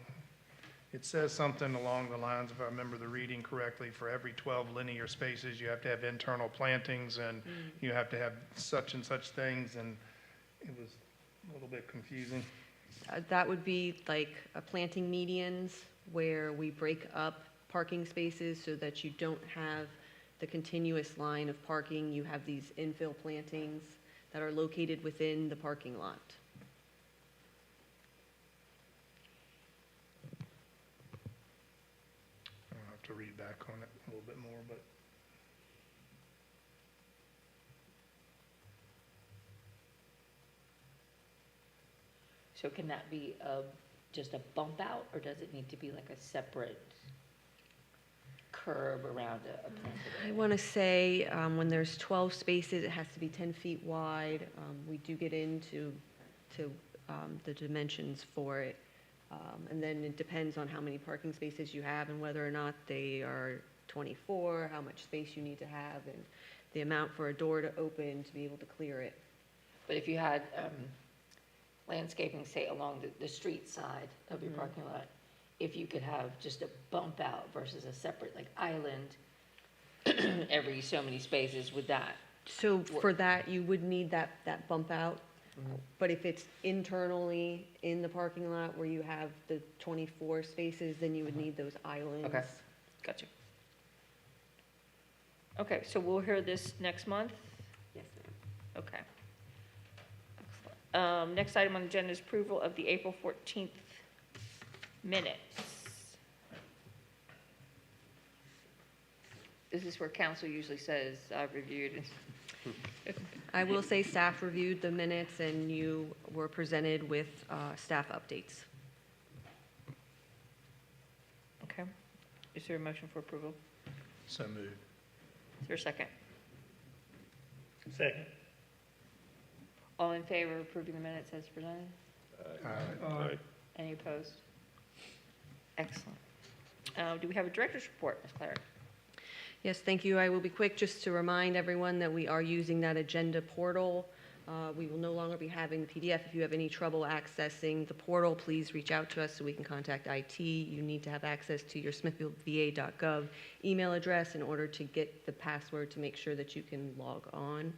It says something along the lines, if I remember the reading correctly, for every 12 linear spaces, you have to have internal plantings, and you have to have such and such things, and it was a little bit confusing. That would be like planting medians where we break up parking spaces so that you don't have the continuous line of parking. You have these infill plantings that are located within the parking lot. I'll have to read back on it a little bit more, but So can that be just a bump out, or does it need to be like a separate curb around a planted I area? want to say when there's 12 spaces, it has to be 10 feet wide. We do get into the dimensions for it. And then it depends on how many parking spaces you have and whether or not they are 24, how much space you need to have, and the amount for a door to open to be able to clear it. But if you had landscaping, say, along the street side of your parking lot, if you could have just a bump out versus a separate, like, island every so many spaces, would that? So for that, you would need that bump out. But if it's internally in the parking lot where you have the 24 spaces, then you would need those islands. Okay, gotcha. Okay, so we'll hear this next month? Yes, ma'am. Okay. Excellent. Next item on the agenda is approval of the April 14th minutes. This is where council usually says, I've reviewed. I will say staff reviewed the minutes and you were presented with staff updates. Okay. Is there a motion for approval? so moved. Is there a second? Second. All in favor of approving the minutes as presented? Aye. Any opposed? Excellent. Do we have a director's report, Ms. Clary? Yes, thank you. I will be quick just to remind everyone that we are using that agenda portal. We will no longer be having the PDF. If you have any trouble accessing the portal, please reach out to us so we can contact IT. You need to have access to your smithfieldva.gov email address in order to get the password to make sure that you can log on.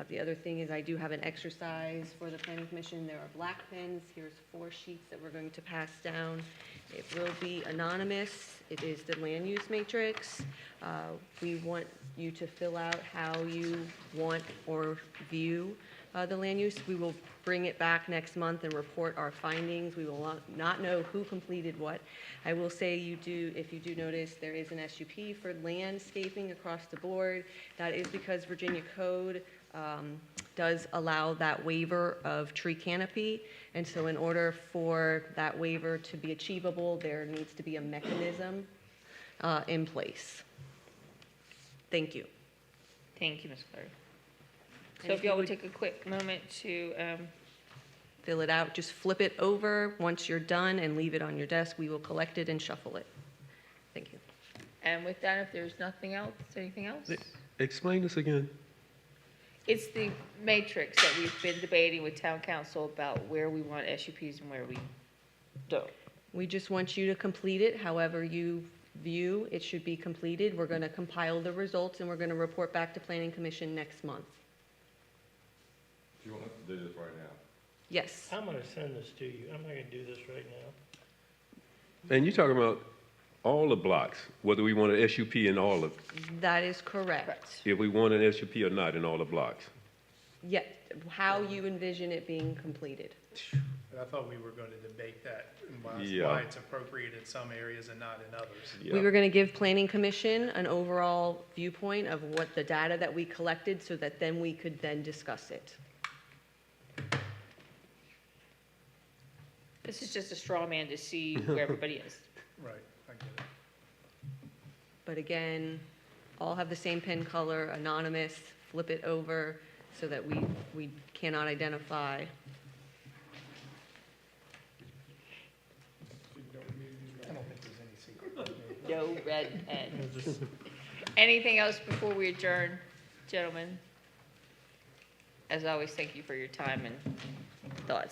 The other thing is I do have an exercise for the Planning Commission. There are black pens. Here's 4 sheets that we're going to pass down. It will be anonymous. It is the land use matrix. We want you to fill out how you want or view the land use. We will bring it back next month and report our findings. We will not know who completed what. I will say if you do notice, there is an SUP for landscaping across the board. That is because Virginia Code does allow that waiver of tree canopy. And so in order for that waiver to be achievable, there needs to be a mechanism in place. Thank you. Thank you, Ms. Clary. And So if if you y'all would would- take a quick moment to, Fill it out, just flip it over once you're done and leave it on your desk. We will collect it and shuffle it. Thank you. and with that, if there's nothing else, anything else? Explain this again. It's the matrix that we've been debating with town council about where we want SUPs and where we don't. We just want you to complete it however you view it should be completed. We're going to compile the results and we're going to report back to Planning Commission next month. Do you want us to do this right now? Yes, I'm gonna send this to you. I'm not gonna do this right now. And you're talking about all the blocks, whether we want an SUP in all of, that is correct. Correct. if we want an SUP or not in all the blocks. Yeah, how you envision it being completed. But I thought we were going to debate that, and Yeah. why it's appropriate in some areas and not in others. We were going to give Planning Commission an overall viewpoint of what the data that we collected so that then we could then discuss it. This is just a straw man to see where everybody is. Right, I get it. But again, all have the same pen color, anonymous, flip it over so that we cannot identify. I don't think there's any secret. No red pens. Anything else before we adjourn, gentlemen? As always, thank you for your time and thoughts.